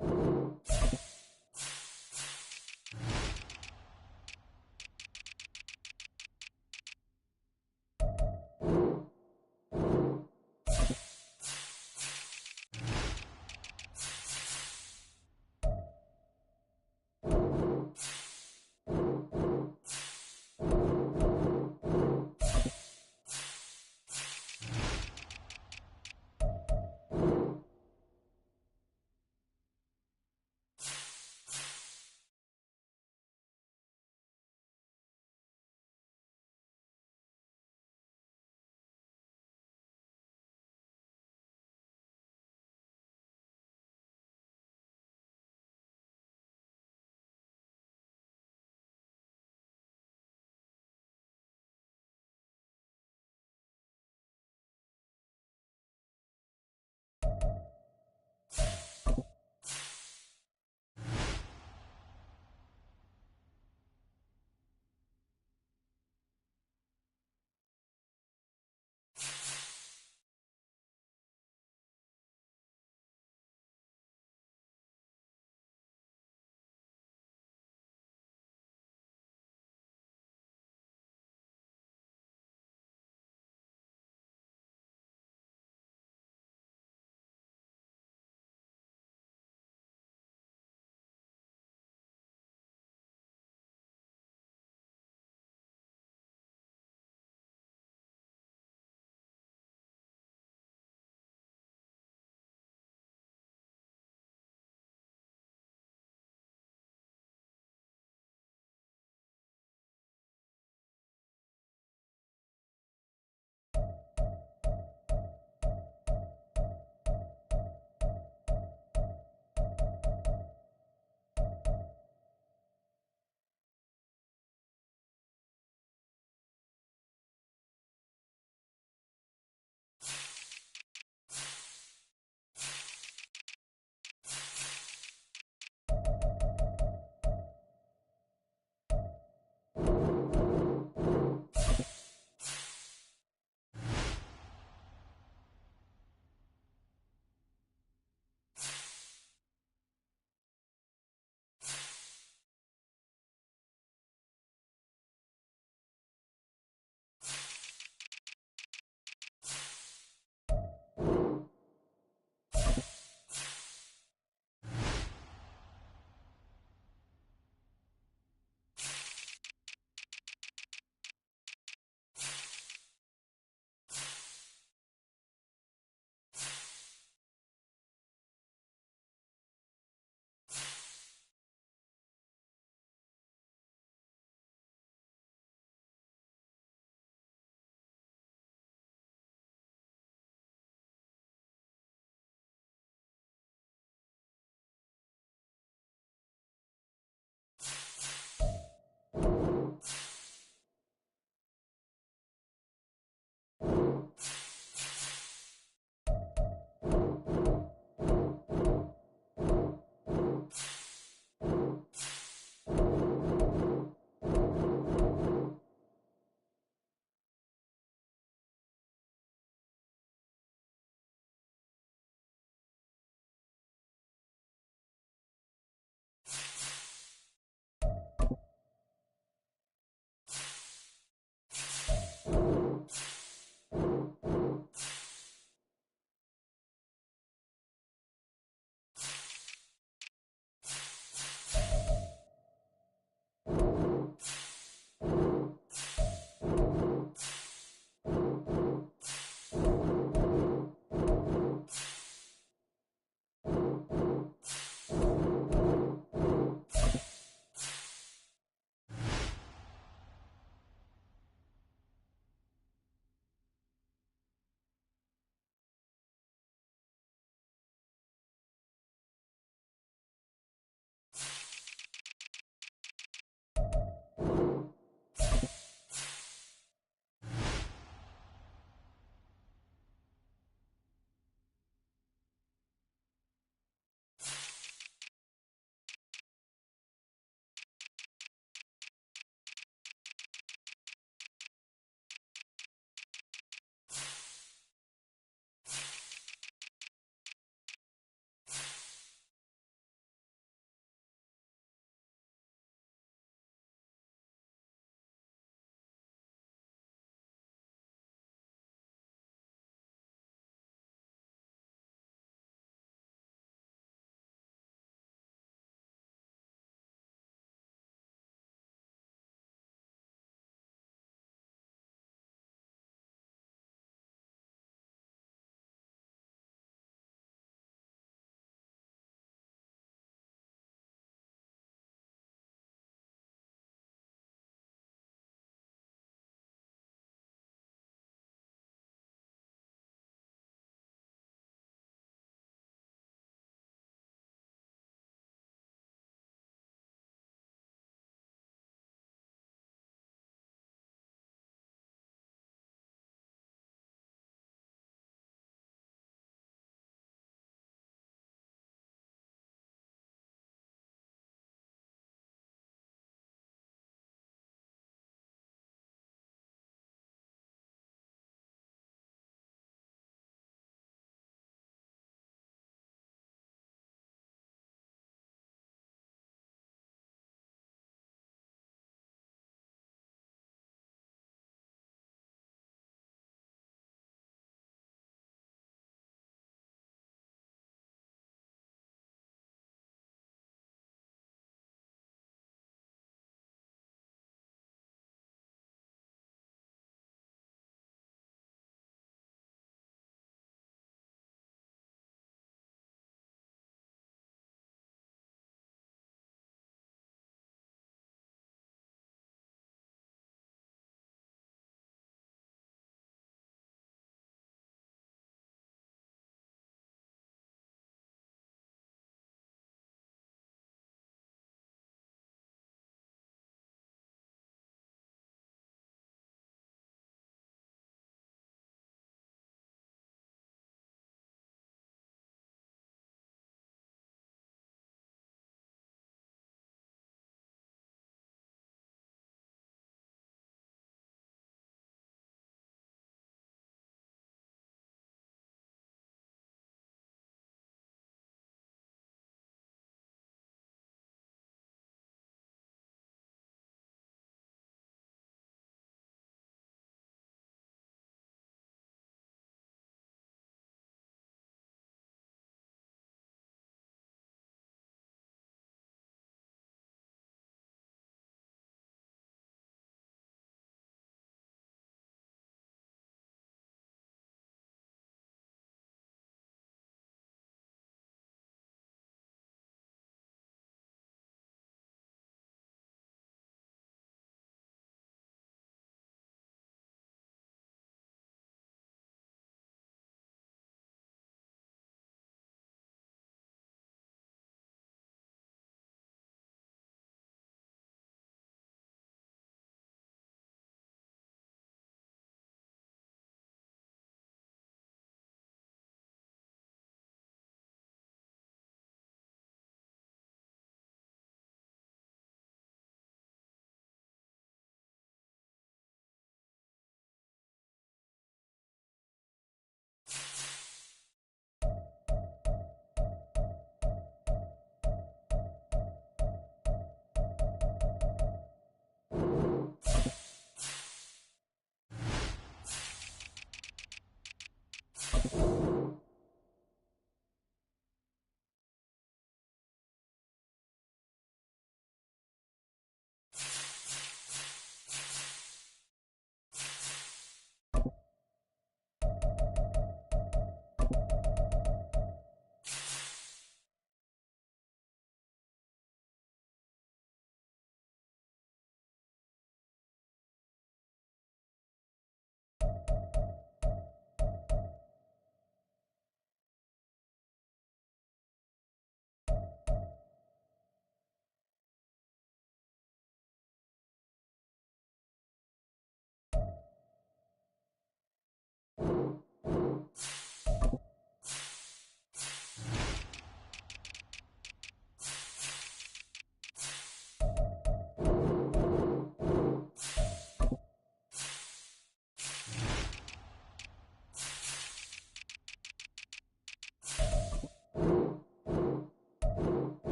you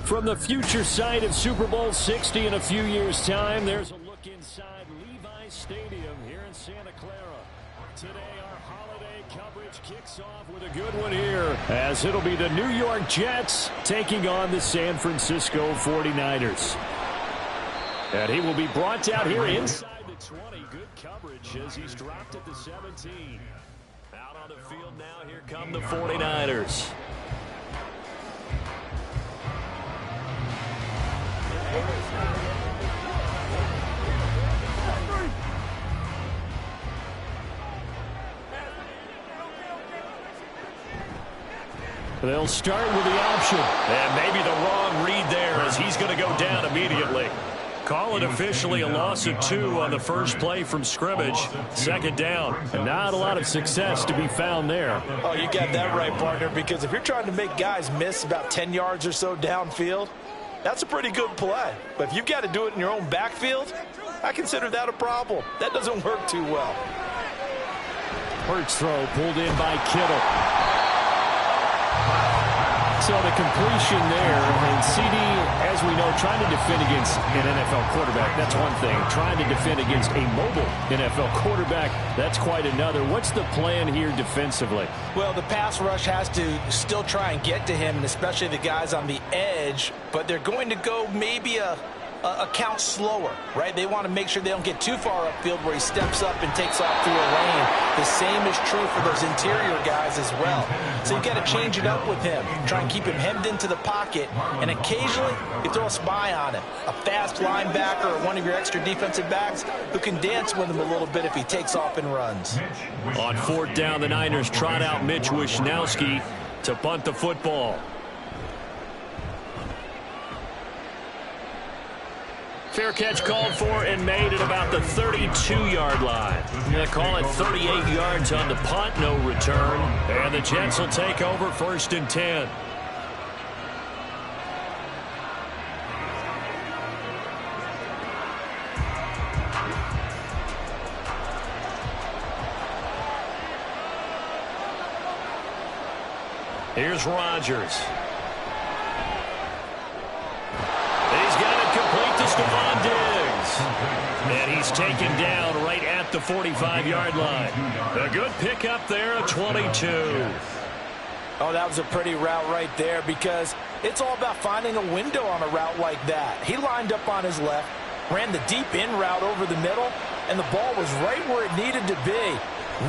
From the future site of Super Bowl 60 in a few years' time, there's a look inside Levi's Stadium here in Santa Clara. Today, our holiday coverage kicks off with a good one here, as it'll be the New York Jets taking on the San Francisco 49ers. And he will be brought out here inside the 20. Good coverage as he's dropped at the 17. Out on the field now, here come the 49ers. They'll start with the option. And maybe the wrong read there as he's going to go down immediately. Call it officially a loss of 2 on the first play from scrimmage. Second down. And not a lot of success to be found there. Oh, you got that right, partner, because if you're trying to make guys miss about 10 yards or so downfield, that's a pretty good play. But if you've got to do it in your own backfield, I consider that a problem. That doesn't work too well. Hurts throw pulled in by Kittle. So the completion there, and CD, as we know, trying to defend against an NFL quarterback, that's one thing. Trying to defend against a mobile NFL quarterback, that's quite another. What's the plan here defensively? Well, the pass rush has to still try and get to him, and especially the guys on the edge, but they're going to go maybe a count slower, right? They want to make sure they don't get too far upfield where he steps up and takes off through a lane. The same is true for those interior guys as well. So you got to change it up with him. Try and keep him hemmed into the pocket, and occasionally you throw a spy on him. A fast linebacker or one of your extra defensive backs who can dance with him a little bit if he takes off and runs. On fourth down, the Niners trot out Mitch Wishnowsky to punt the football. Fair catch called for and made at about the 32-yard line. They call it 38 yards on the punt, no return. And the Jets will take over first and 10. Here's Rodgers. Stephon Diggs. And he's taken down right at the 45-yard line. A good pickup there at 22. Oh, that was a pretty route right there because it's all about finding a window on a route like that. He lined up on his left, ran the deep in route over the middle, and the ball was right where it needed to be.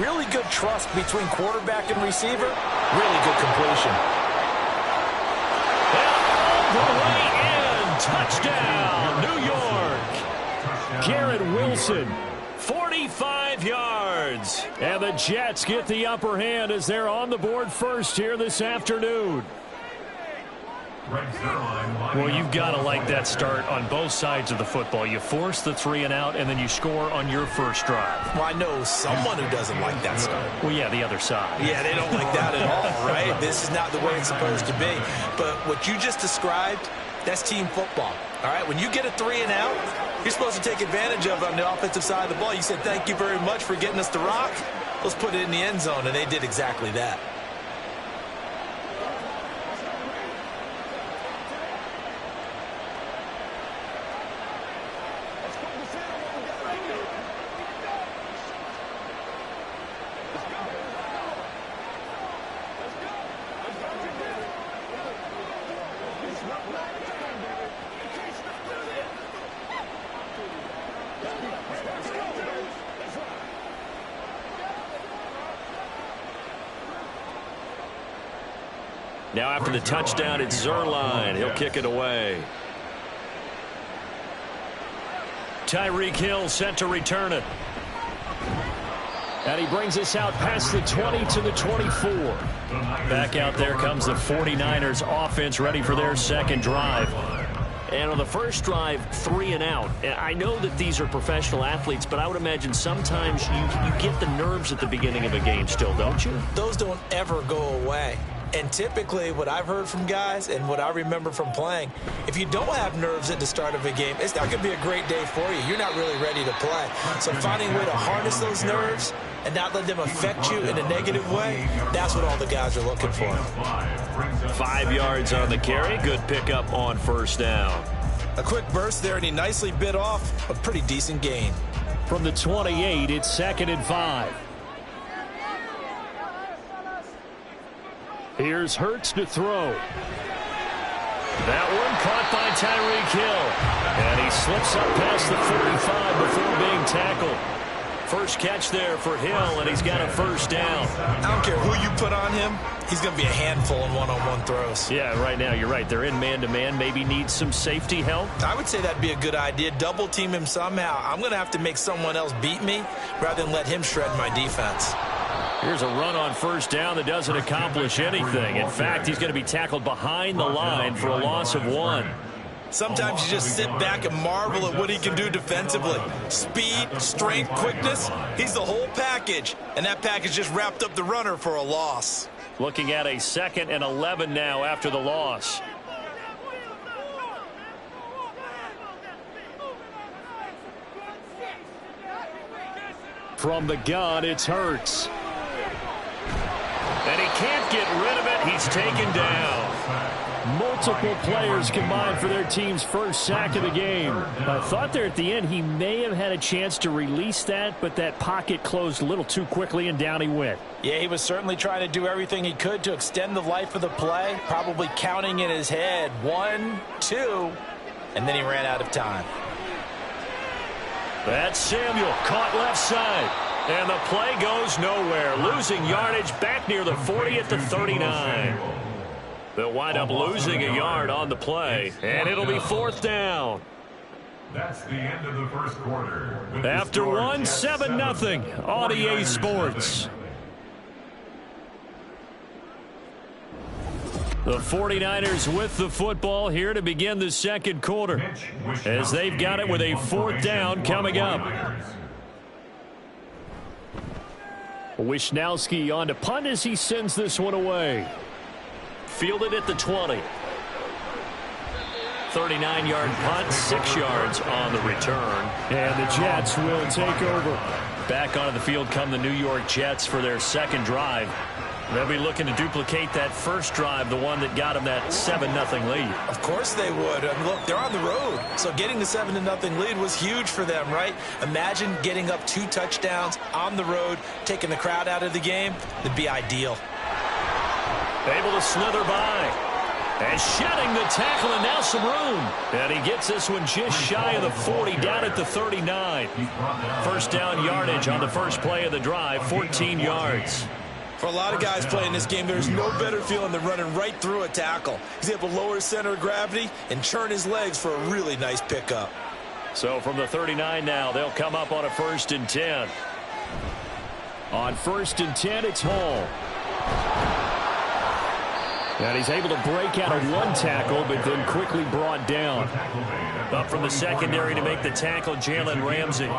Really good trust between quarterback and receiver. Really good completion. And all the way in. Touchdown, New York. Garrett Wilson, 45 yards. And the Jets get the upper hand as they're on the board first here this afternoon. Well, you've got to like that start on both sides of the football. You force the 3 and out, and then you score on your first drive. Well, I know someone who doesn't like that start. Well, yeah, the other side. Yeah, they don't like that at all, right? This is not the way it's supposed to be. But what you just described, that's team football. All right, when you get a 3 and out, you're supposed to take advantage of it on the offensive side of the ball. You said, thank you very much for getting us the rock. Let's put it in the end zone, and they did exactly that. Now after the touchdown, it's Zuerlein. He'll kick it away. Tyreek Hill set to return it. And he brings us out past the 20 to the 24. Back out there comes the 49ers offense ready for their second drive. And on the first drive, 3 and out. And I know that these are professional athletes, but I would imagine sometimes you get the nerves at the beginning of a game still, don't you? Those don't ever go away. And typically what I've heard from guys and what I remember from playing, if you don't have nerves at the start of a game, it's not going to be a great day for you. You're not really ready to play. So finding a way to harness those nerves and not let them affect you in a negative way, that's what all the guys are looking for. 5 yards on the carry. Good pickup on first down. A quick burst there, and he nicely bit off a pretty decent gain. From the 28, it's 2nd and 5. Here's Hurts to throw. That one caught by Tyreek Hill. And he slips up past the 45 before being tackled. First catch there for Hill, and he's got a first down. I don't care who you put on him. He's going to be a handful in one-on-one throws. Yeah, right now, you're right. They're in man-to-man. Maybe needs some safety help. I would say that'd be a good idea. Double team him somehow. I'm going to have to make someone else beat me rather than let him shred my defense. Here's a run on first down that doesn't accomplish anything. In fact, he's going to be tackled behind the line for a loss of 1. Sometimes you just sit back and marvel at what he can do defensively. Speed, strength, quickness, he's the whole package. And that package just wrapped up the runner for a loss. Looking at a 2nd and 11 now after the loss. From the gun, it's Hurts. And he can't get rid of it. He's taken down. Multiple players combined for their team's first sack of the game. I thought there at the end he may have had a chance to release that, but that pocket closed a little too quickly, and down he went. Yeah, he was certainly trying to do everything he could to extend the life of the play, probably counting in his head 1, 2, and then he ran out of time. That's Samuel, caught left side. And the play goes nowhere. Losing yardage back near the 40 at the 39. They'll wind up losing a yard on the play, and it'll be 4th down. That's the end of the first quarter. After 1, 7-0 on EA Sports. The 49ers with the football here to begin the second quarter, as they've got it with a 4th down coming up. Wishnowski on to punt as he sends this one away. Fielded at the 20. 39-yard punt, 6 yards on the return. And the Jets will take over. Back onto the field come the New York Jets for their second drive. They'll be looking to duplicate that first drive, the one that got them that 7-0 lead. Of course they would. I mean, look, they're on the road. So getting the 7-0 lead was huge for them, right? Imagine getting up 2 touchdowns on the road, taking the crowd out of the game. It'd be ideal. Able to slither by. And shedding the tackle, and now some room. And he gets this one just shy of the 40, down at the 39. First down yardage on the first play of the drive, 14 yards. For a lot of guys playing this game, there's no better feeling than running right through a tackle. He's able to lower his center of gravity and churn his legs for a really nice pickup. So from the 39 now, they'll come up on a 1st and 10. On 1st and 10, it's Hall. And he's able to break out of 1 tackle, but then quickly brought down. Up from the secondary to make the tackle, Jalen Ramsey.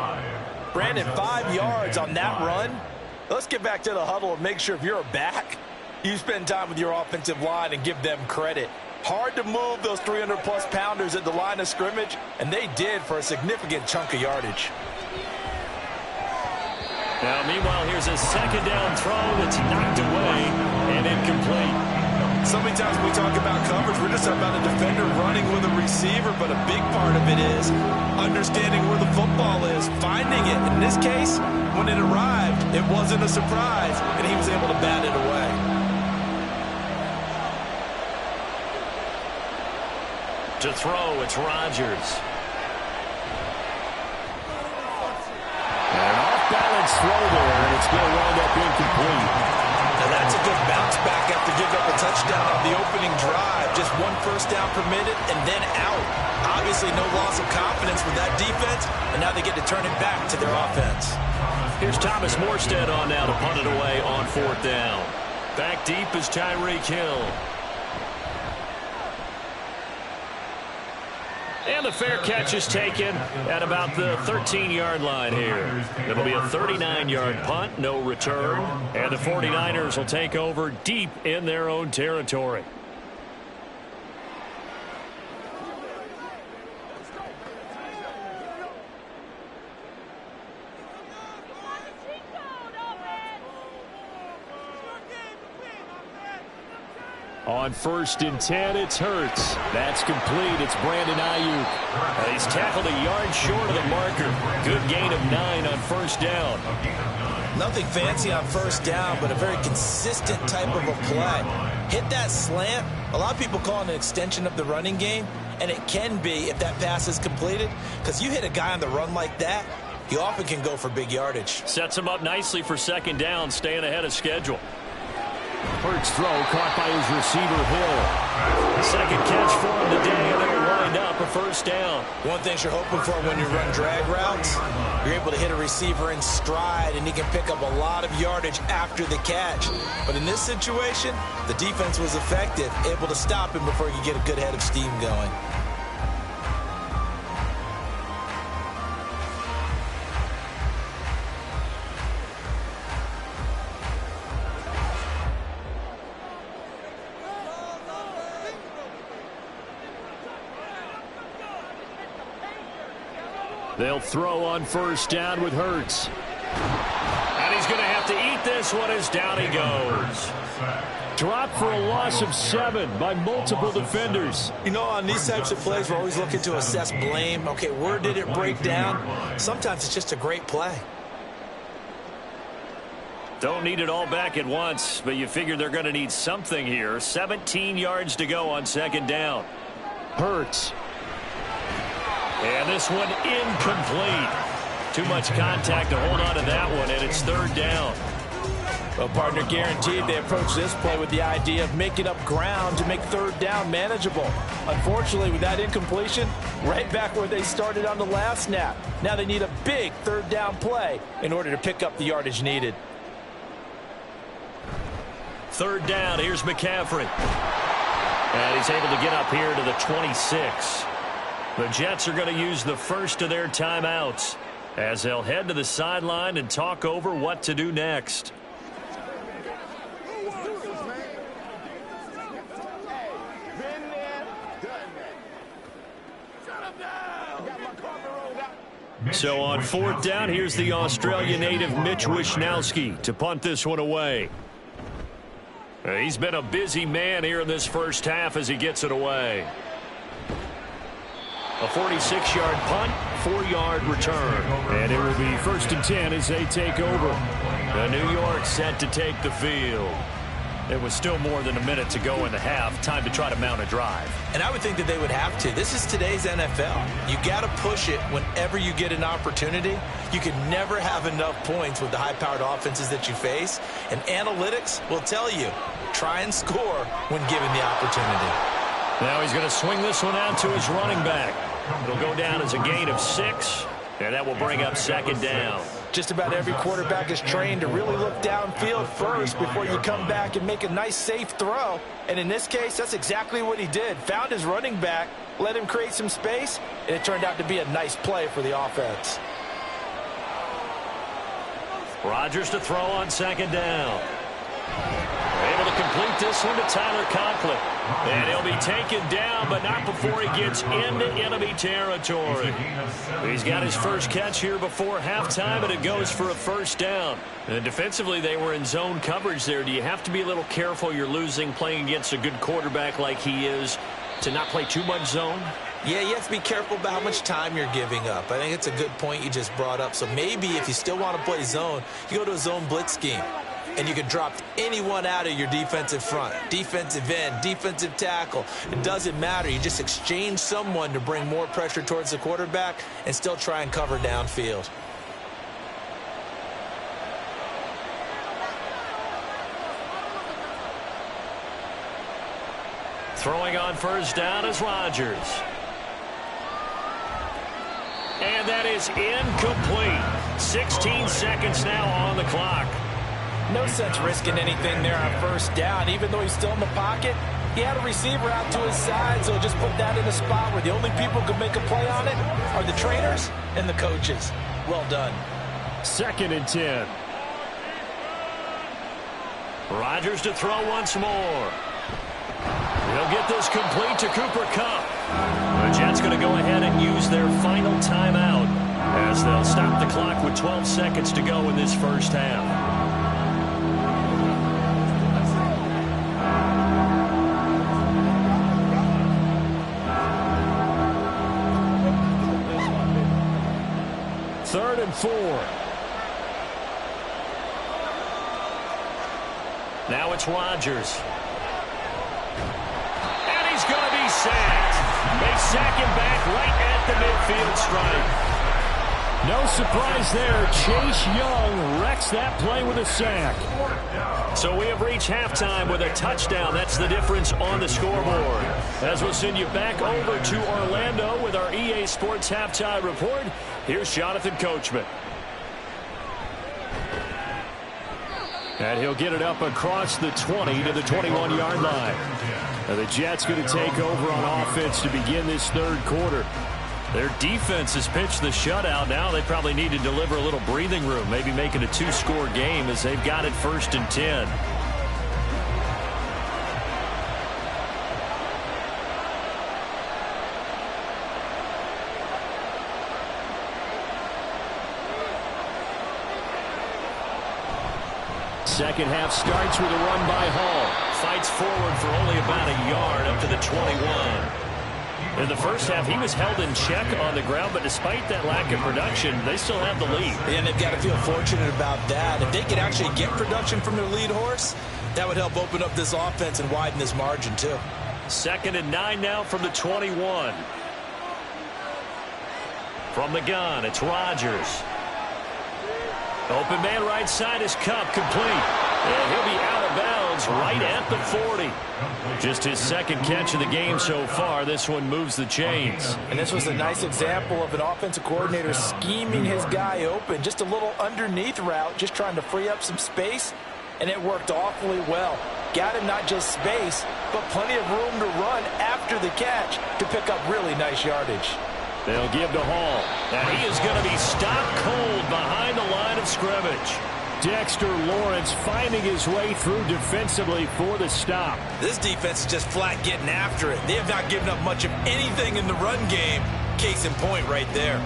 Brandon, 5 yards on that run. Let's get back to the huddle and make sure if you're a back, you spend time with your offensive line and give them credit. Hard to move those 300-plus pounders at the line of scrimmage, and they did for a significant chunk of yardage. Now, meanwhile, here's a second down throw that's knocked away and incomplete. So many times when we talk about coverage, we're just talking about a defender running with a receiver, but a big part of it is understanding where the football is, finding it. In this case, when it arrived, it wasn't a surprise, and he was able to bat it away. To throw, it's Rodgers. An off-balance throw there, and it's going to wind up incomplete. Now that's a good bounce back after giving up a touchdown on the opening drive. Just 1 first down permitted and then out. Obviously no loss of confidence with that defense, and now they get to turn it back to their offense. Here's Thomas Morstead on now to punt it away on 4th down. Back deep is Tyreek Hill. And the fair catch is taken at about the 13-yard line here. It'll be a 39-yard punt, no return. And the 49ers will take over deep in their own territory. On 1st and 10, it's Hurts. That's complete. It's Brandon Ayuk. He's tackled a yard short of the marker. Good gain of 9 on 1st down. Nothing fancy on 1st down, but a very consistent type of a play. Hit that slant. A lot of people call it an extension of the running game, and it can be if that pass is completed, because you hit a guy on the run like that, he often can go for big yardage. Sets him up nicely for 2nd down, staying ahead of schedule. Hurts throw caught by his receiver Hill. Second catch for him today, and it'll wind up a 1st down. One thing you're hoping for when you run drag routes, you're able to hit a receiver in stride, and he can pick up a lot of yardage after the catch. But in this situation, the defense was effective, able to stop him before he could get a good head of steam going. They'll throw on 1st down with Hurts. And he's going to have to eat this one as down he goes. Dropped for a loss of 7 by multiple defenders. You know, on these types of plays, we're always looking to assess blame. Okay, where did it break down? Sometimes it's just a great play. Don't need it all back at once, but you figure they're going to need something here. 17 yards to go on 2nd down. Hurts. And this one incomplete. Too much contact to hold on to that one, and it's 3rd down. Well, partner, guaranteed they approach this play with the idea of making up ground to make 3rd down manageable. Unfortunately, with that incompletion, right back where they started on the last snap. Now they need a big 3rd down play in order to pick up the yardage needed. 3rd down, here's McCaffrey. And he's able to get up here to the 26. The Jets are going to use the first of their timeouts as they'll head to the sideline and talk over what to do next. So on 4th down, here's the Australia native Mitch Wishnowsky to punt this one away. He's been a busy man here in this 1st half as he gets it away. A 46-yard punt, 4-yard return. And it will be 1st and 10 as they take over. The New York set to take the field. There was still more than a minute to go in the half. Time to try to mount a drive. And I would think that they would have to. This is today's NFL. You got to push it whenever you get an opportunity. You can never have enough points with the high-powered offenses that you face. And analytics will tell you, try and score when given the opportunity. Now he's going to swing this one out to his running back. It'll go down as a gain of 6, and that will bring up 2nd down. Just about every quarterback is trained to really look downfield first before you come back and make a nice, safe throw. And in this case, that's exactly what he did. Found his running back, let him create some space, and it turned out to be a nice play for the offense. Rodgers to throw on 2nd down. Able to complete this one to Tyler Conklin. And he'll be taken down, but not before he gets into enemy territory. He's got his first catch here before halftime, and it goes for a 1st down. And defensively, they were in zone coverage there. Do you have to be a little careful you're losing playing against a good quarterback like he is to not play too much zone? Yeah, you have to be careful about how much time you're giving up. I think it's a good point you just brought up. So maybe if you still want to play zone, you go to a zone blitz scheme. And you can drop anyone out of your defensive front, defensive end, defensive tackle. It doesn't matter. You just exchange someone to bring more pressure towards the quarterback and still try and cover downfield. Throwing on 1st down is Rodgers. And that is incomplete. 16 seconds now on the clock. No sense risking anything there on 1st down. Even though he's still in the pocket, he had a receiver out to his side, so just put that in a spot where the only people who can make a play on it are the trainers and the coaches. Well done. 2nd and 10. Rodgers to throw once more. He'll get this complete to Cooper Kupp. The Jets going to go ahead and use their final timeout as they'll stop the clock with 12 seconds to go in this 1st half. and 4. Now it's Rodgers. And he's going to be sacked. They sack him back right at the midfield stripe. No surprise there. Chase Young wrecks that play with a sack. So we have reached halftime with a touchdown. That's the difference on the scoreboard. As we'll send you back over to Orlando with our EA Sports Halftime Report, here's Jonathan Coachman. And he'll get it up across the 20 to the 21-yard line. Now the Jets going to take over on offense to begin this third quarter. Their defense has pitched the shutout. Now they probably need to deliver a little breathing room, maybe make it a 2-score game as they've got it 1st and 10. Second half starts with a run by Hall. Fights forward for only about a yard up to the 21. In the first half, he was held in check on the ground, but despite that lack of production, they still have the lead. And they've got to feel fortunate about that. If they could actually get production from their lead horse, that would help open up this offense and widen this margin, too. 2nd and 9 now from the 21. From the gun, it's Rodgers. Open man right side is Kupp, complete. And he'll be out of bounds right at the 40. Just his second catch of the game so far. This one moves the chains. And this was a nice example of an offensive coordinator scheming his guy open. Just a little underneath route, just trying to free up some space. And it worked awfully well. Got him not just space, but plenty of room to run after the catch to pick up really nice yardage. They'll give to Hall. And he is going to be stopped cold behind the line of scrimmage. Dexter Lawrence finding his way through defensively for the stop. This defense is just flat getting after it. They have not given up much of anything in the run game. Case in point right there.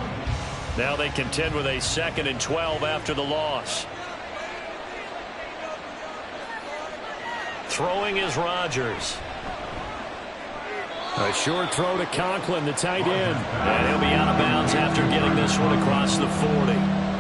Now they contend with a 2nd and 12 after the loss. Throwing is Rodgers. A short throw to Conklin, the tight end. And he'll be out of bounds after getting this one across the 40.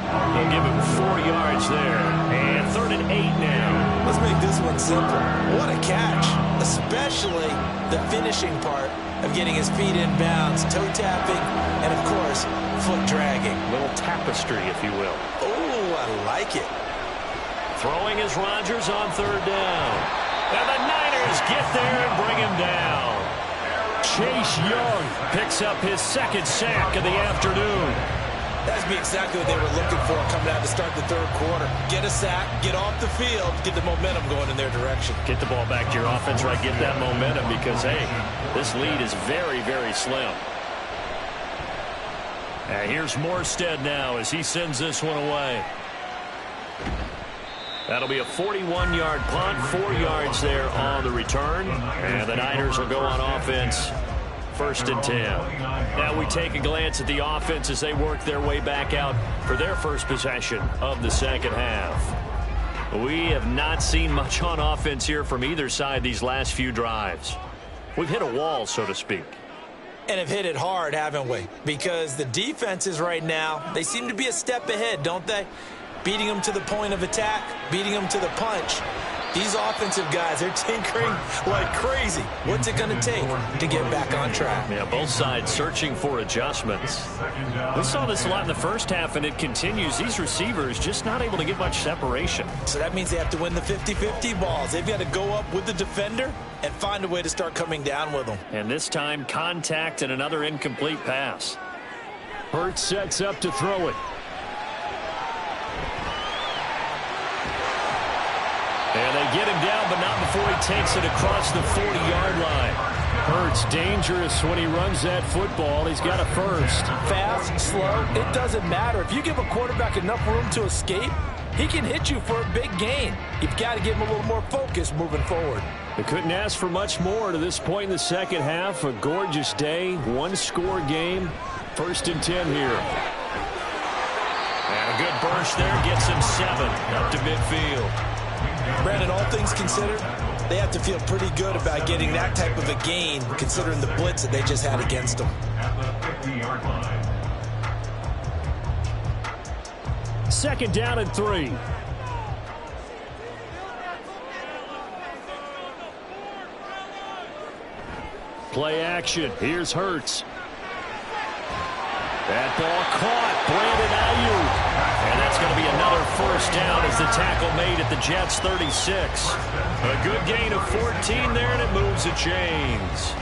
They'll give him 4 yards there. And 3rd and 8 now. Let's make this one simple. What a catch. Especially the finishing part of getting his feet in bounds, toe tapping, and of course, foot dragging. A little tapestry, if you will. Oh, I like it. Throwing is Rodgers on 3rd down. And the Niners get there and bring him down. Chase Young picks up his 2nd sack of the afternoon. That's exactly what they were looking for coming out to start the third quarter. Get a sack, get off the field, get the momentum going in their direction. Get the ball back to your offense, right? Get that momentum because, hey, this lead is very, very slim. And here's Morstead now as he sends this one away. That'll be a 41-yard punt, 4 yards there on the return. And the Niners will go on offense. 1st and 10. Now we take a glance at the offense as they work their way back out for their first possession of the second half. We have not seen much on offense here from either side these last few drives. We've hit a wall, so to speak. And have hit it hard, haven't we? Because the defenses right now, they seem to be a step ahead, don't they? Beating them to the point of attack, beating them to the punch. These offensive guys, they're tinkering like crazy. What's it going to take to get back on track? Yeah, both sides searching for adjustments. We saw this a lot in the first half, and it continues. These receivers just not able to get much separation. So that means they have to win the 50-50 balls. They've got to go up with the defender and find a way to start coming down with them. And this time, contact and another incomplete pass. Hurts sets up to throw it. And they get him down, but not before he takes it across the 40-yard line. Hurts dangerous when he runs that football. He's got a first. Fast, slow, it doesn't matter. If you give a quarterback enough room to escape, he can hit you for a big gain. You've got to give him a little more focus moving forward. They couldn't ask for much more to this point in the second half. A gorgeous day, one-score game. 1st and 10 here. And a good burst there gets him 7 up to midfield. Brandon, all things considered, they have to feel pretty good about getting that type of a gain, considering the blitz that they just had against them. 2nd down and 3. Play action. Here's Hurts. That ball caught. Brandon Ayuk. And that's going to be another first down as the tackle made at the Jets' 36. A good gain of 14 there, and it moves the chains.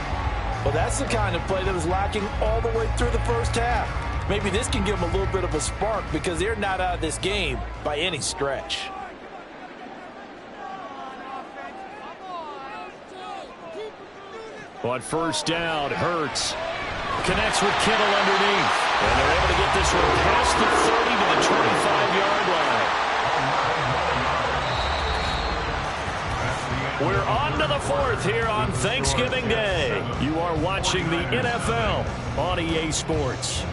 Well, that's the kind of play that was lacking all the way through the first half. Maybe this can give them a little bit of a spark because they're not out of this game by any stretch. On first down, Hurts connects with Kittle underneath. And they're able to get this one past the 30 to the 25-yard line. We're on to the 4th here on Thanksgiving Day. You are watching the NFL on EA Sports.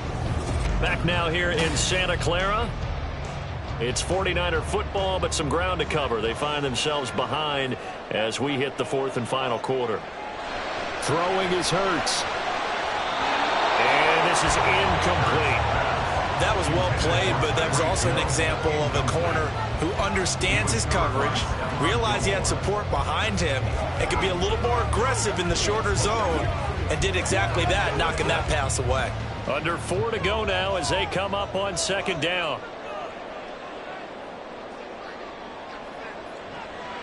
Back now here in Santa Clara. It's 49er football, but some ground to cover. They find themselves behind as we hit the 4th and final quarter. Throwing is Hurts. And this is incomplete. That was well played, but that was also an example of a corner who understands his coverage, realized he had support behind him, and could be a little more aggressive in the shorter zone, and did exactly that, knocking that pass away. Under 4 to go now as they come up on 2nd down.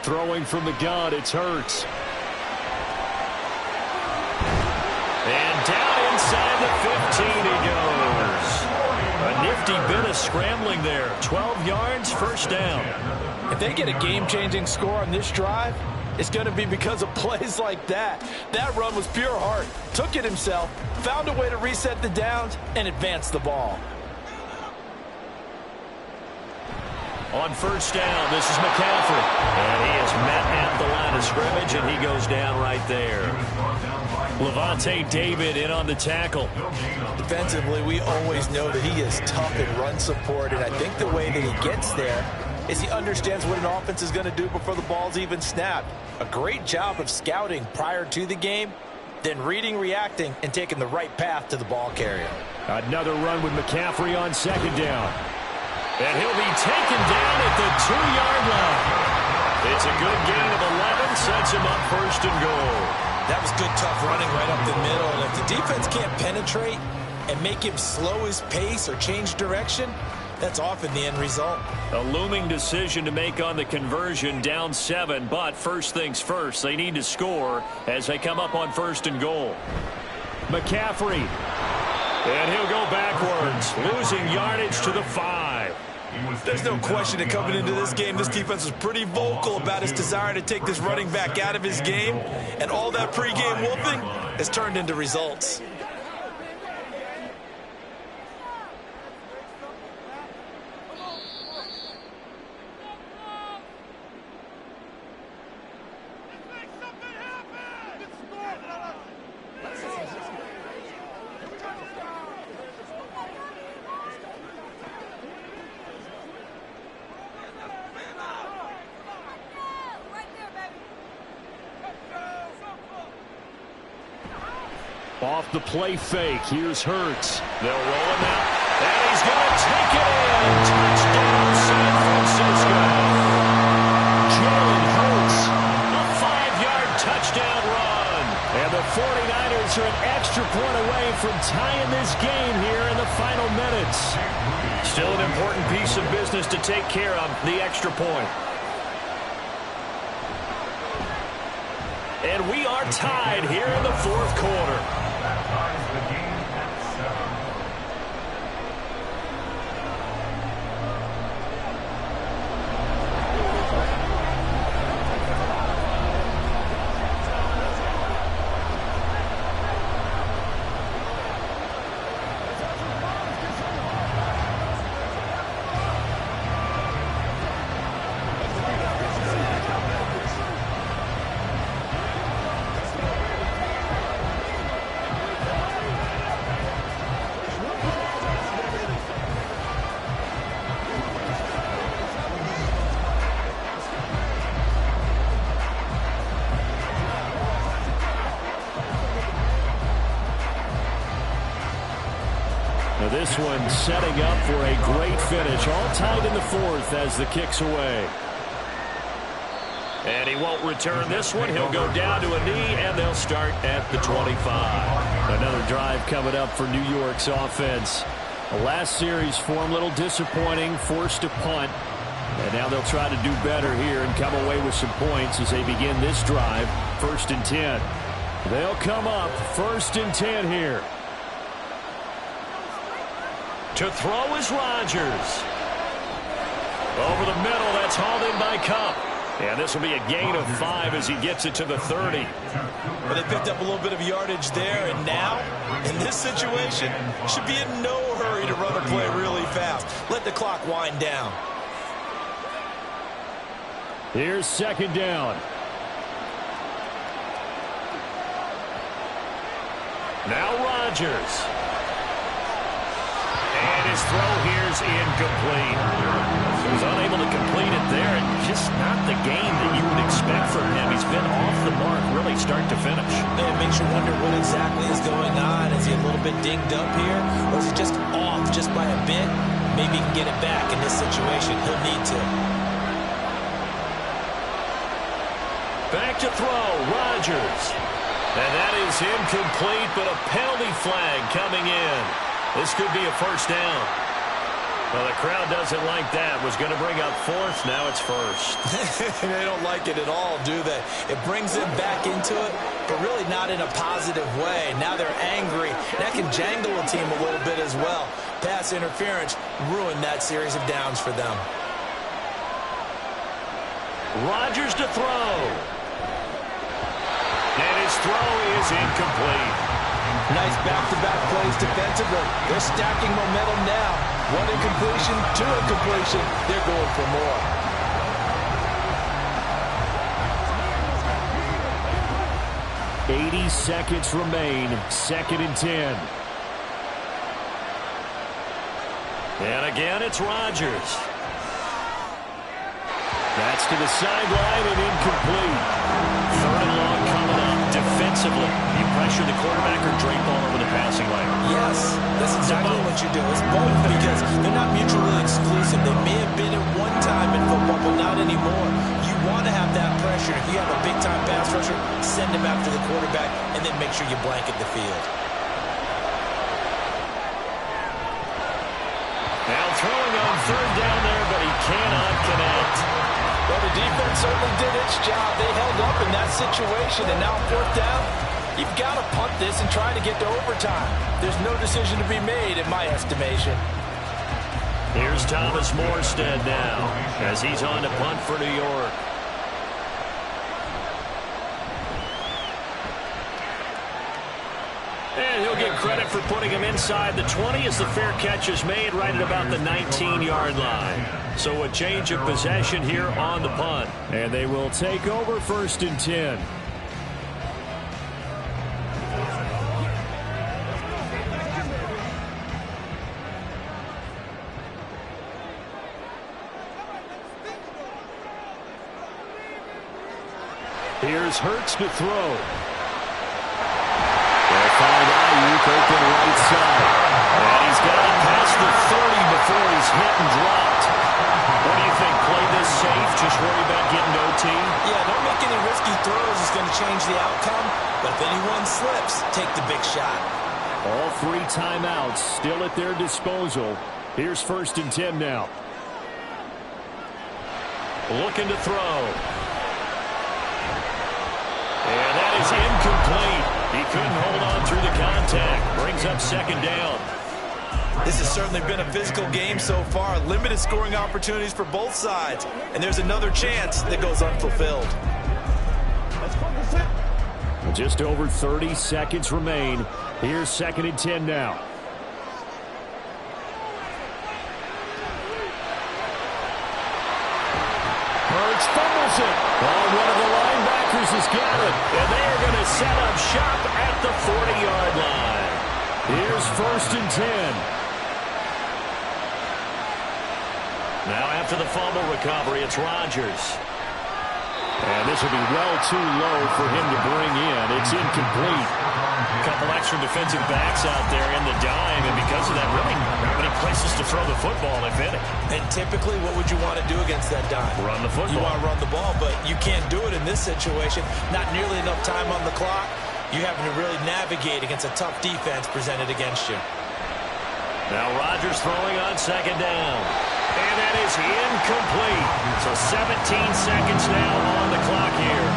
Throwing from the gun, it's Hurts. And down inside the 15 he goes. A nifty bit of scrambling there. 12 yards, first down. If they get a game-changing score on this drive, it's going to be because of plays like that. That run was pure heart. Took it himself, found a way to reset the downs, and advance the ball. On first down, this is McCaffrey. And he is met at the line of scrimmage, and he goes down right there. Levante David in on the tackle. Defensively, we always know that he is tough in run support, and I think the way that he gets there is he understands what an offense is going to do before the ball's even snapped. A great job of scouting prior to the game, then reading, reacting, and taking the right path to the ball carrier. Another run with McCaffrey on 2nd down. And he'll be taken down at the 2-yard line. It's a good gain of 11, sets him up 1st and goal. That was good, tough running right up the middle. And if the defense can't penetrate and make him slow his pace or change direction, that's often the end result. A looming decision to make on the conversion, down 7. But first things first, they need to score as they come up on 1st and goal. McCaffrey. And he'll go backwards, losing yardage to the 5. There's no question that coming into this game, this defense was pretty vocal about its desire to take this running back out of his game. And all that pregame wolfing has turned into results. Off the play fake, here's Hurts. They'll roll him out, and he's going to take it in. Touchdown, San Francisco. Jalen Hurts, a 5-yard touchdown run. And the 49ers are an extra point away from tying this game here in the final minutes. Still an important piece of business to take care of, the extra point. And we are tied here in the 4th quarter. That ties the game at 7. This one setting up for a great finish. All tied in the fourth as the kick's away. And he won't return this one. He'll go down to a knee, and they'll start at the 25. Another drive coming up for New York's offense. The last series for him, a little disappointing, forced a punt. And now they'll try to do better here and come away with some points as they begin this drive. 1st and 10. They'll come up 1st and 10 here. To throw is Rodgers. Over the middle, that's hauled in by Kupp. And this will be a gain of 5 as he gets it to the 30. Well, they picked up a little bit of yardage there, and now, in this situation, should be in no hurry to run the play really fast. Let the clock wind down. Here's 2nd down. Now Rodgers. And his throw here's incomplete. He was unable to complete it there, and just not the game that you would expect from him. He's been off the mark really start to finish. It makes you wonder what exactly is going on. Is he a little bit dinged up here, or is he just off just by a bit? Maybe he can get it back in this situation. He'll need to. Back to throw, Rodgers. And that is incomplete, but a penalty flag coming in. This could be a 1st down. Well, the crowd doesn't like that. Was going to bring up 4th, now it's 1st. They don't like it at all, do they? It brings them back into it, but really not in a positive way. Now they're angry. That can jangle a team a little bit as well. Pass interference ruined that series of downs for them. Rodgers to throw. And his throw is incomplete. Nice back-to-back plays defensively. They're stacking momentum now. 1 incompletion, 2 incompletion. They're going for more. .80 seconds remain. 2nd and 10. And again, it's Rodgers. That's to the sideline and incomplete. 3rd and long coming up. Defensively, you pressure the quarterback or drape all over the passing lane? Yes, that's exactly what you do. It's both because they're not mutually exclusive. They may have been at one time in football, but not anymore. You want to have that pressure. If you have a big-time pass rusher, send him after the quarterback, and then make sure you blanket the field. Now throwing on 3rd down there, but he cannot connect. Well, the defense certainly did its job. They held up in that situation, and now 4th down, you've got to punt this and try to get to overtime. There's no decision to be made, in my estimation. Here's Thomas Morstead now, as he's on to punt for New York. And he'll get credit for putting him inside the 20 as the fair catch is made right at about the 19-yard line. So a change of possession here on the punt. And they will take over 1st and 10. Here's Hurts to throw. They'll find Ayuk open right side. And he's got it past the 30 before he's hit and dropped. What do you think? Play this safe? Just worry about getting OT? Yeah, don't make any risky throws. It's going to change the outcome. But if anyone slips, take the big shot. All 3 timeouts still at their disposal. Here's 1st and 10 now. Looking to throw. And that is incomplete. He couldn't hold on through the contact. Brings up 2nd down. This has certainly been a physical game so far. Limited scoring opportunities for both sides. And there's another chance that goes unfulfilled. Just over 30 seconds remain. Here's 2nd and 10 now. Hurts fumbles it. Oh, one of the linebackers has got it. And they are going to set up shop at the 40-yard line. Here's 1st and 10. Now after the fumble recovery, it's Rodgers. And this will be well too low for him to bring in. It's incomplete. A couple extra defensive backs out there in the dime, and because of that, really not many places to throw the football, if any. And typically, what would you want to do against that dime? Run the football. You want to run the ball, but you can't do it in this situation. Not nearly enough time on the clock. You having to really navigate against a tough defense presented against you. Now Rodgers throwing on second down. And that is incomplete. So 17 seconds now on the clock here.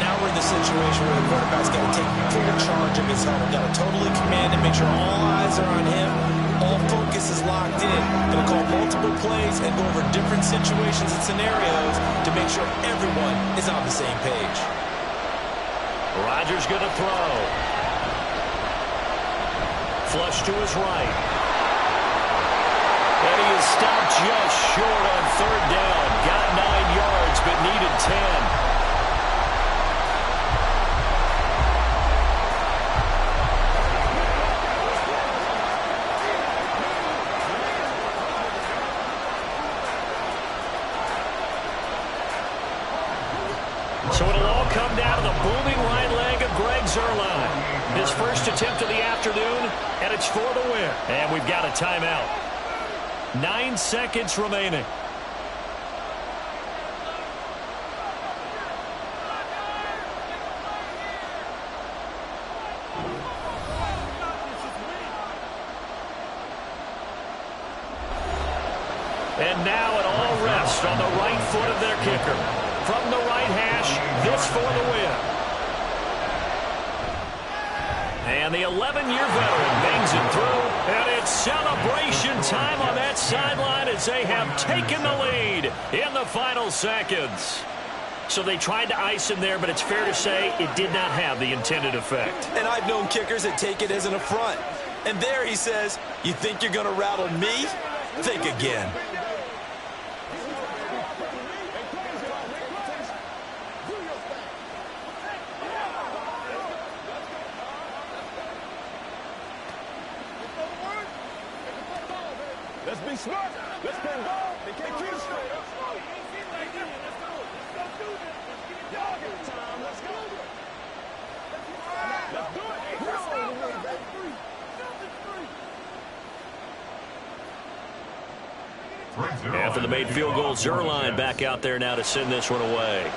Now we're in the situation where the quarterback's got to take full charge of his huddle. Got to totally command and make sure all eyes are on him. All focus is locked in. Going to call multiple plays and go over different situations and scenarios to make sure everyone is on the same page. Rodgers going to throw. Flush to his right. And he is stopped just short on third down. Got 9 yards, but needed 10. So it'll all come down to the booming right leg of Greg Zuerlein. His first attempt of the afternoon, and it's for the win. And we've got a timeout. 9 seconds remaining. And now it all rests on the right foot of their kicker. From the right hash, this for the win. And the 11-year veteran bangs it through, and it's celebration time on that sideline as they have taken the lead in the final seconds. So they tried to ice him there, but it's fair to say it did not have the intended effect. And I've known kickers that take it as an affront. And there he says, you think you're going to rattle me? Think again. Let's be smart. Let's play ball. They can't keep straight. Let's go. Let's go. Let's do this. Let's get it dog in time. Let's go. Let's do it. After the made field goal, Zuerlein back out there now to send this one away.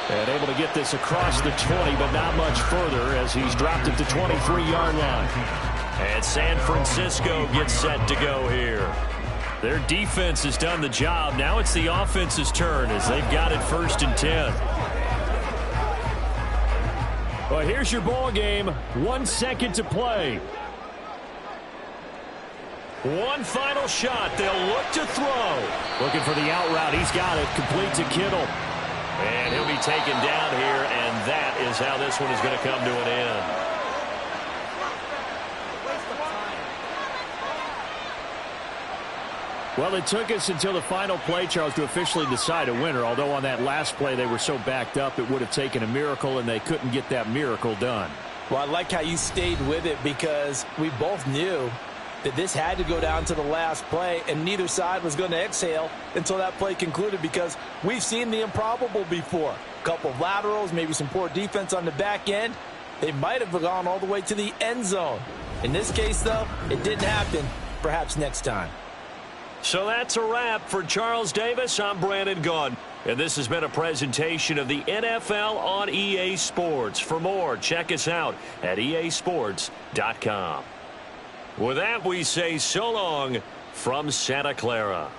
And able to get this across the 20, but not much further as he's dropped it to 23-yard line. And San Francisco gets set to go here. Their defense has done the job. Now it's the offense's turn as they've got it 1st and 10. Well, here's your ball game. 1 second to play. One final shot. They'll look to throw. Looking for the out route. He's got it. Complete to Kittle. And he'll be taken down here, and that is how this one is going to come to an end. Well, it took us until the final play, Charles, to officially decide a winner, although on that last play they were so backed up it would have taken a miracle, and they couldn't get that miracle done. Well, I like how you stayed with it because we both knew that this had to go down to the last play, and neither side was going to exhale until that play concluded because we've seen the improbable before. A couple of laterals, maybe some poor defense on the back end. They might have gone all the way to the end zone. In this case, though, it didn't happen. Perhaps next time. So that's a wrap for Charles Davis. I'm Brandon Gaudin. And this has been a presentation of the NFL on EA Sports. For more, check us out at easports.com. With that, we say so long from Santa Clara.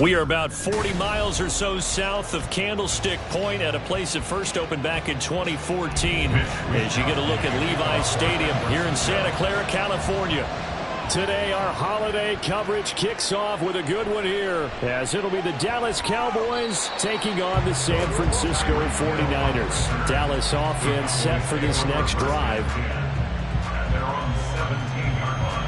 We are about 40 miles or so south of Candlestick Point at a place that first opened back in 2014 as you get a look at Levi's Stadium here in Santa Clara, California. Today, our holiday coverage kicks off with a good one here, as it'll be the Dallas Cowboys taking on the San Francisco 49ers. Dallas offense set for this next drive. And they're on the 17-yard line.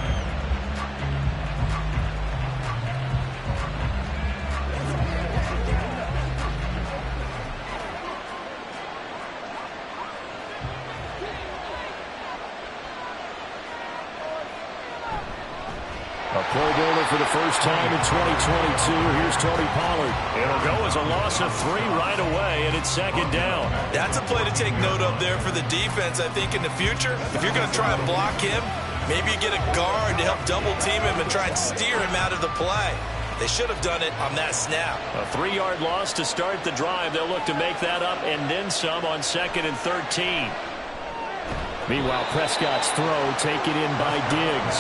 A Pro Bowler for the first time in 2022. Here's Tony Pollard. It'll go as a loss of 3 right away, and it's second down. That's a play to take note of there for the defense, I think, in the future. If you're going to try and block him, maybe you get a guard to help double-team him and try and steer him out of the play. They should have done it on that snap. A 3-yard loss to start the drive. They'll look to make that up and then some on 2nd and 13. Meanwhile, Prescott's throw taken in by Diggs.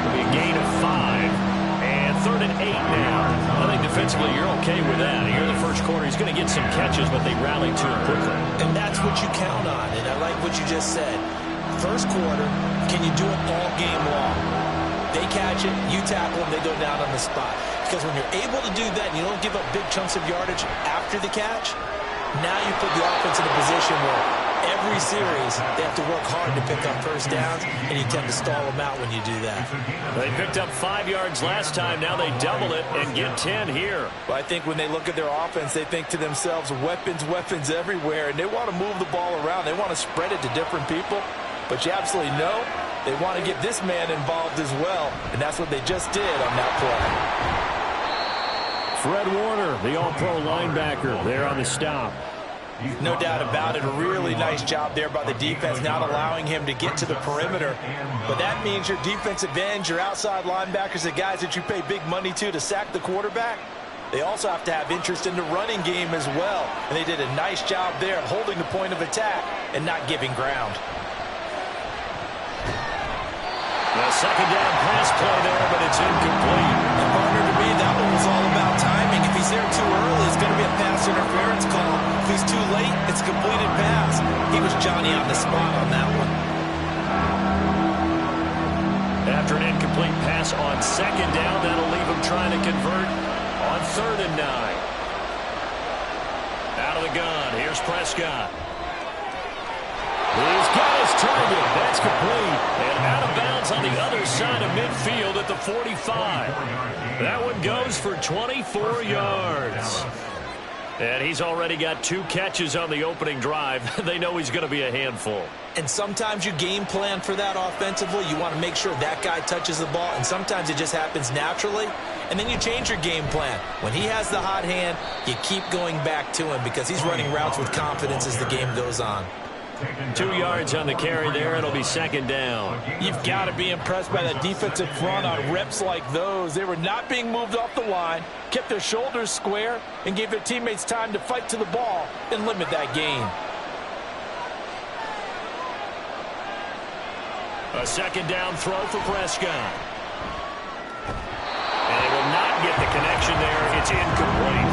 It'll be a gain of 5. And 3rd and 8 now. I think defensively you're okay with that. Here in the first quarter, he's going to get some catches, but they rallied to him quickly. And that's what you count on, and I like what you just said. First quarter, can you do it all game long? They catch it, you tackle them, they go down on the spot. Because when you're able to do that and you don't give up big chunks of yardage after the catch, now you put the offense in a position where every series they have to work hard to pick up first downs, and you tend to stall them out when you do that. They picked up 5 yards last time. Now they double it and get 10 here. Well, I think when they look at their offense, they think to themselves, weapons, weapons everywhere, and they want to move the ball around. They want to spread it to different people, but you absolutely know they want to get this man involved as well, and that's what they just did on that play. Fred Warner, the all-pro linebacker, there on the stop. No doubt about it. A really nice job there by the defense, not allowing him to get to the perimeter. But that means your defensive ends, your outside linebackers, the guys that you pay big money to sack the quarterback, they also have to have interest in the running game as well. And they did a nice job there of holding the point of attack and not giving ground. The second down pass play there, but it's incomplete. And partner, to me, that one was all about timing. If he's there too early, it's going to be a pass interference call. If he's too late, it's a completed pass. He was Johnny on the spot on that one. After an incomplete pass on second down, that'll leave him trying to convert on 3rd and 9. Out of the gun, here's Prescott. He's got his target. That's complete. And out of bounds on the other side of midfield at the 45. That one goes for 24 yards. And he's already got 2 catches on the opening drive. They know he's going to be a handful. And sometimes you game plan for that offensively. You want to make sure that guy touches the ball, and sometimes it just happens naturally. And then you change your game plan. When he has the hot hand, you keep going back to him because he's running routes with confidence as the game goes on. 2 yards on the carry there. It'll be second down. You've got to be impressed by that defensive front on reps like those. They were not being moved off the line, kept their shoulders square, and gave their teammates time to fight to the ball and limit that gain. A second down throw for Prescott. And they will not get the connection there. It's incomplete.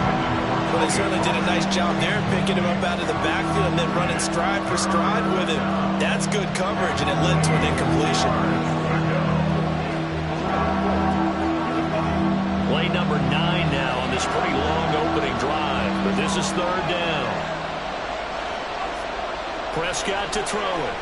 Well, they certainly did a nice job there, picking him up out of the backfield and then running stride for stride with him. That's good coverage, and it led to an incompletion. Play number 9 now on this pretty long opening drive, but this is 3rd down. Prescott to throw it.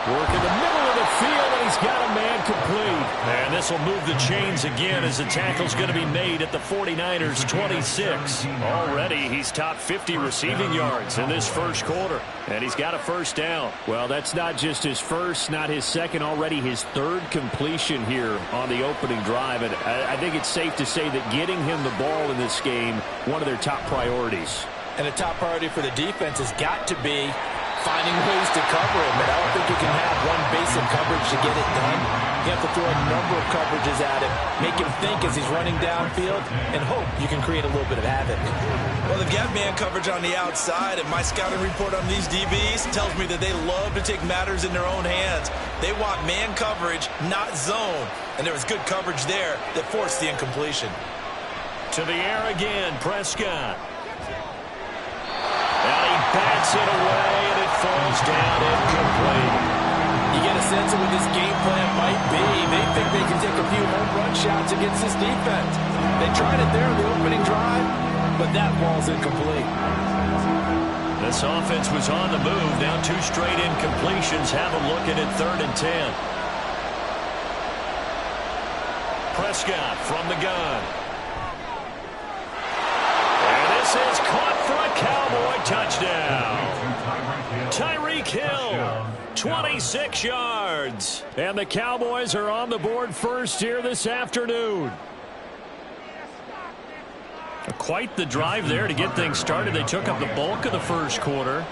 Work in the middle of the field, and he's got a man complete. And this will move the chains again as the tackle's going to be made at the 49ers' 26. Already, he's top 50 receiving yards in this first quarter. And he's got a first down. Well, that's not just his first, not his second, already his 3rd completion here on the opening drive. And I think it's safe to say that getting him the ball in this game, one of their top priorities. And a top priority for the defense has got to be finding ways to cover him. And I don't think you can have one basic coverage to get it done. You have to throw a number of coverages at him, make him think as he's running downfield, and hope you can create a little bit of havoc. Well, they've got man coverage on the outside, and my scouting report on these DBs tells me that they love to take matters in their own hands. They want man coverage, not zone. And there was good coverage there that forced the incompletion. To the air again, Prescott. And he bats it away, and it falls down incomplete. You get a sense of what this game plan might be. They think they can take a few home run shots against this defense. They tried it there in the opening drive, but that ball's incomplete. This offense was on the move. Now 2 straight incompletions. Have a look at it, 3rd and 10. Prescott from the gun. And this is caught for a Cowboy touchdown. Tyreek Hill, 26 yards. And the Cowboys are on the board first here this afternoon. Quite the drive there to get things started. They took up the bulk of the first quarter,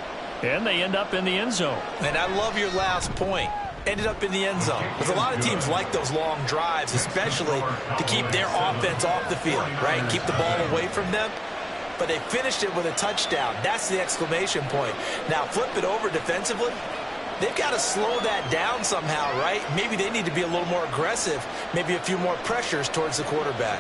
and they end up in the end zone. And I love your last point. Ended up in the end zone. Because a lot of teams like those long drives, especially to keep their offense off the field, right? Keep the ball away from them. But they finished it with a touchdown. That's the exclamation point. Now, flip it over defensively. They've got to slow that down somehow, right? Maybe they need to be a little more aggressive. Maybe a few more pressures towards the quarterback.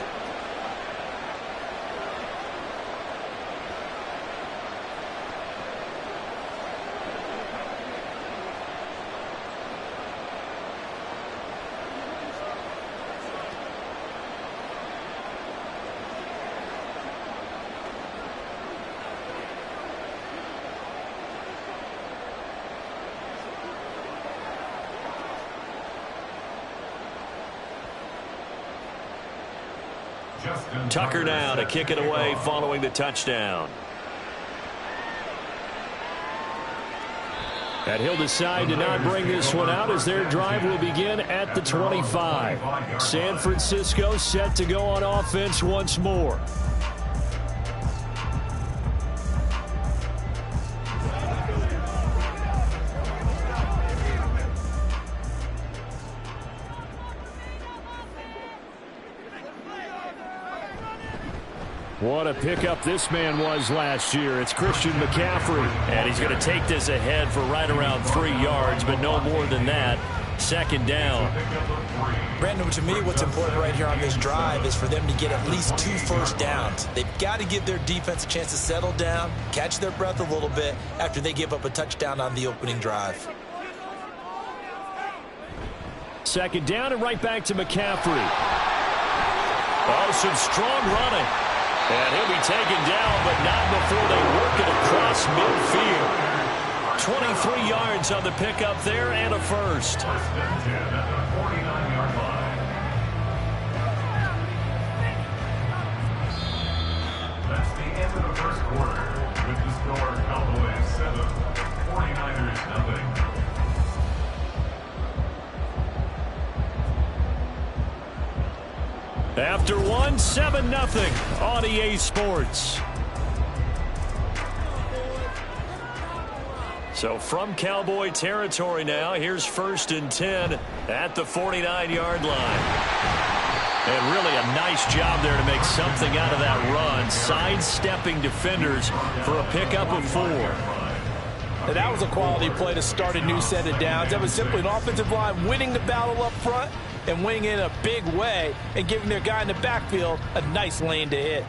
Tucker now to kick it away following the touchdown. And he'll decide to not bring this one out as their drive will begin at the 25. San Francisco set to go on offense once more. What a pickup this man was last year. It's Christian McCaffrey. And he's going to take this ahead for right around 3 yards, but no more than that. Second down. Brandon, to me, what's important right here on this drive is for them to get at least 2 first downs. They've got to give their defense a chance to settle down, catch their breath a little bit after they give up a touchdown on the opening drive. Second down and right back to McCaffrey. Oh, some strong running. And he'll be taken down, but not before they work it across midfield. 23 yards on the pickup there and a first. First and 10 at the 49-yard line. That's the end of the first quarter. With the score, Cowboys 7, 49ers nothing. After one, 7-0 on EA Sports. So from Cowboy territory now, here's first and 10 at the 49-yard line. And really a nice job there to make something out of that run, sidestepping defenders for a pickup of 4. And that was a quality play to start a new set of downs. That was simply an offensive line winning the battle up front and winning in a big way and giving their guy in the backfield a nice lane to hit.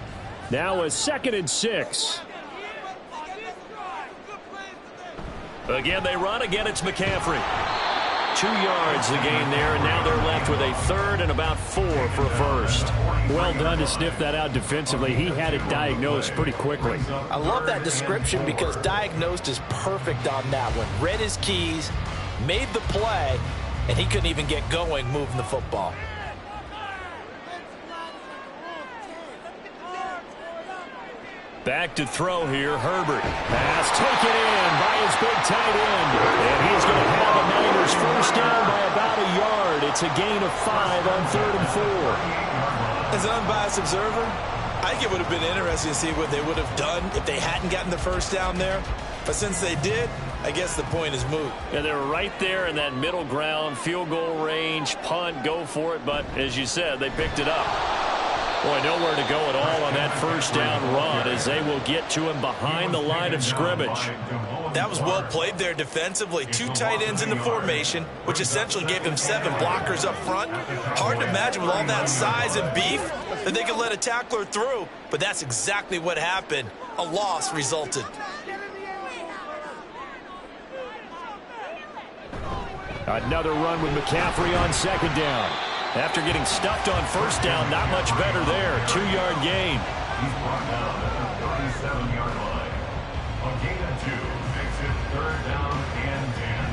Now a 2nd and 6. Again, they run. Again, it's McCaffrey. 2 yards the gain there, and now they're left with a 3rd and about 4 for a first. Well done to sniff that out defensively. He had it diagnosed pretty quickly. I love that description because diagnosed is perfect on that one. Read his keys, made the play, and he couldn't even get going moving the football. Back to throw here, Herbert. Pass taken in by his big tight end. And he's going to have the Niners first down by about a yard. It's a gain of 5 on 3rd and 4. As an unbiased observer, I think it would have been interesting to see what they would have done if they hadn't gotten the first down there. But since they did, I guess the point is moot. Yeah, they were right there in that middle ground, field goal range, punt, go for it. But as you said, they picked it up. Boy, nowhere to go at all on that first down run as they will get to him behind the line of scrimmage. That was well played there defensively. 2 tight ends in the formation, which essentially gave them 7 blockers up front. Hard to imagine with all that size and beef that they could let a tackler through, but that's exactly what happened. A loss resulted. Another run with McCaffrey on 2nd down. After getting stuffed on first down, not much better there. 2-yard gain. He's brought down at the 37-yard line. A gain of 2 makes it 3rd down and 10.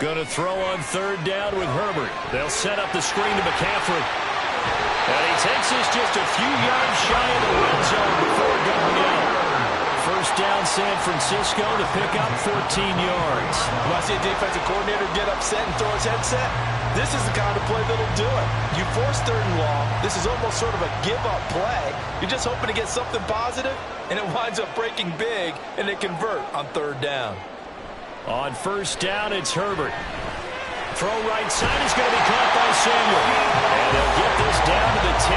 Going to throw on 3rd down with Herbert. They'll set up the screen to McCaffrey. And he takes this just a few yards shy of the red zone before going out. First down, San Francisco to pick up 14 yards. When I see a defensive coordinator get upset and throw his headset, this is the kind of play that'll do it. You force 3rd and long. This is almost sort of a give-up play. You're just hoping to get something positive, and it winds up breaking big, and they convert on 3rd down. On first down, it's Herbert. Throw right side is going to be caught by Samuel. And they'll get this down to the 10.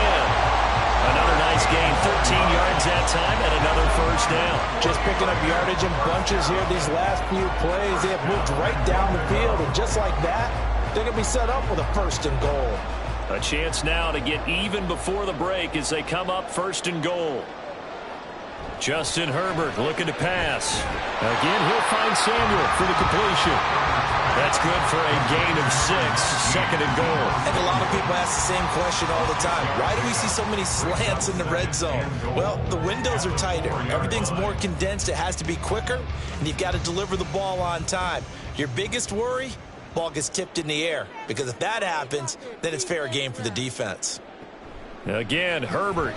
Another nice gain, 13 yards that time, and another first down. Just picking up yardage in bunches here these last few plays. They have moved right down the field, and just like that, they're going to be set up with a 1st and goal. A chance now to get even before the break as they come up 1st and goal. Justin Herbert looking to pass. Again, he'll find Samuel for the completion. That's good for a gain of 6, 2nd and goal. And a lot of people ask the same question all the time. Why do we see so many slants in the red zone? Well, the windows are tighter. Everything's more condensed. It has to be quicker, and you've got to deliver the ball on time. Your biggest worry? Ball gets tipped in the air, because if that happens, then it's fair game for the defense. Again, Herbert.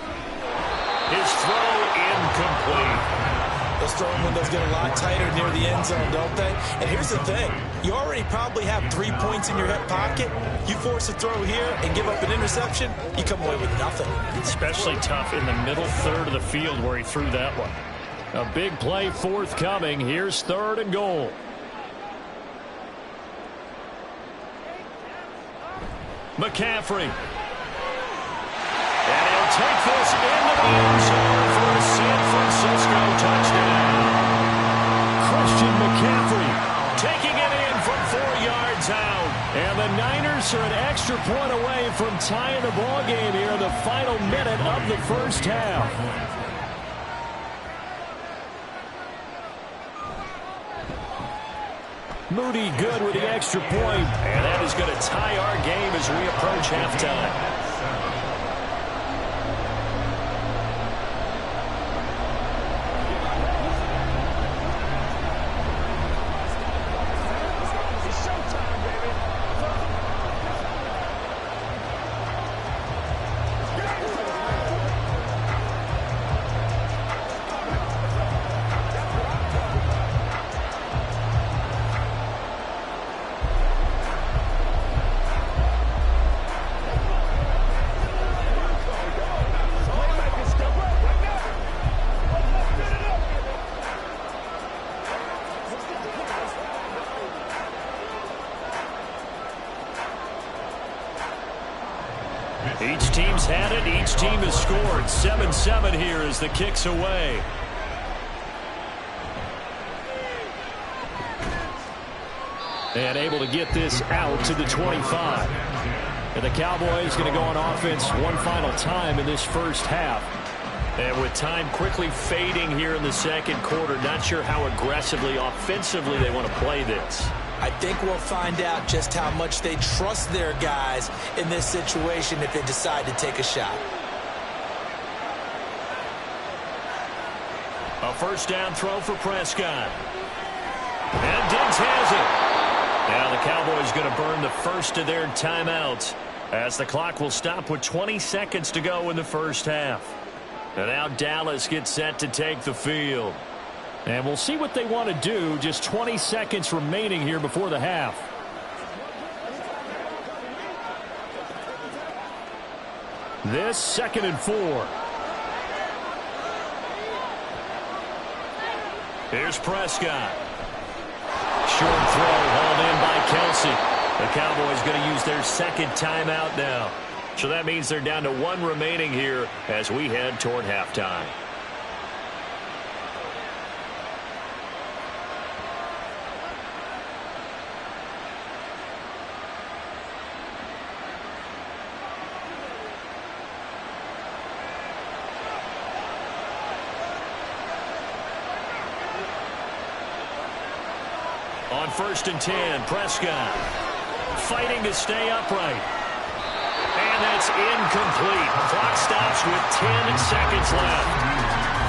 His throw incomplete. Those throwing windows get a lot tighter near the end zone, don't they? And here's the thing. You already probably have 3 points in your hip pocket. You force a throw here and give up an interception, you come away with nothing. Especially tough in the middle third of the field where he threw that one. A big play forthcoming. Here's 3rd and goal. McCaffrey. And he'll take this into the end zone for a San Francisco touchdown. Christian McCaffrey taking it in from 4 yards out. And the Niners are an extra point away from tying the ball game here in the final minute of the first half. Moody good with the extra point. And that is going to tie our game as we approach halftime. Each team's had it. Each team has scored. 7-7 here as the kick's away. And able to get this out to the 25. And the Cowboys going to go on offense one final time in this first half. And with time quickly fading here in the second quarter, not sure how aggressively, offensively they want to play this. I think we'll find out just how much they trust their guys in this situation if they decide to take a shot. A first down throw for Prescott. And Diggs has it. Now the Cowboys going to burn the first of their timeouts as the clock will stop with 20 seconds to go in the first half. And now Dallas gets set to take the field. And we'll see what they want to do. Just 20 seconds remaining here before the half. This 2nd and 4. Here's Prescott. Short throw hauled in by Kelsey. The Cowboys going to use their second timeout now. So that means they're down to 1 remaining here as we head toward halftime. On 1st and 10, Prescott fighting to stay upright. And that's incomplete. Clock stops with 10 seconds left.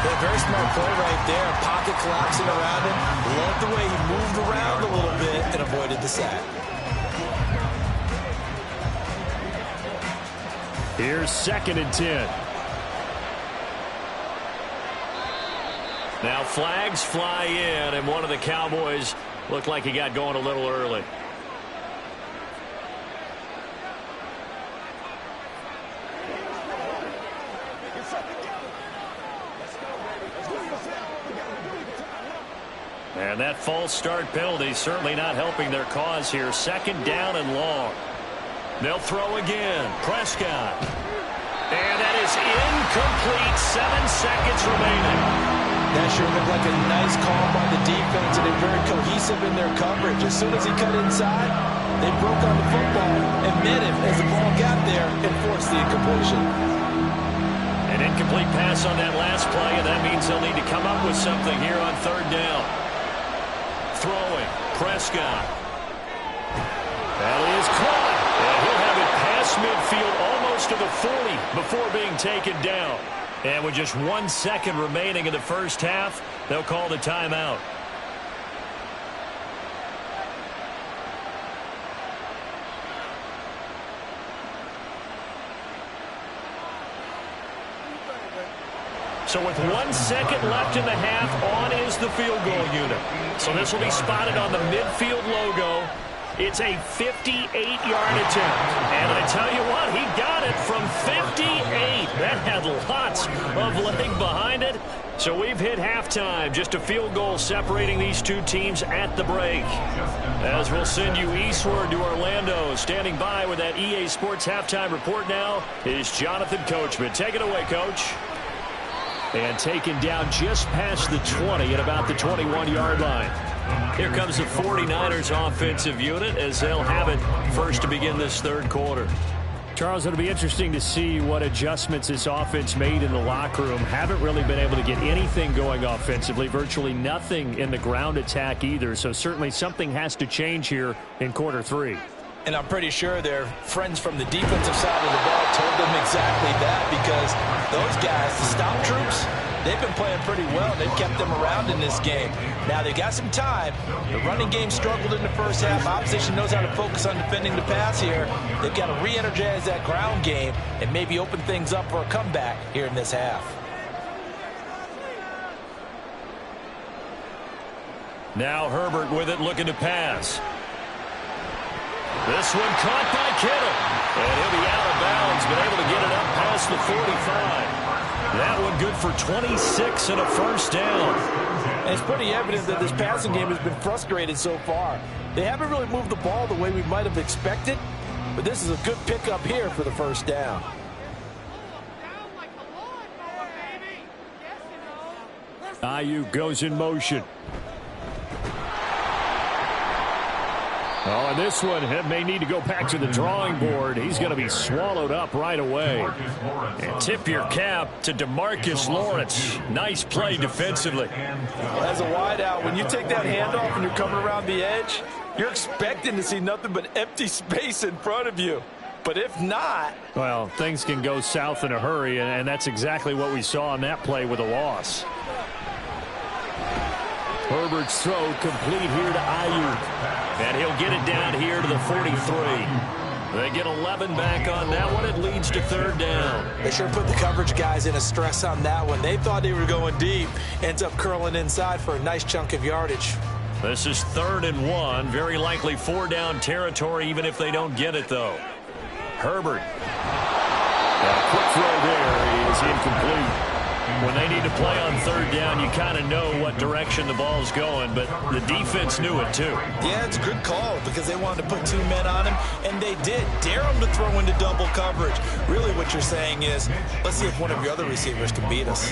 Yeah, very smart play right there. Pocket collapsing around him. Loved the way he moved around a little bit and avoided the sack. Here's 2nd and 10. Now flags fly in, and one of the Cowboys looked like he got going a little early. And that false start penalty certainly not helping their cause here. 2nd down and long. They'll throw again. Prescott. And that is incomplete. 7 seconds remaining. That sure looked like a nice call by the defense, and they're very cohesive in their coverage. As soon as he cut inside, they broke on the football and met him as the ball got there and forced the incompletion. And An incomplete pass on that last play, and that means they'll need to come up with something here on third down. Throwing, Prescott. That is caught. And he'll have it past midfield almost to the 40 before being taken down. And with just 1 second remaining in the first half, they'll call the timeout. So with 1 second left in the half, on is the field goal unit. So this will be spotted on the midfield logo. It's a 58-yard attempt. And I tell you what, he got it from 58. That had lots of leg behind it. So we've hit halftime. Just a field goal separating these two teams at the break. As we'll send you eastward to Orlando. Standing by with that EA Sports halftime report now is Jonathan Coachman. Take it away, Coach. And taken down just past the 20 at about the 21-yard line. Here comes the 49ers offensive unit as they'll have it first to begin this third quarter. Charles, it'll be interesting to see what adjustments this offense made in the locker room. Haven't really been able to get anything going offensively, virtually nothing in the ground attack either. So certainly something has to change here in quarter three. And I'm pretty sure their friends from the defensive side of the ball told them exactly that, because those guys, the stop troops, they've been playing pretty well. They've kept them around in this game. Now, they got some time. The running game struggled in the first half. Opposition knows how to focus on defending the pass here. They've got to re-energize that ground game and maybe open things up for a comeback here in this half. Now Herbert with it, looking to pass. This one caught by Kittle. And he'll be out of bounds, but able to get it up past the 45. That one good for 26 and a first down. And it's pretty evident that this passing game has been frustrated so far. They haven't really moved the ball the way we might have expected, but this is a good pickup here for the first down. Ayuk goes in motion. Oh, and this one may need to go back to the drawing board. He's going to be swallowed up right away. And tip your cap to DeMarcus Lawrence. Nice play defensively. As a wideout, when you take that handoff and you're coming around the edge, you're expecting to see nothing but empty space in front of you. But if not... Well, things can go south in a hurry, and that's exactly what we saw on that play with a loss. Herbert's throw complete here to Ayuk. And he'll get it down here to the 43. They get 11 back on that one. It leads to third down. They sure put the coverage guys in a stress on that one. They thought they were going deep. Ends up curling inside for a nice chunk of yardage. This is 3rd and 1. Very likely 4-down territory, even if they don't get it, though. Herbert. A quick throw there is incomplete. When they need to play on 3rd down, you kind of know what direction the ball's going, but the defense knew it too. Yeah, it's a good call because they wanted to put 2 men on him, and they did. Dare him to throw into double coverage. Really what you're saying is, let's see if one of your other receivers can beat us.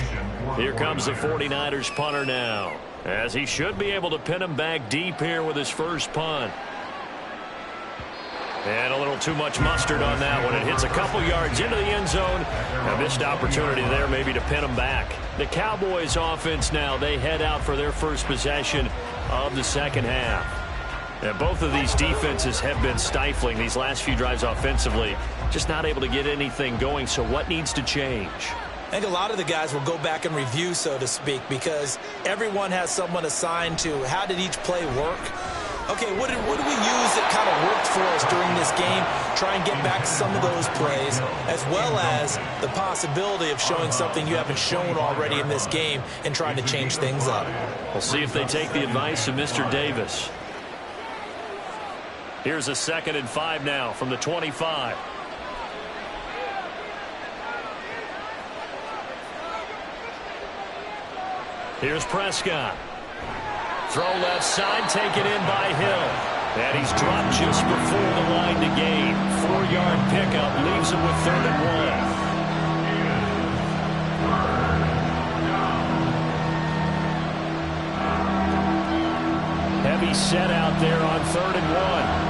Here comes the 49ers punter now, as he should be able to pin him back deep here with his first punt. And a little too much mustard on that one. It hits a couple yards into the end zone. A missed opportunity there maybe to pin them back. The Cowboys offense now, they head out for their first possession of the second half. And both of these defenses have been stifling these last few drives offensively. Just not able to get anything going, so what needs to change? I think a lot of the guys will go back and review, so to speak, because everyone has someone assigned to how did each play work. Okay, what did we use that kind of worked for us during this game? Try and get back some of those plays, as well as the possibility of showing something you haven't shown already in this game and trying to change things up. We'll see if they take the advice of Mr. Davis. Here's a 2nd and 5 now from the 25. Here's Prescott. Throw left side, taken in by Hill. And he's dropped just before the line to gain. 4-yard pickup leaves him with 3rd and 1. Heavy set out there on 3rd and 1.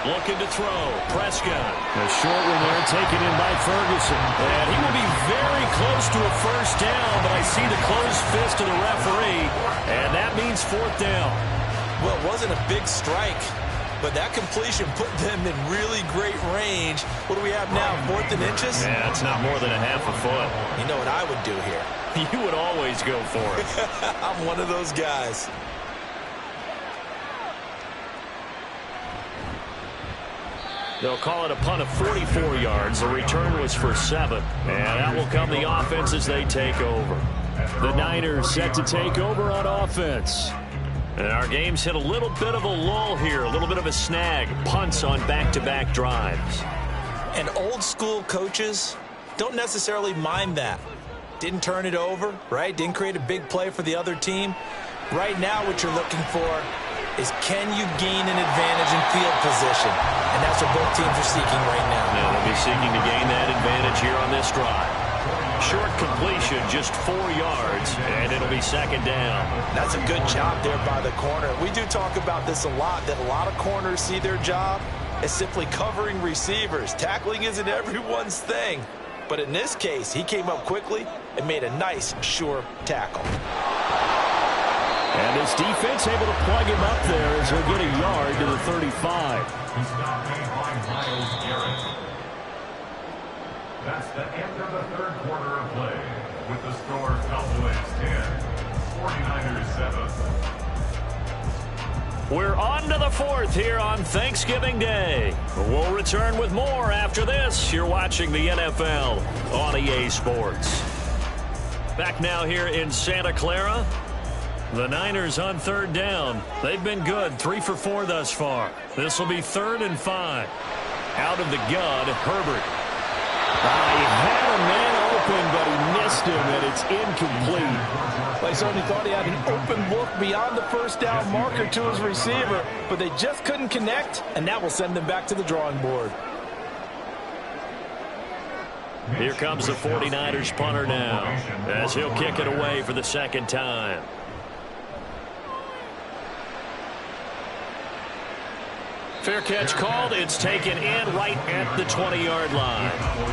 Looking to throw. Prescott. A short one there taken in by Ferguson. And he will be very close to a first down, but I see the closed fist of the referee, and that means fourth down. Well, it wasn't a big strike, but that completion put them in really great range. What do we have now, 4th and inches? Yeah, it's not more than a half a foot. You know what I would do here? You would always go for it. I'm one of those guys. They'll call it a punt of 44 yards. The return was for 7. And that will come the offense as they take over. The Niners set to take over on offense. And our game's hit a little bit of a lull here, a little bit of a snag. Punts on back-to-back drives. And old school coaches don't necessarily mind that. Didn't turn it over, right? Didn't create a big play for the other team. Right now what you're looking for is, can you gain an advantage in field position? And that's what both teams are seeking right now. Yeah, they'll be seeking to gain that advantage here on this drive. Short completion, just 4 yards, and it'll be second down. That's a good job there by the corner. We do talk about this a lot, that a lot of corners see their job as simply covering receivers. Tackling isn't everyone's thing. But in this case, he came up quickly and made a nice, sure tackle. And his defense able to plug him up there as he'll get a yard to the 35. The stop made by Myles Garrett. That's the end of the third quarter of play. With the score Cowboys 10, 49ers 7. We're on to the fourth here on Thanksgiving Day. We'll return with more after this. You're watching the NFL on EA Sports. Back now here in Santa Clara. The Niners on third down. They've been good, 3 for 4 thus far. This will be 3rd and 5. Out of the gun, Herbert. He had a man open, but he missed him, and it's incomplete. They certainly thought he had an open look beyond the first down marker to his receiver, but they just couldn't connect, and that will send them back to the drawing board. Here comes the 49ers punter now, as he'll kick it away for the second time. Fair catch called. It's taken in right at the 20-yard line.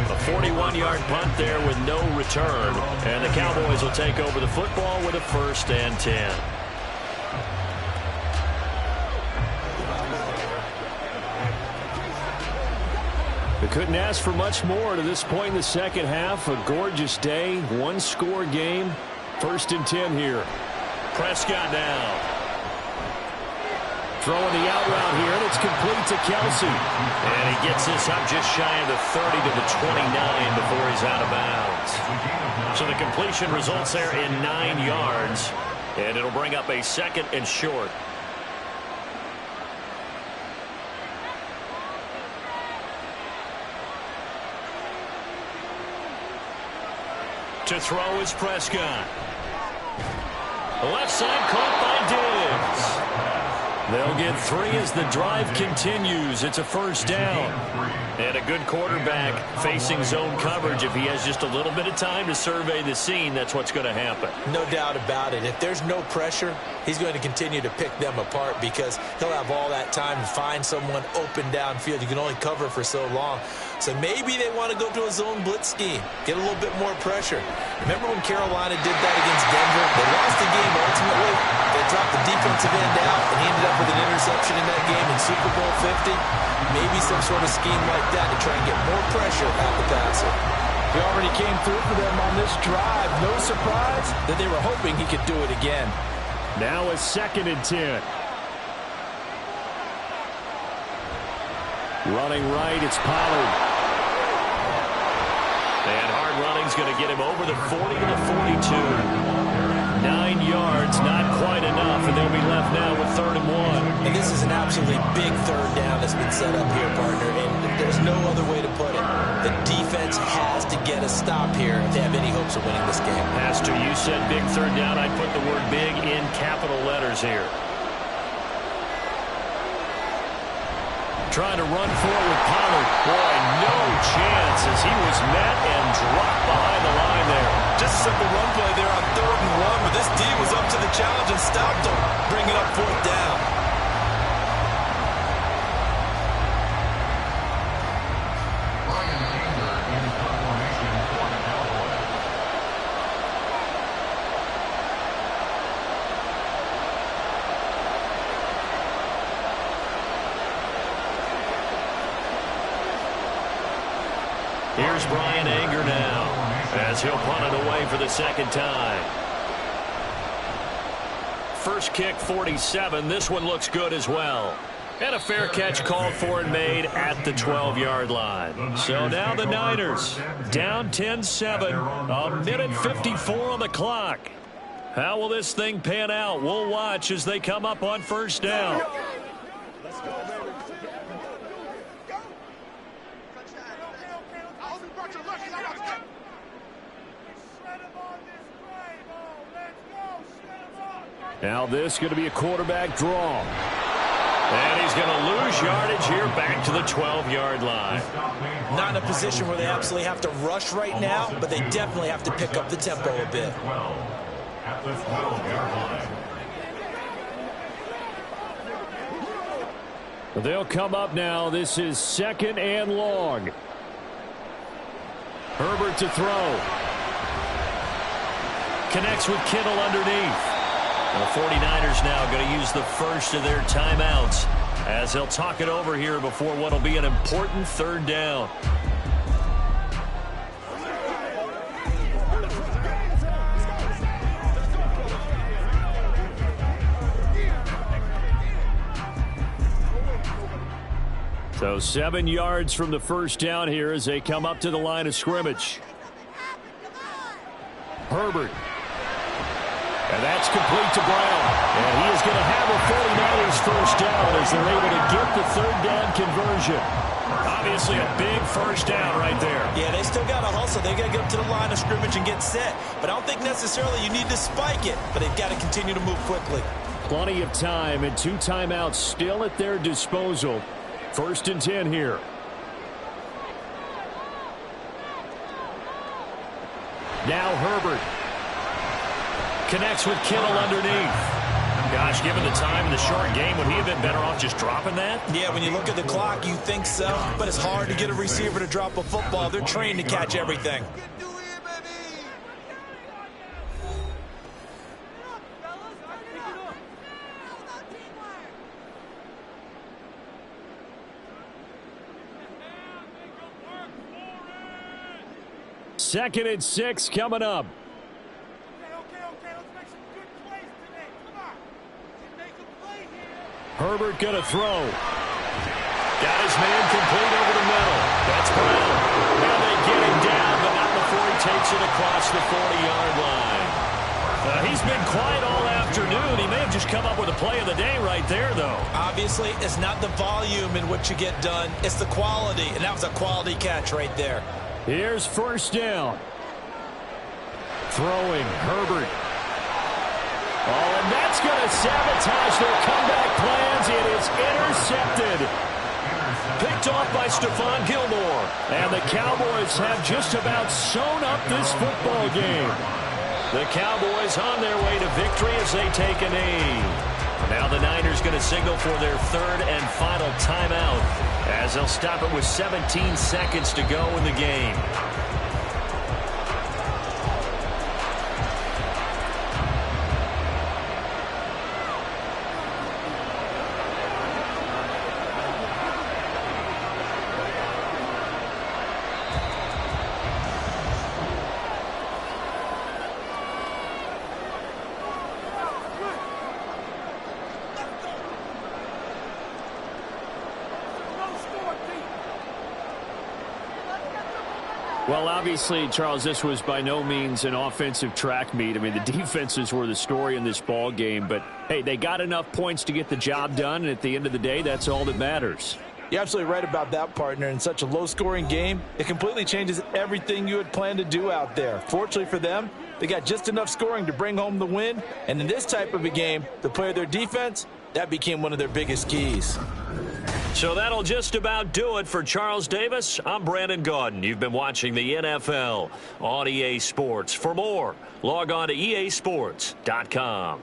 A 41-yard punt there with no return. And the Cowboys will take over the football with a 1st and 10. They couldn't ask for much more to this point in the second half. A gorgeous day, 1-score game. 1st and 10 here. Prescott now. Throwing the out route here, and it's complete to Kelsey. And he gets this up just shy of the 30 to the 29 before he's out of bounds. So the completion results there in 9 yards, and it'll bring up a 2nd and short. To throw is Prescott. Left side caught by Diggs. They'll get 3 as the drive continues. It's a 1st down. And a good quarterback facing zone coverage. If he has just a little bit of time to survey the scene, that's what's going to happen. No doubt about it. If there's no pressure, he's going to continue to pick them apart because he'll have all that time to find someone open downfield. You can only cover for so long. So maybe they want to go to a zone blitz scheme, get a little bit more pressure. Remember when Carolina did that against Denver? They lost the game ultimately. They dropped the defensive end out, and he ended up with an interception in that game in Super Bowl 50. Maybe some sort of scheme like that to try and get more pressure at the passer. He already came through for them on this drive. No surprise that they were hoping he could do it again. Now a 2nd and 10. Running right, it's Pollard. And hard running's going to get him over the 40 to the 42. 9 yards, not quite enough, and they'll be left now with 3rd and 1. And this is an absolutely big 3rd down that's been set up here, partner, and there's no other way to put it. The defense has to get a stop here if they have any hopes of winning this game. Pastor, you said big 3rd down. I'd put the word big in capital letters here. Trying to run for it with Pollard. Boy, no chance as he was met and dropped behind the line there. Just a simple run play there on 3rd and 1, but this D was up to the challenge and stopped him, bringing up 4th down. Here's Brian Anger now as he'll punt it away for the second time. First kick 47. This one looks good as well. And a fair catch called for and made at the 12-yard line. So now the Niners down 10-7. A minute 54 on the clock. How will this thing pan out? We'll watch as they come up on first down. Let's go, baby. Now this is going to be a quarterback draw. And he's going to lose yardage here back to the 12-yard line. Not in a position where they absolutely have to rush right now, but they definitely have to pick up the tempo a bit. At the 12-yard line. They'll come up now. This is 2nd and long. Herbert to throw. Connects with Kittle underneath. The 49ers now going to use the first of their timeouts as they'll talk it over here before what will be an important third down. So 7 yards from the first down here as they come up to the line of scrimmage. Herbert. And that's complete to Brown. And he is going to have a 49ers first down as they're able to get the third down conversion. Obviously a big first down right there. Yeah, they still got to hustle. They got to get up to the line of scrimmage and get set. But I don't think necessarily you need to spike it. But they've got to continue to move quickly. Plenty of time and 2 timeouts still at their disposal. 1st and 10 here. Now Herbert. Connects with Kittle underneath. Gosh, given the time in the short game, would he have been better off just dropping that? Yeah, when you look at the clock, you think so. But it's hard to get a receiver to drop a football. They're trained to catch everything. Second and 6 coming up. Herbert going to throw. Got his man complete over the middle. That's Brown. Now they get him down, but not before he takes it across the 40-yard line. He's been quiet all afternoon. He may have just come up with a play of the day right there, though. Obviously, it's not the volume in which you get done. It's the quality, and that was a quality catch right there. Here's first down. Throwing, Herbert. Oh, and that's going to sabotage their comeback plans. It is intercepted. Picked off by Stephon Gilmore. And the Cowboys have just about sewn up this football game. The Cowboys on their way to victory as they take a knee. Now the Niners going to signal for their third and final timeout as they'll stop it with 17 seconds to go in the game. Well, obviously, Charles, this was by no means an offensive track meet. I mean, the defenses were the story in this ball game. But, hey, they got enough points to get the job done. And at the end of the day, that's all that matters. You're absolutely right about that, partner. In such a low-scoring game, it completely changes everything you had planned to do out there. Fortunately for them, they got just enough scoring to bring home the win. And in this type of a game, to play their defense, that became one of their biggest keys. So that'll just about do it for Charles Davis. I'm Brandon Gaudin. You've been watching the NFL on EA Sports. For more, log on to easports.com.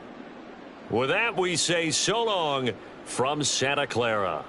With that, we say so long from Santa Clara.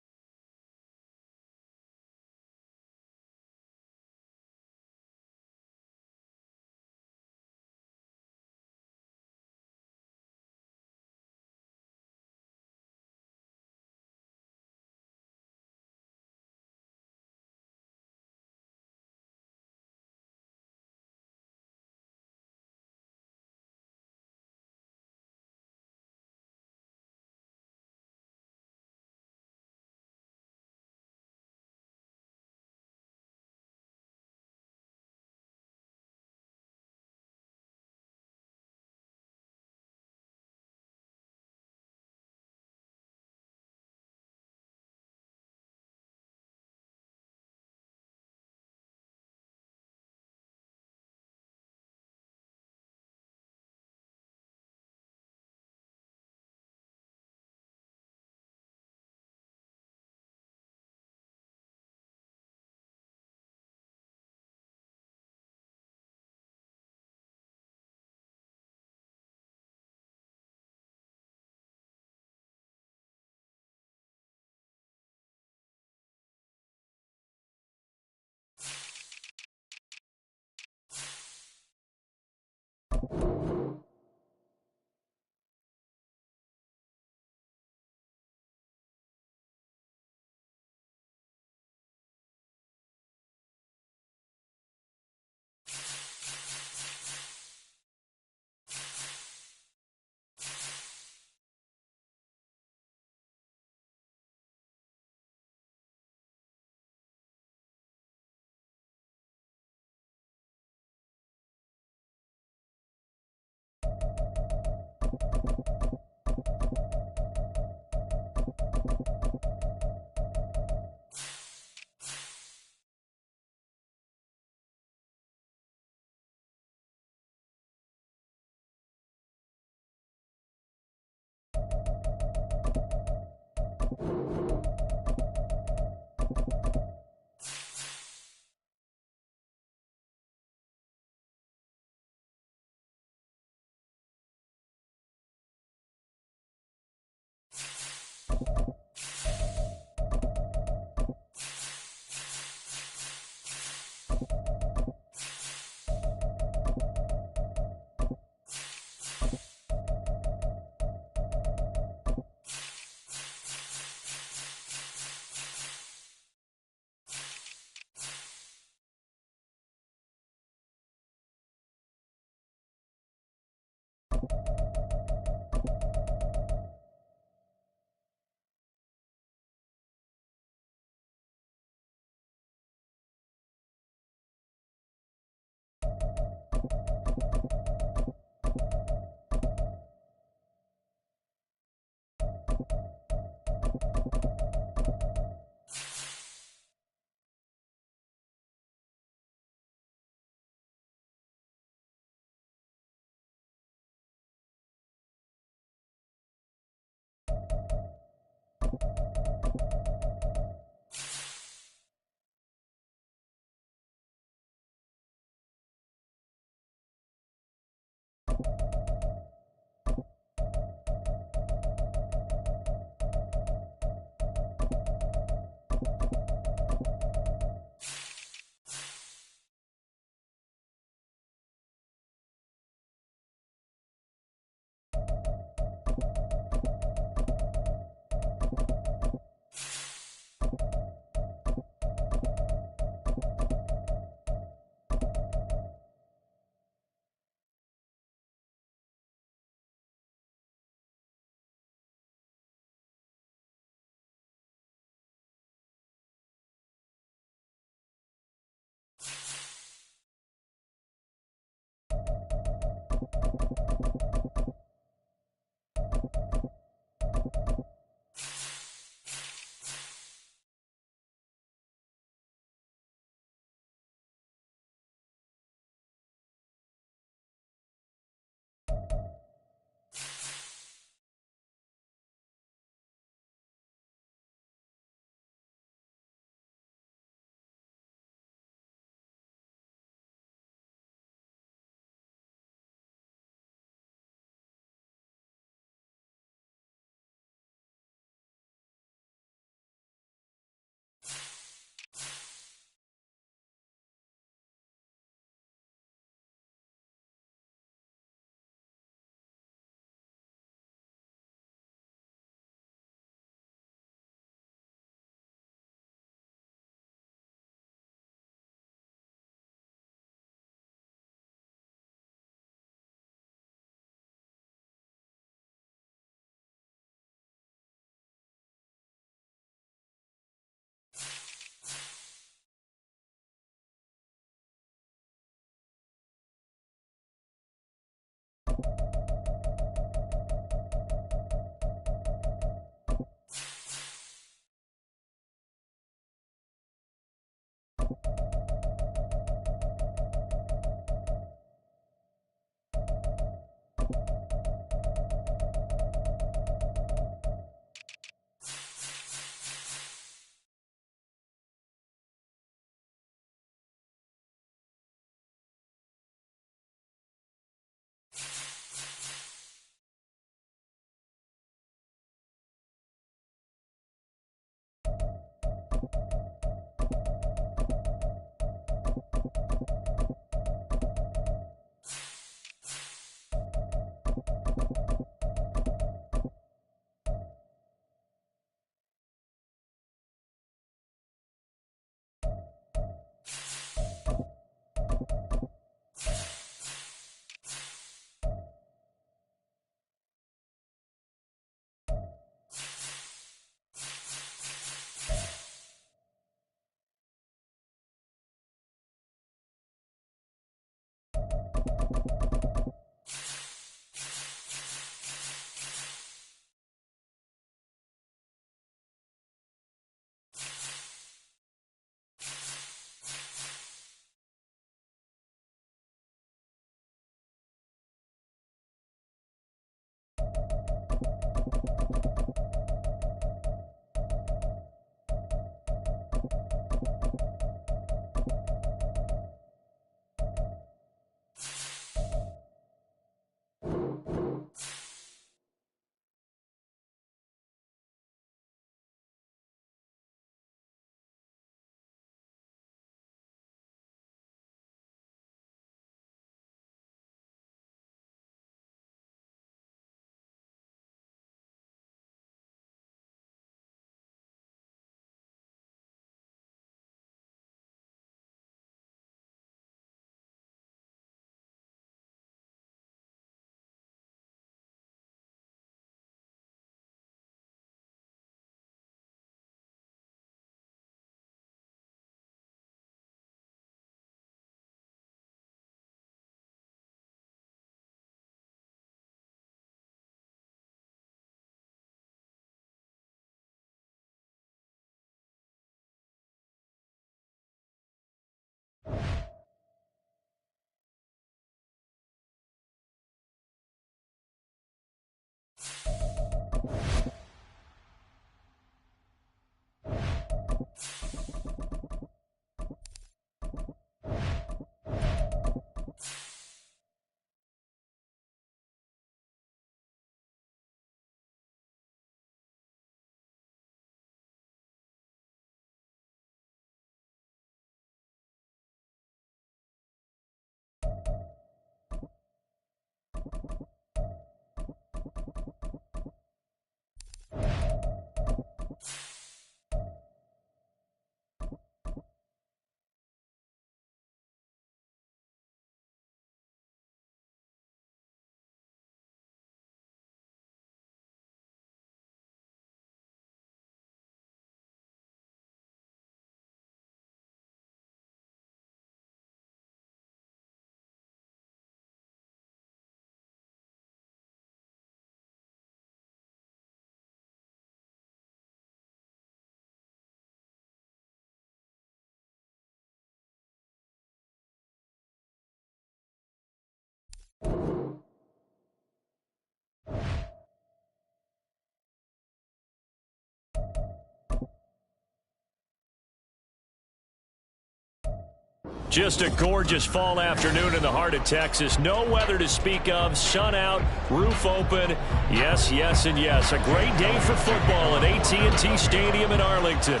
Just a gorgeous fall afternoon in the heart of Texas. No weather to speak of. Sun out, roof open. Yes, yes, and yes. A great day for football at AT&T Stadium in Arlington.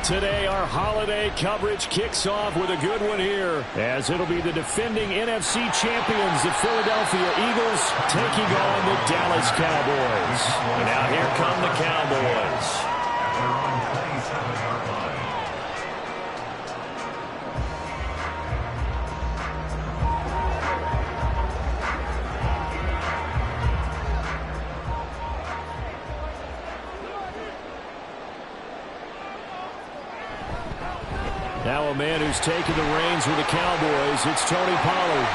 Today, our holiday coverage kicks off with a good one here, as it'll be the defending NFC champions, the Philadelphia Eagles, taking on the Dallas Cowboys. And now here come the Cowboys. At their own 27-yard line. Now a man who's taken the reins with the Cowboys, it's Tony Pollard.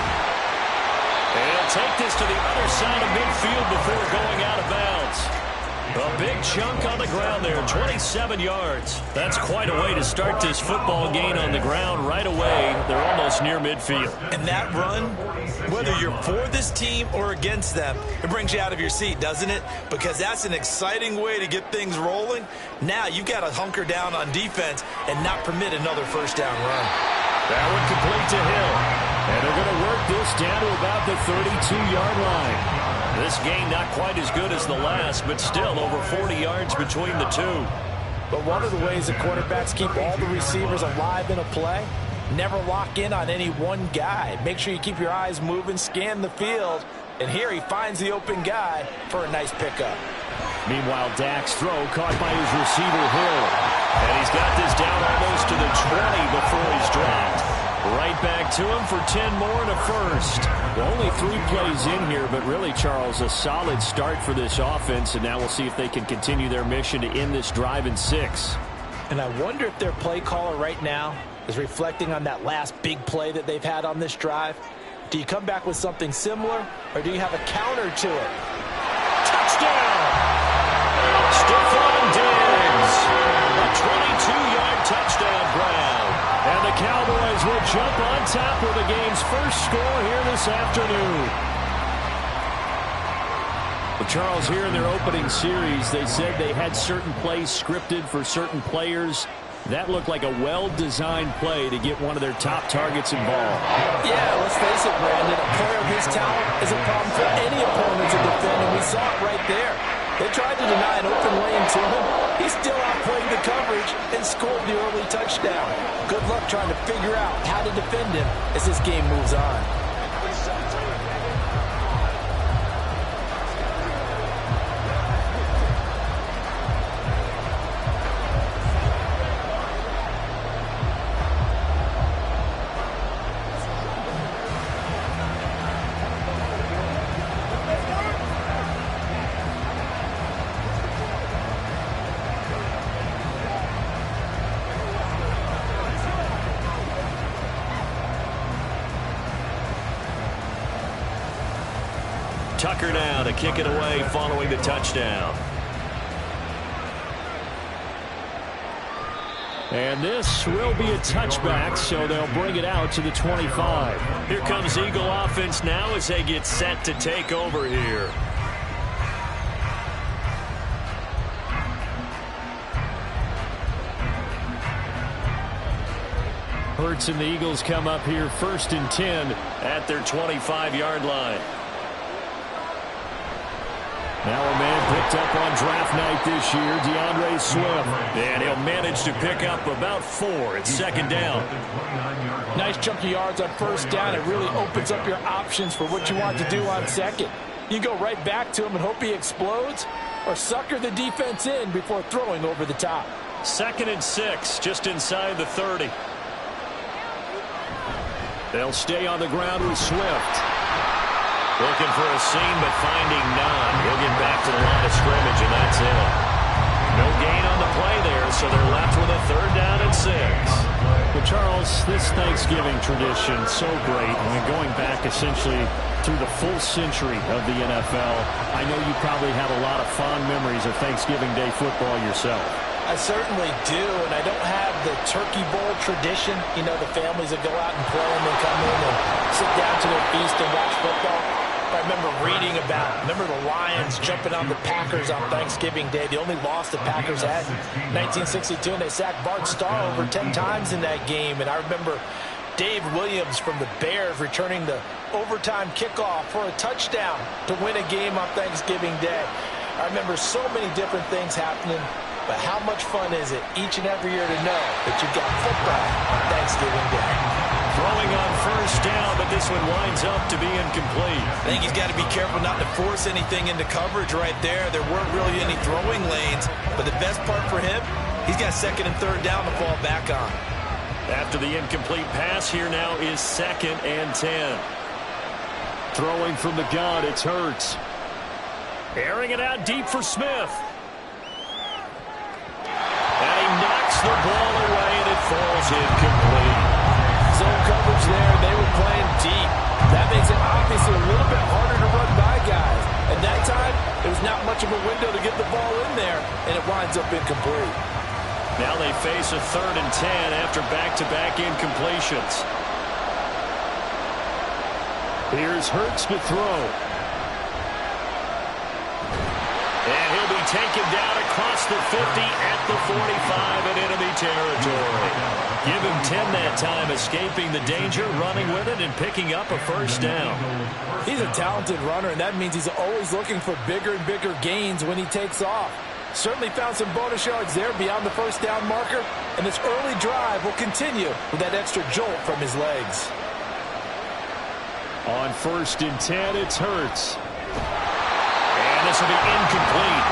And he'll take this to the other side of midfield before going out of bounds. A big chunk on the ground there, 27 yards. That's quite a way to start this football game on the ground right away. They're almost near midfield. And that run, whether you're for this team or against them, it brings you out of your seat, doesn't it? Because that's an exciting way to get things rolling. Now you've got to hunker down on defense and not permit another first down run. That one complete to Hill. And they're going to work this down to about the 32-yard line. This game not quite as good as the last, but still over 40 yards between the two. But one of the ways the quarterbacks keep all the receivers alive in a play, never lock in on any one guy. Make sure you keep your eyes moving, scan the field, and here he finds the open guy for a nice pickup. Meanwhile, Dak's throw caught by his receiver, Hill. And he's got this down almost to the 20 before he's dropped. Right back to him for 10 more and a first. Well, only 3 plays in here, but really, Charles, a solid start for this offense, and now we'll see if they can continue their mission to end this drive in 6. And I wonder if their play caller right now is reflecting on that last big play that they've had on this drive. Do you come back with something similar, or do you have a counter to it? Touchdown! Stephon Diggs! A 22-yard touchdown grab. And the Cowboys will jump on top with the game's first score here this afternoon. Well, Charles, here in their opening series, they said they had certain plays scripted for certain players. That looked like a well-designed play to get one of their top targets involved. Yeah, let's face it, Brandon. A player of his talent is a problem for any opponent to defend, and we saw it right there. They tried to deny an open lane to him. He still outplayed the coverage and scored the early touchdown. Good luck trying to figure out how to defend him as this game moves on. Tucker now to kick it away following the touchdown. And this will be a touchback, so they'll bring it out to the 25. Here comes Eagle offense now as they get set to take over here. Hurts and the Eagles come up here 1st and 10 at their 25-yard line. Now a man picked up on draft night this year, DeAndre Swift. And he'll manage to pick up about 4 at 2nd down. Nice chunk of yards on 1st down. It really opens up your options for what you want to do on 2nd. You go right back to him and hope he explodes, or sucker the defense in before throwing over the top. 2nd and 6, just inside the 30. They'll stay on the ground with Swift. Looking for a seam, but finding none. He'll get back to the line of scrimmage, and that's it. No gain on the play there, so they're left with a 3rd down and 6. Well, Charles, this Thanksgiving tradition, so great. I mean, going back essentially through the full century of the NFL, I know you probably have a lot of fond memories of Thanksgiving Day football yourself. I certainly do, and I don't have the Turkey Bowl tradition. You know, the families that go out and play and then come in and sit down to their feast and watch football. I remember reading remember the Lions jumping on the Packers on Thanksgiving Day. The only loss the Packers had in 1962, and they sacked Bart Starr over 10 times in that game. And I remember Dave Williams from the Bears returning the overtime kickoff for a touchdown to win a game on Thanksgiving Day. I remember so many different things happening, but how much fun is it each and every year to know that you've got football on Thanksgiving Day? Throwing on 1st down, but this one winds up to be incomplete. I think he's got to be careful not to force anything into coverage right there. There weren't really any throwing lanes, but the best part for him, he's got 2nd and 3rd down to fall back on. After the incomplete pass, here now is 2nd and 10. Throwing from the gun, it's Hurts. Airing it out deep for Smith. And he knocks the ball away, and it falls incomplete. Zone coverage there, they were playing deep. That makes it obviously a little bit harder to run by guys. And that time, there was not much of a window to get the ball in there, and it winds up incomplete. Now they face a 3rd and 10 after back-to-back incompletions. Here's Hurts to throw. And he'll be taken down across the 50 at the 45 in enemy territory. Give him 10 that time, escaping the danger, running with it, and picking up a 1st down. He's a talented runner, and that means he's always looking for bigger and bigger gains when he takes off. Certainly found some bonus yards there beyond the 1st down marker, and this early drive will continue with that extra jolt from his legs. On 1st and 10, it's Hurts. And this will be incomplete.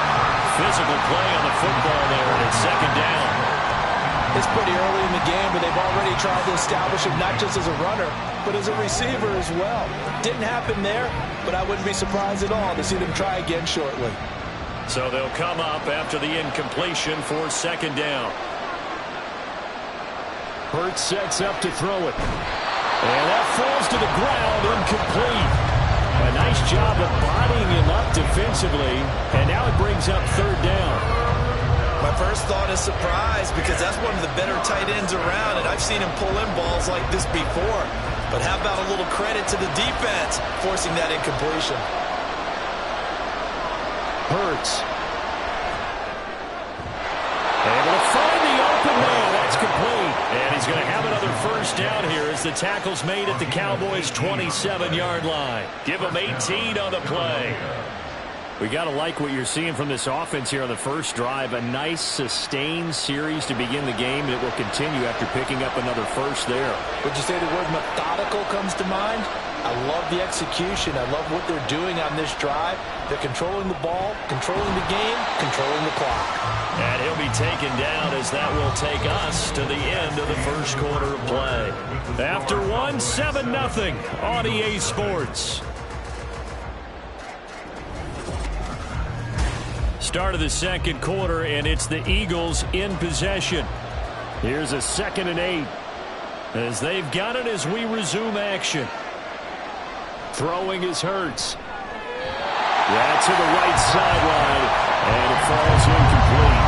Physical play on the football there, and it's 2nd down. It's pretty early in the game, but they've already tried to establish him not just as a runner, but as a receiver as well. Didn't happen there, but I wouldn't be surprised at all to see them try again shortly. So they'll come up after the incompletion for 2nd down. Hurts sets up to throw it. And that falls to the ground, incomplete. A nice job of bodying him up defensively, and now it brings up 3rd down. My first thought is surprise, because that's one of the better tight ends around, and I've seen him pull in balls like this before. But how about a little credit to the defense forcing that incompletion? Hurts. Able to find the open man. That's complete. And he's going to have another 1st down here as the tackle's made at the Cowboys' 27-yard line. Give them 18 on the play. We got to like what you're seeing from this offense here on the first drive. A nice, sustained series to begin the game that will continue after picking up another first there. Would you say the word methodical comes to mind? I love the execution. I love what they're doing on this drive. They're controlling the ball, controlling the game, controlling the clock. And he'll be taken down as that will take us to the end of the first quarter of play. After one, 7-0 on EA Sports. Start of the second quarter, and it's the Eagles in possession. Here's a 2nd and 8. As they've got it as we resume action. Throwing is Hurts. That's to the right sideline, and it falls incomplete.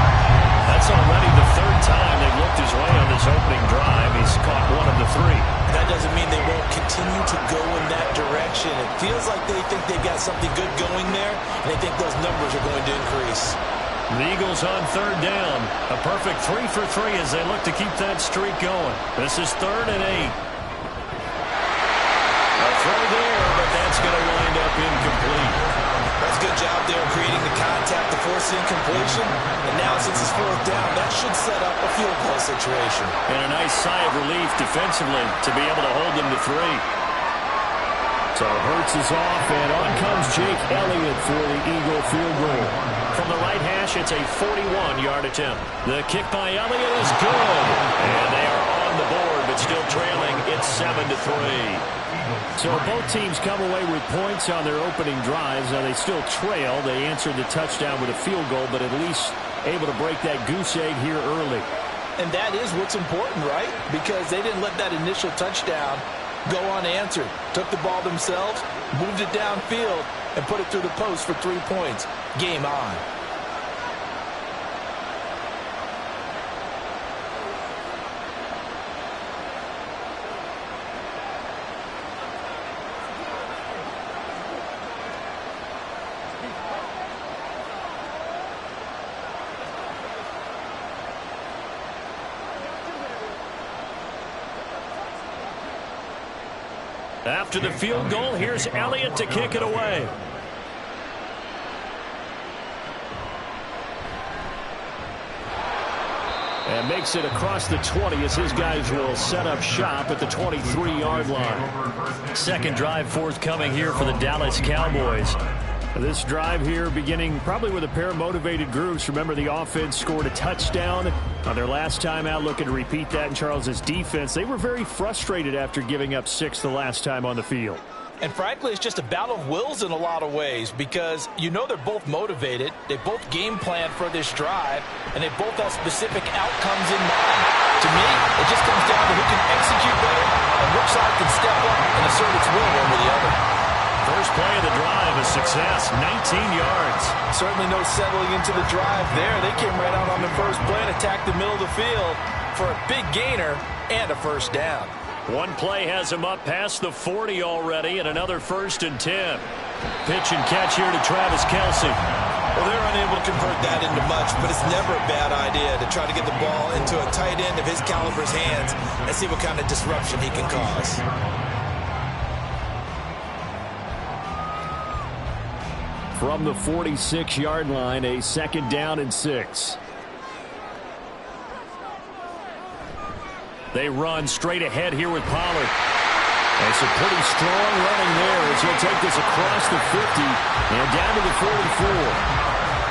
That's already the 3rd time they've looked his way on this opening drive. He's caught 1 of the 3. That doesn't mean they won't continue to go in that direction. It feels like they think they've got something good going there, and they think those numbers are going to increase. The Eagles on third down. A perfect 3 for 3 as they look to keep that streak going. This is 3rd and 8. A throw there, but that's going to wind up incomplete. That's a good job there creating the contact to force the incompletion. And now since it's 4th down, that should set up a field goal situation. And a nice sigh of relief defensively to be able to hold them to 3. So Hurts is off, and on comes Jake Elliott for the Eagle field goal. From the right hash, it's a 41-yard attempt. The kick by Elliott is good. And they are on the board, but still trailing. It's 7-3. So both teams come away with points on their opening drives. Now they still trail. They answered the touchdown with a field goal, but at least able to break that goose egg here early. And that is what's important, right? Because they didn't let that initial touchdown go unanswered. Took the ball themselves, moved it downfield, and put it through the post for 3 points. Game on. After the field goal, here's Elliott to kick it away. And makes it across the 20 as his guys will set up shop at the 23-yard line. Second drive forthcoming here for the Dallas Cowboys. This drive here beginning probably with a pair of motivated groups. Remember, the offense scored a touchdown on their last time out, looking to repeat that in Charles's defense. They were very frustrated after giving up 6 the last time on the field. And frankly, it's just a battle of wills in a lot of ways because you know they're both motivated. They both game plan for this drive, and they both have specific outcomes in mind. To me, it just comes down to who can execute better and which side can step up and assert its will over the other. First play of the drive, a success, 19 yards. Certainly no settling into the drive there. They came right out on the first play and attacked the middle of the field for a big gainer and a first down. One play has him up past the 40 already, and another 1st and 10. Pitch and catch here to Travis Kelce. Well, they're unable to convert that into much, but it's never a bad idea to try to get the ball into a tight end of his caliber's hands and see what kind of disruption he can cause. From the 46-yard line, a 2nd down and 6. They run straight ahead here with Pollard. And some pretty strong running there as he'll take this across the 50 and down to the 44.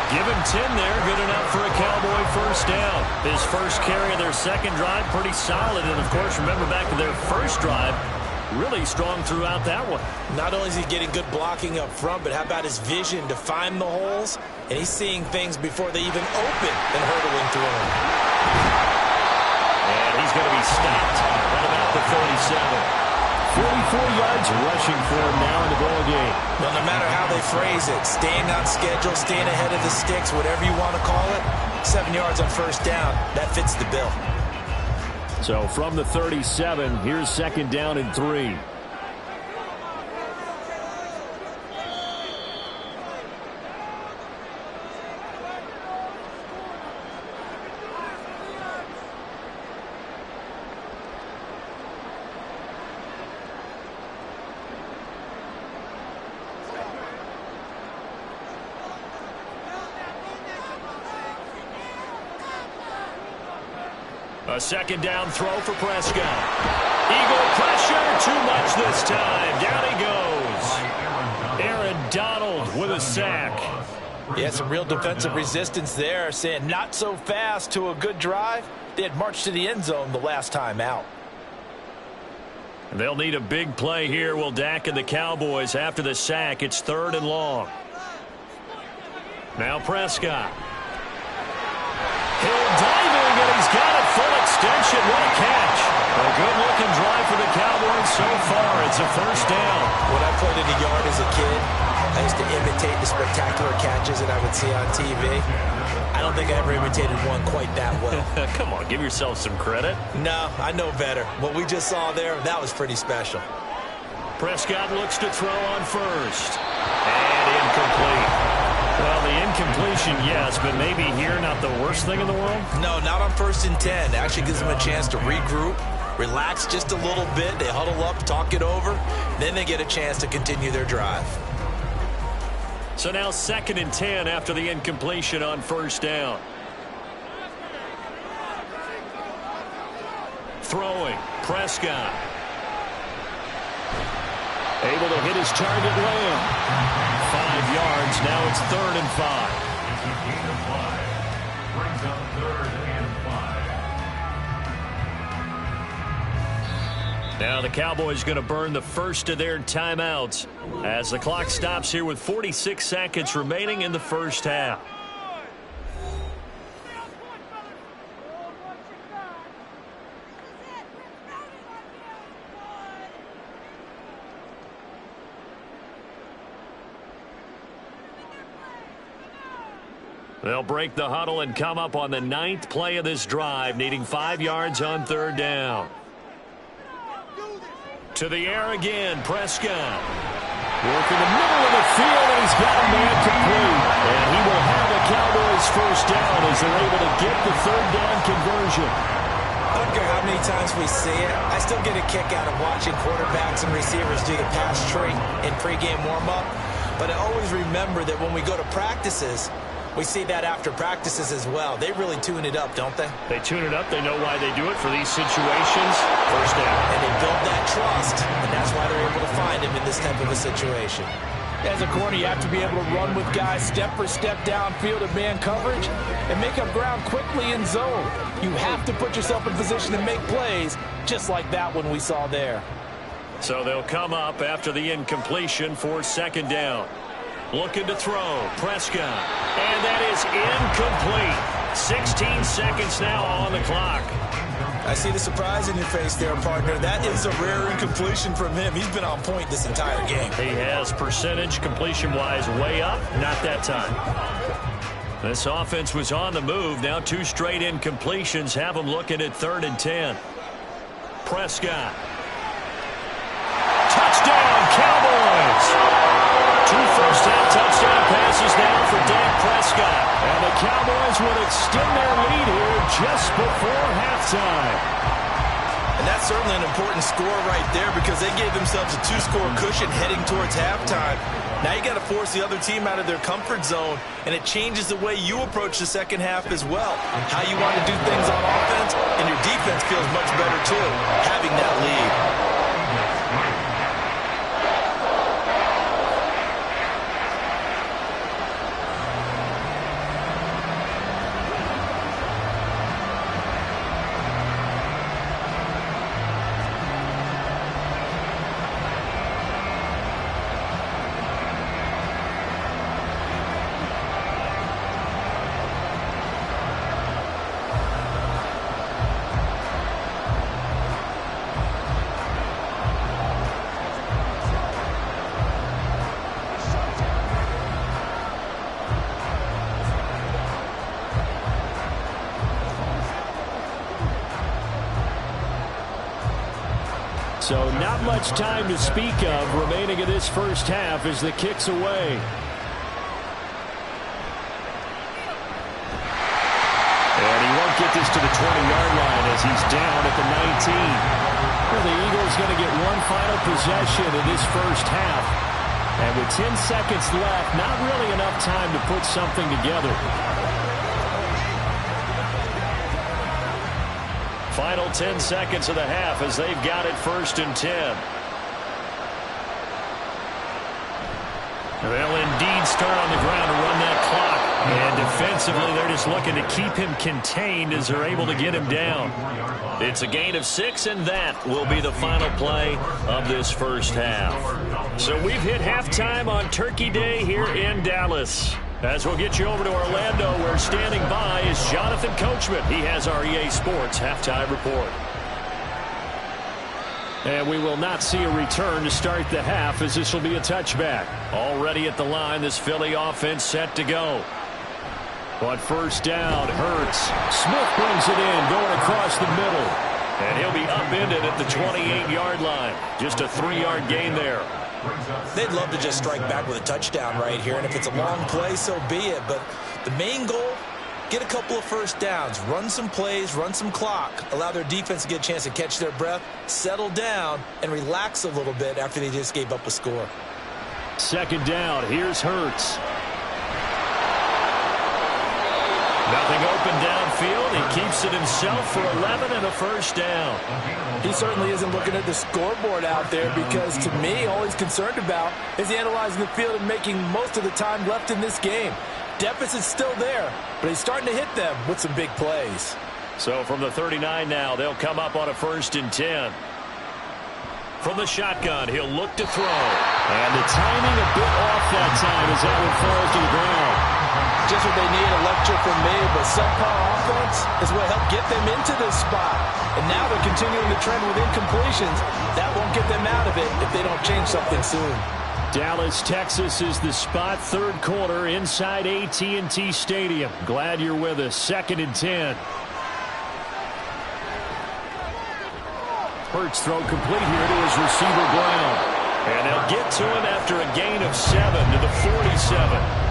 Give him 10 there, good enough for a Cowboy first down. His first carry of their second drive, pretty solid. And, of course, remember back to their first drive, really strong throughout that one. Not only is he getting good blocking up front, but how about his vision to find the holes? And he's seeing things before they even open and hurdling through them. And he's going to be stopped at about the 37. 44 yards rushing for him now in the ball game. Well, no matter how they phrase it, staying on schedule, staying ahead of the sticks, whatever you want to call it, 7 yards on first down, that fits the bill. So from the 37, here's 2nd down and 3. A 2nd down throw for Prescott. Eagle pressure, too much this time. Down he goes. Aaron Donald with a sack. Yeah, some real defensive resistance there, saying not so fast to a good drive. They had marched to the end zone the last time out. They'll need a big play here, will Dak and the Cowboys after the sack. It's 3rd and long. Now Prescott. Hill diving, and he's got a full extension. What a catch. A good-looking drive for the Cowboys so far. It's a first down. When I played in the yard as a kid, I used to imitate the spectacular catches that I would see on TV. I don't think I ever imitated one quite that well. Come on, give yourself some credit. No, I know better. What we just saw there, that was pretty special. Prescott looks to throw on first. And incomplete. Well, the incompletion, yes, but maybe here not the worst thing in the world? No, not on 1st and 10. It actually gives them a chance to regroup, relax just a little bit. They huddle up, talk it over. Then they get a chance to continue their drive. So now 2nd and 10 after the incompletion on 1st down. Throwing, Prescott. Able to hit his target, Lamb. 5 yards, now it's 3rd and 5. It's a gain of 5. Brings up 3rd and 5. Now the Cowboys going to burn the first of their timeouts as the clock stops here with 46 seconds remaining in the first half. They'll break the huddle and come up on the 9th play of this drive, needing 5 yards on 3rd down. To the air again, Prescott. Working the middle of the field, and he's got a man complete. And he will have a Cowboys first down as they're able to get the 3rd down conversion. I don't care how many times we see it. I still get a kick out of watching quarterbacks and receivers do the pass trait in pregame warm-up. But I always remember that when we go to practices, we see that after practices as well. They really tune it up, don't they? They tune it up. They know why they do it for these situations. First down. And they build that trust, and that's why they're able to find him in this type of a situation. As a corner, you have to be able to run with guys step for step downfield in man coverage and make up ground quickly in zone. You have to put yourself in position to make plays, just like that one we saw there. So they'll come up after the incompletion for 2nd down. Looking to throw, Prescott. And that is incomplete. 16 seconds now on the clock. I see the surprise in your face there, partner. That is a rare incompletion from him. He's been on point this entire game. He has percentage completion-wise way up. Not that time. This offense was on the move. Now 2 straight incompletions have them looking at 3rd and 10. Prescott. Touchdown, Cowboys! 2 first-half touchdown passes now for Dak Prescott. And the Cowboys will extend their lead here just before halftime. And that's certainly an important score right there because they gave themselves a 2-score cushion heading towards halftime. Now you got to force the other team out of their comfort zone, and it changes the way you approach the second half as well. How you want to do things on offense, and your defense feels much better too, having that lead. So not much time to speak of remaining in this first half as the kick's away. And he won't get this to the 20-yard line as he's down at the 19. Well, the Eagles going to get one final possession in this first half. And with 10 seconds left, not really enough time to put something together. Final 10 seconds of the half as they've got it 1st and 10. They'll indeed start on the ground to run that clock. And defensively, they're just looking to keep him contained as they're able to get him down. It's a gain of 6, and that will be the final play of this first half. So we've hit halftime on Turkey Day here in Dallas. As we'll get you over to Orlando, where standing by is Jonathan Coachman. He has our EA Sports halftime report. And we will not see a return to start the half, as this will be a touchback. Already at the line, this Philly offense set to go. On 1st down, Hurts. Smith brings it in, going across the middle. And he'll be upended at the 28-yard line. Just a 3-yard gain there. brings up They'd love to just strike back with a touchdown right here, and if it's a long play, so be it. But the main goal, get a couple of first downs, run some plays, run some clock, allow their defense to get a chance to catch their breath, settle down, and relax a little bit after they just gave up a score. Second down, here's Hurts. Nothing open downfield. He keeps it himself for 11 and a first down. He certainly isn't looking at the scoreboard out there because, to me, all he's concerned about is analyzing the field and making most of the time left in this game. Deficit's still there, but he's starting to hit them with some big plays. So from the 39 now, they'll come up on a 1st and 10. From the shotgun, he'll look to throw. And the timing a bit off that time as that one falls to the ground. Just what they need, a lecture from me, but subpar offense is what helped get them into this spot. And now they're continuing the trend with incompletions. That won't get them out of it if they don't change something soon. Dallas, Texas is the spot, 3rd quarter inside AT&T Stadium. Glad you're with us. 2nd and 10. Hurts throw complete here to his receiver Brown. And they'll get to him after a gain of 7 to the 47.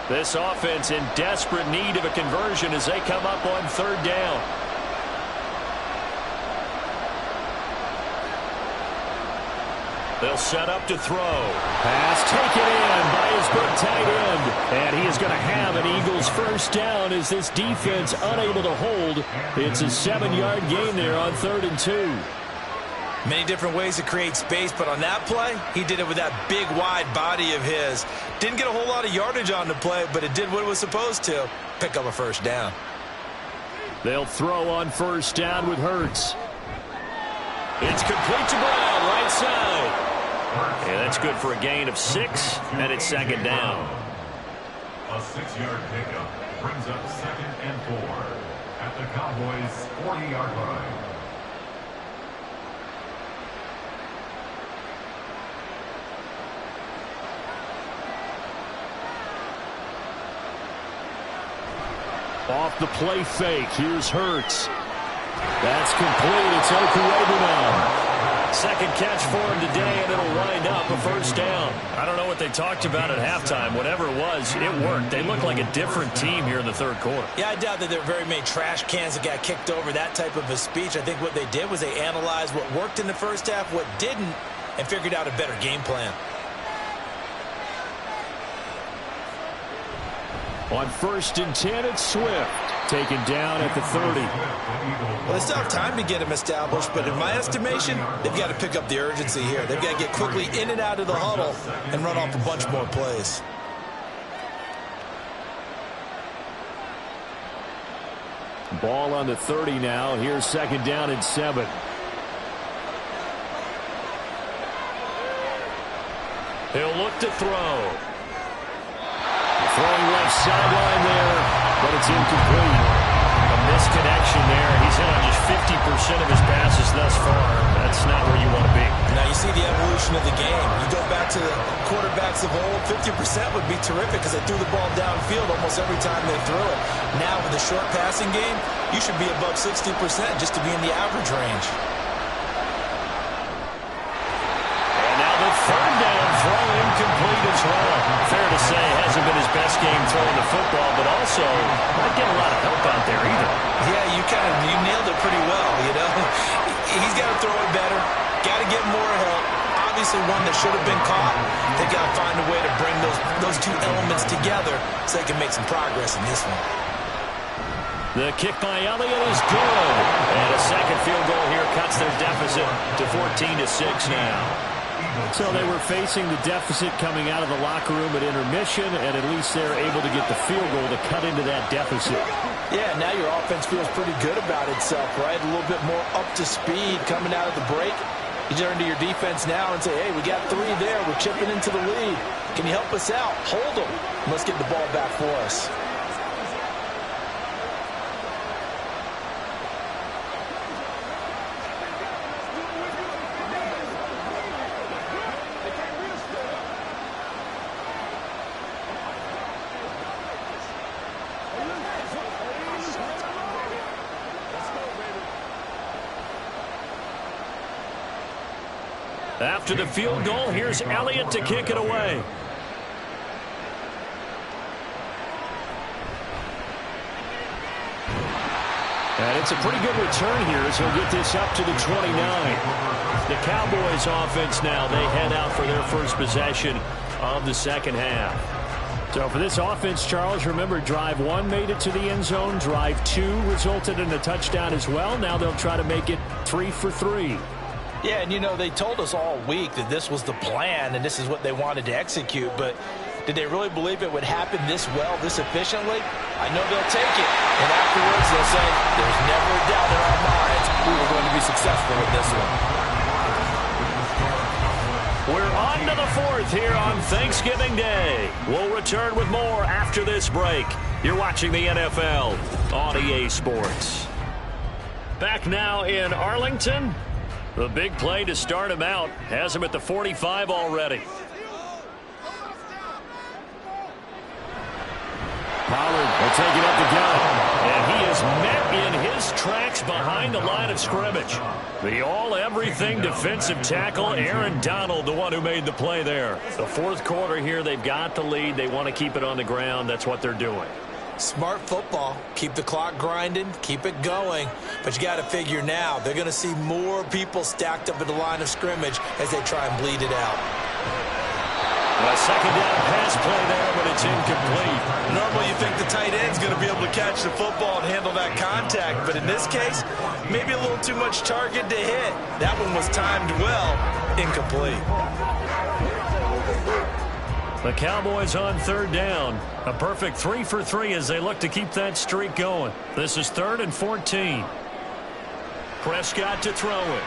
This offense in desperate need of a conversion as they come up on 3rd down. They'll set up to throw. Pass taken in by his big tight end. And he is going to have an Eagles first down as this defense unable to hold. It's a 7-yard gain there on 3rd and 2. Many different ways to create space, but on that play, he did it with that big, wide body of his. Didn't get a whole lot of yardage on the play, but it did what it was supposed to. Pick up a first down. They'll throw on 1st down with Hurts. It's complete to Brown, right side. Yeah, that's good for a gain of 6, and it's 2nd down. a 6-yard pickup brings up 2nd and 4 at the Cowboys' 40-yard line. Off the play fake, here's Hurts. That's complete. It's Okuebu now. 2nd catch for him today, and it'll wind up a first down. I don't know what they talked about at halftime. Whatever it was, it worked. They look like a different team here in the 3rd quarter. Yeah, I doubt that there were very many trash cans that got kicked over, that type of a speech. I think what they did was they analyzed what worked in the first half, what didn't, and figured out a better game plan. On 1st and 10, it's Swift. Taken down at the 30. Well, they still have time to get him established, but in my estimation, they've got to pick up the urgency here. They've got to get quickly in and out of the huddle and run off a bunch more plays. Ball on the 30 now. Here's 2nd down and 7. He'll look to throw. Throwing left sideline there, but it's incomplete. A misconnection there. He's hit on just 50% of his passes thus far. That's not where you want to be. Now you see the evolution of the game. You go back to the quarterbacks of old, 50% would be terrific because they threw the ball downfield almost every time they threw it. Now with the short passing game, you should be above 60% just to be in the average range. And now the 3rd down throw incomplete as well. Fair to say, hasn't been his best game throwing the football, but also not getting a lot of help out there either. Yeah, you nailed it pretty well, you know. He's got to throw it better, got to get more help. Obviously one that should have been caught. They've got to find a way to bring those two elements together so they can make some progress in this one. The kick by Elliott is good. And a 2nd field goal here cuts their deficit to 14-6 now. So they were facing the deficit coming out of the locker room at intermission, and at least they're able to get the field goal to cut into that deficit. Yeah, now your offense feels pretty good about itself, right? A little bit more up to speed coming out of the break. You turn to your defense now and say, hey, we got 3 there. We're chipping into the lead. Can you help us out? Hold them. Let's get the ball back for us. After the field goal, here's Elliott to kick it away. And it's a pretty good return here as he'll get this up to the 29. The Cowboys offense now, they head out for their first possession of the second half. So for this offense, Charles, remember drive 1 made it to the end zone. Drive 2 resulted in a touchdown as well. Now they'll try to make it 3 for 3. Yeah, and you know, they told us all week that this was the plan and this is what they wanted to execute, but did they really believe it would happen this well, this efficiently? I know they'll take it, and afterwards they'll say, there's never a doubt in our minds we were going to be successful with this one. We're on to the 4th here on Thanksgiving Day. We'll return with more after this break. You're watching the NFL on EA Sports. Back now in Arlington. The big play to start him out has him at the 45 already. Pollard will take it up the gut. And he is met in his tracks behind the line of scrimmage. The all-everything defensive tackle, Aaron Donald, the one who made the play there. The 4th quarter here, they've got the lead. They want to keep it on the ground. That's what they're doing. Smart football. Keep the clock grinding, keep it going. But you got to figure now, they're going to see more people stacked up at the line of scrimmage as they try and bleed it out. A second down pass play there, but it's incomplete. Normally you think the tight end's going to be able to catch the football and handle that contact, but in this case, maybe a little too much target to hit. That one was timed well, incomplete. The Cowboys on 3rd down. A perfect 3 for 3 as they look to keep that streak going. This is 3rd and 14. Prescott to throw it.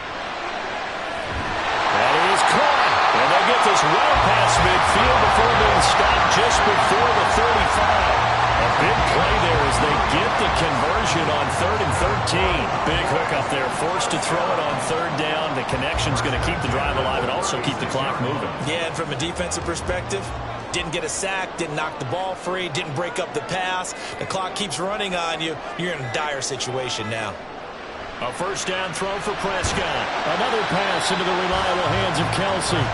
That is caught. And they'll get this well past midfield before being stopped just before the 35. A big play there as they get the conversion on 3rd and 13. Big hook up there. Forced to throw it on 3rd down. The connection's going to keep the drive alive and also keep the clock moving. Yeah, and from a defensive perspective, didn't get a sack, didn't knock the ball free, didn't break up the pass. The clock keeps running on you. You're in a dire situation now. A first down throw for Prescott. Another pass into the reliable hands of Kelsey.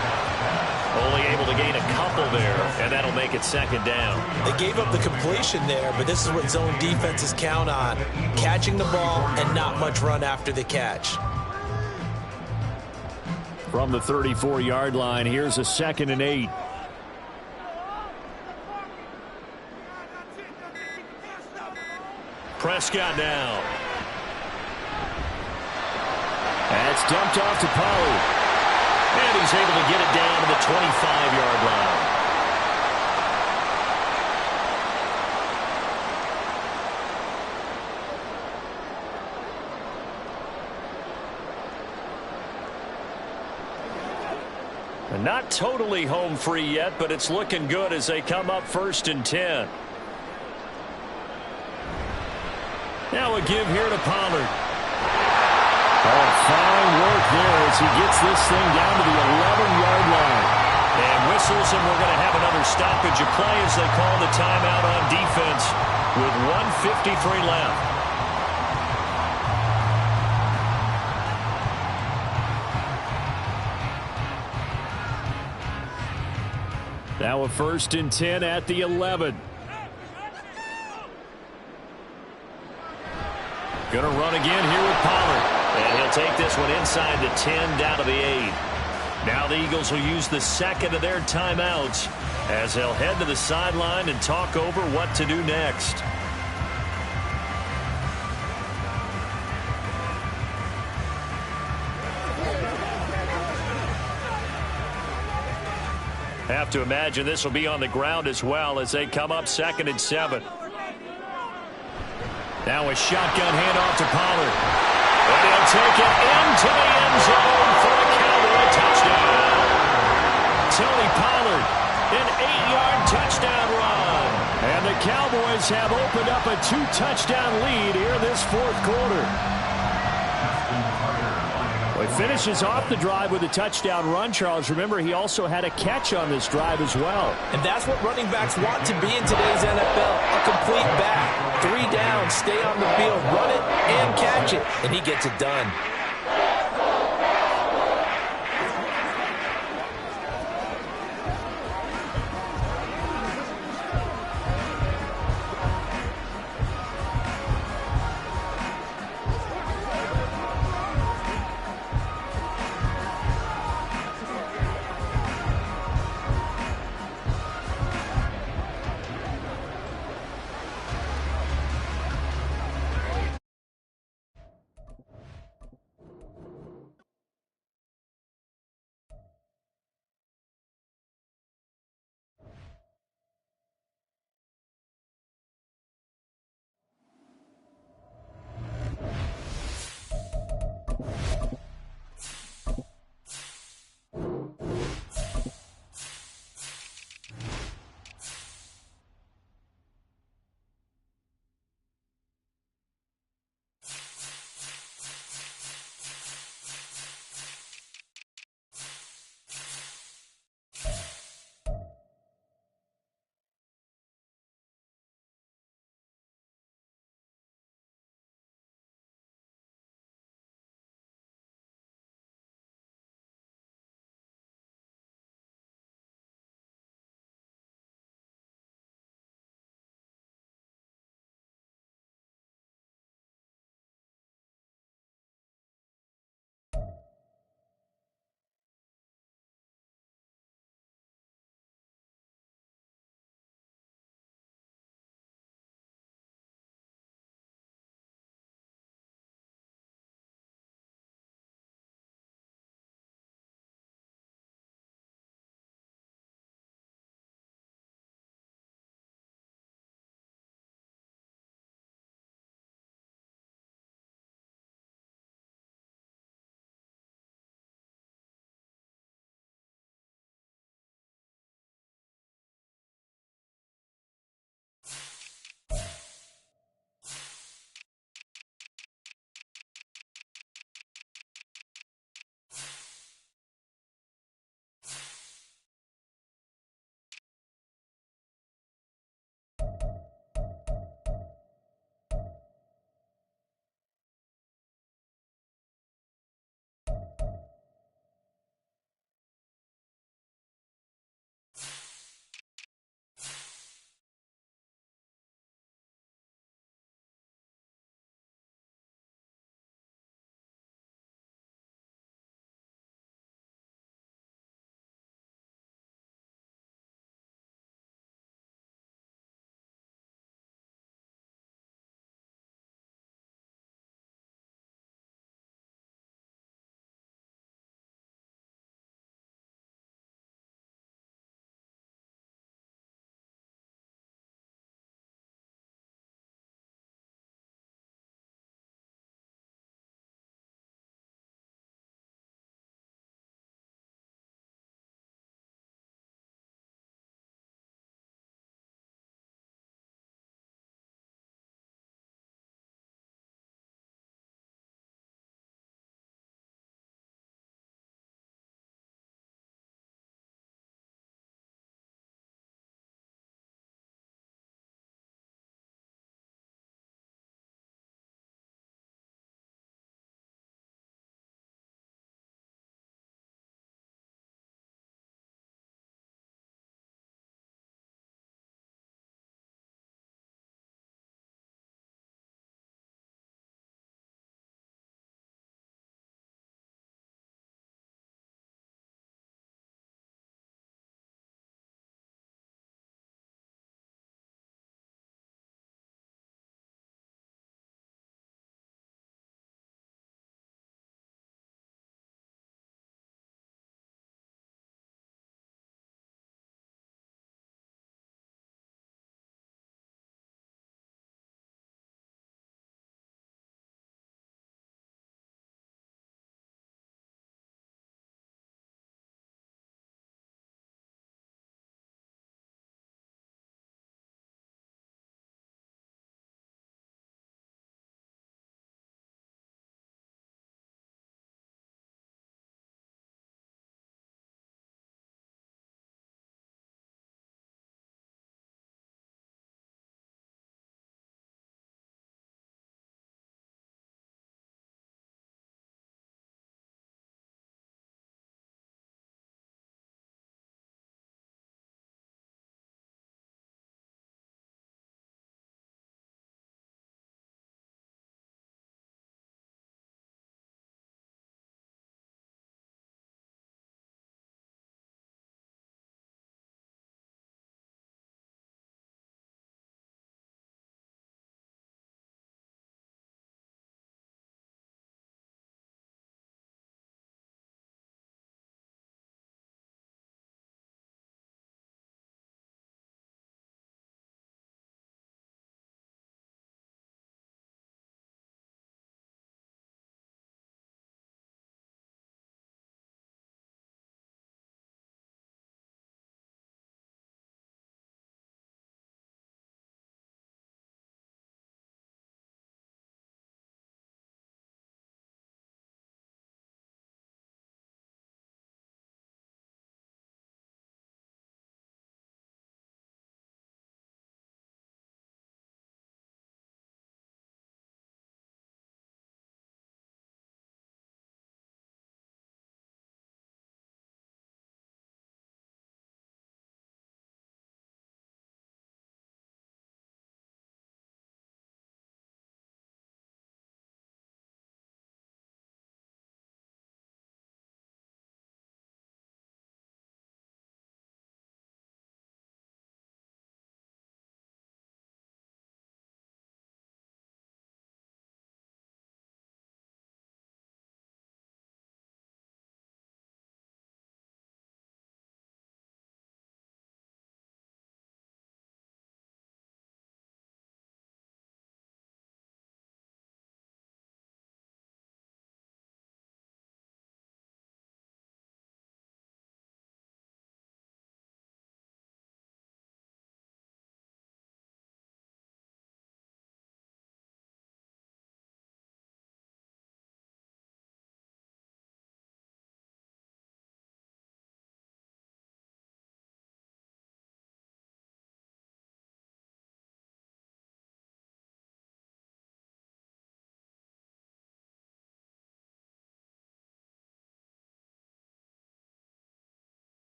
Only able to gain a couple there, and that'll make it 2nd down. They gave up the completion there, but this is what zone defenses count on. Catching the ball and not much run after the catch. From the 34-yard line, here's a 2nd and 8. Prescott now. That's dumped off to Pollard. And he's able to get it down to the 25-yard line. And not totally home free yet, but it's looking good as they come up 1st and 10. Now a give here to Pollard. Oh, fine work there as he gets this thing down to the 11-yard line. And whistles, and we're going to have another stoppage of play as they call the timeout on defense with 1:53 left. Now a 1st and 10 at the 11. Going to run again here with Pollard. And he'll take this one inside the 10 down to the 8. Now the Eagles will use the 2nd of their timeouts as they'll head to the sideline and talk over what to do next. Have to imagine this will be on the ground as well as they come up 2nd and 7. Now a shotgun handoff to Pollard. And he'll take it into the end zone for a Cowboy touchdown. Tony Pollard, an 8-yard touchdown run. And the Cowboys have opened up a 2-touchdown lead here this 4th quarter. Well, he finishes off the drive with a touchdown run, Charles. Remember, he also had a catch on this drive as well. And that's what running backs want to be in today's NFL, a complete back. 3 downs, stay on the field, run it, and catch it. And he gets it done.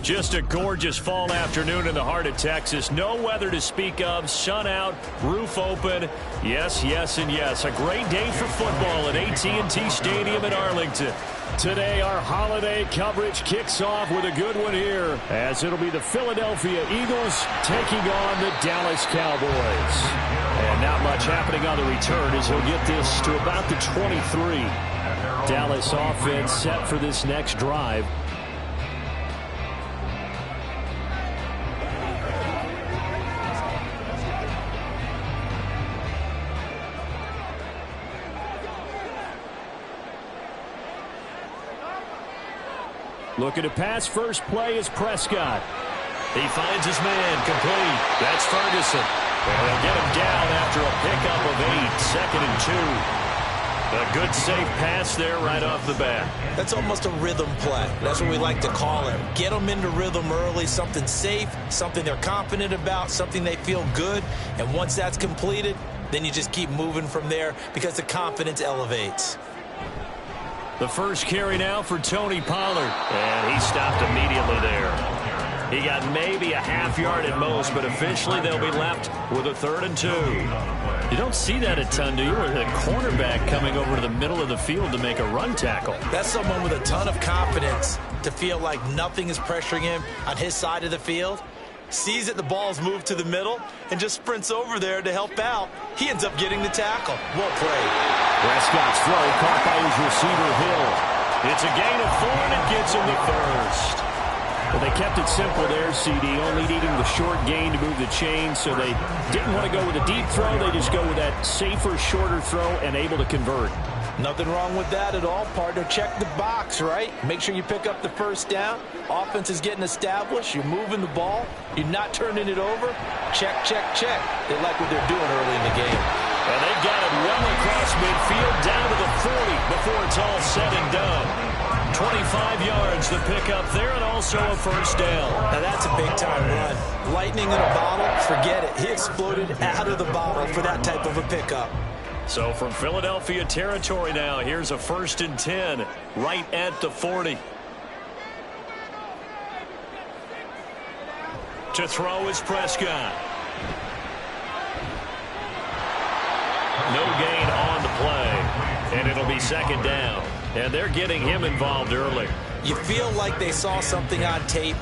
Just a gorgeous fall afternoon in the heart of Texas. No weather to speak of. Sun out, roof open. Yes, yes, and yes. A great day for football at AT&T Stadium in Arlington. Today, our holiday coverage kicks off with a good one here, as it'll be the Philadelphia Eagles taking on the Dallas Cowboys. And not much happening on the return as he'll get this to about the 23. Dallas offense set for this next drive. Looking to pass. First play is Prescott. He finds his man complete. That's Ferguson. And they'll get him down after a pickup of 8. 2nd and 2. A good safe pass there right off the bat. That's almost a rhythm play. That's what we like to call it. Get them into rhythm early, something safe, something they're confident about, something they feel good. And once that's completed, then you just keep moving from there because the confidence elevates. The first carry now for Tony Pollard. And he stopped immediately there. He got maybe a half yard at most, but officially they'll be left with a 3rd and 2. You don't see that a ton, do you? With a cornerback coming over to the middle of the field to make a run tackle. That's someone with a ton of confidence to feel like nothing is pressuring him on his side of the field. Sees that the ball's moved to the middle and just sprints over there to help out. He ends up getting the tackle. Well played. Prescott's throw caught by his receiver, Hill. It's a gain of 4, and it gets him the first. Well, they kept it simple there, CD, only needing the short gain to move the chain, so they didn't want to go with a deep throw. They just go with that safer, shorter throw and able to convert. Nothing wrong with that at all, partner. Check the box, right? Make sure you pick up the first down. Offense is getting established. You're moving the ball. You're not turning it over. Check, check, check. They like what they're doing early in the game. And they've got it well across midfield down to the 40 before it's all said and done. 25 yards the pickup there, and also a first down. Now that's a big-time run. Lightning in a bottle, forget it. He exploded out of the bottle for that type of a pickup. So from Philadelphia territory now, here's a 1st and 10 right at the 40. To throw is Prescott. No gain on the play, and it'll be 2nd down. And they're getting him involved early. You feel like they saw something on tape,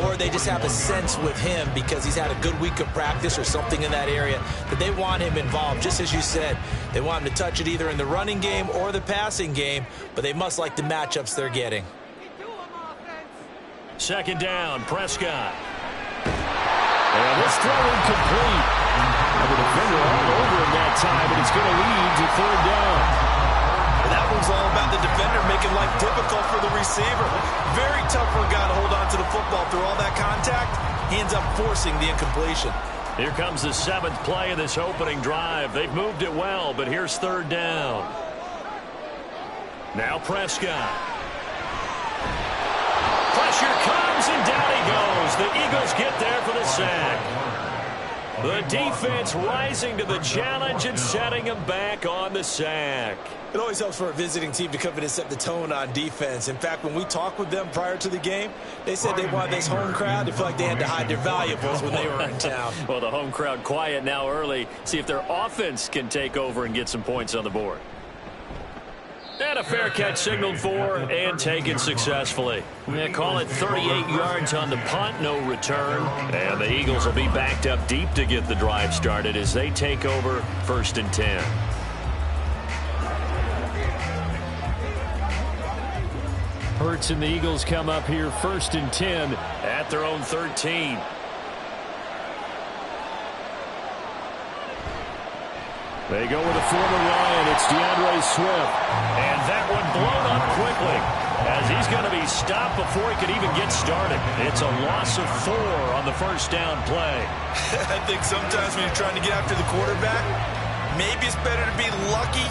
or they just have a sense with him because he's had a good week of practice or something in that area that they want him involved. Just as you said, they want him to touch it either in the running game or the passing game, but they must like the matchups they're getting. 2nd down, Prescott. And this throw incomplete. The defender all over him that time, but it's going to lead to 3rd down. That one's all about the defender making life difficult for the receiver. Very tough for a guy to hold on to the football through all that contact. He ends up forcing the incompletion. Here comes the 7th play of this opening drive. They've moved it well, but here's 3rd down. Now Prescott. Pressure comes, and down he goes. The Eagles get there for the sack. The defense rising to the challenge and setting him back on the sack. It always helps for a visiting team to come in and set the tone on defense. In fact, when we talked with them prior to the game, they said they wanted this home crowd to feel like they had to hide their valuables when they were in town. Well, the home crowd quiet now early. See if their offense can take over and get some points on the board. And a fair catch signaled for and taken successfully. They call it 38 yards on the punt, no return. And the Eagles will be backed up deep to get the drive started as they take over 1st and 10. Hurts and the Eagles come up here 1st and 10 at their own 13. They go with a former Lion. It's DeAndre Swift. And that one blown up quickly as he's going to be stopped before he could even get started. It's a loss of 4 on the 1st down play. I think sometimes when you're trying to get after the quarterback, maybe it's better to be lucky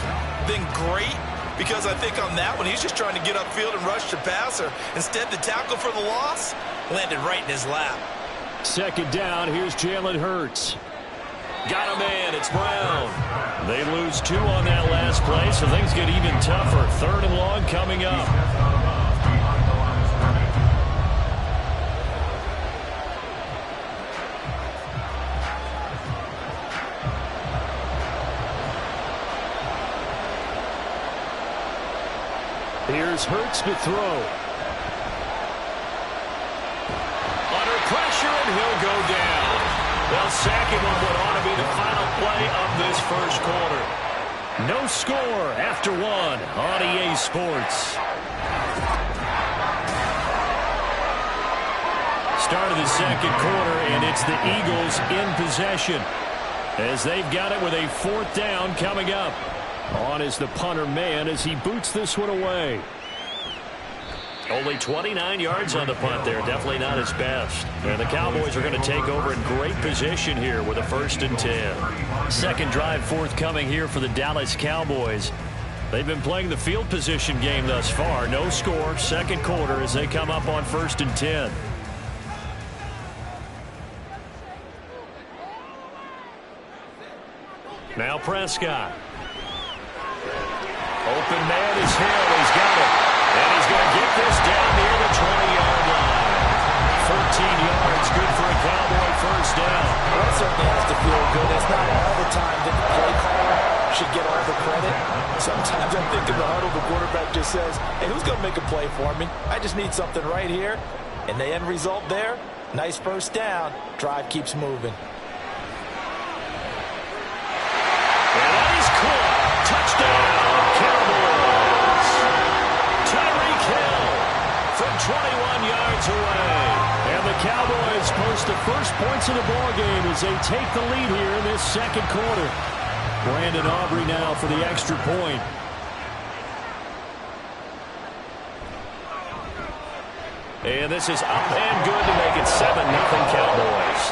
than great, because I think on that one, he's just trying to get upfield and rush the passer. Instead, the tackle for the loss landed right in his lap. 2nd down, here's Jalen Hurts. Got a man, it's Brown. They lose 2 on that last play, so things get even tougher. 3rd and long coming up. Here's Hurts to throw. Under pressure, and he'll go down. They'll sack him on what ought to be the final play of this 1st quarter. No score after 1 on EA Sports. Start of the 2nd quarter, and it's the Eagles in possession as they've got it with a 4th down coming up. On is the punter man as he boots this one away. Only 29 yards on the punt there. Definitely not his best. And the Cowboys are going to take over in great position here with a 1st and 10. 2nd drive forthcoming here for the Dallas Cowboys. They've been playing the field position game thus far. No score, 2nd quarter as they come up on 1st and 10. Now Prescott. Open man is Hill. He's got it. And he's going to get this down near the 20-yard line. 14 yards, good for a Cowboy 1st down. Well, that certainly has to feel good. It's not all the time that the play caller should get all the credit. Sometimes I think in the huddle, the quarterback just says, hey, who's going to make a play for me? I just need something right here. And the end result there, nice 1st down. Drive keeps moving. And that is caught. Touchdown, Cowboys. Tyreek Hill from 21 yards away. And the Cowboys post the first points of the ballgame as they take the lead here in this 2nd quarter. Brandon Aubrey now for the extra point. And this is up and good to make it 7-0 Cowboys.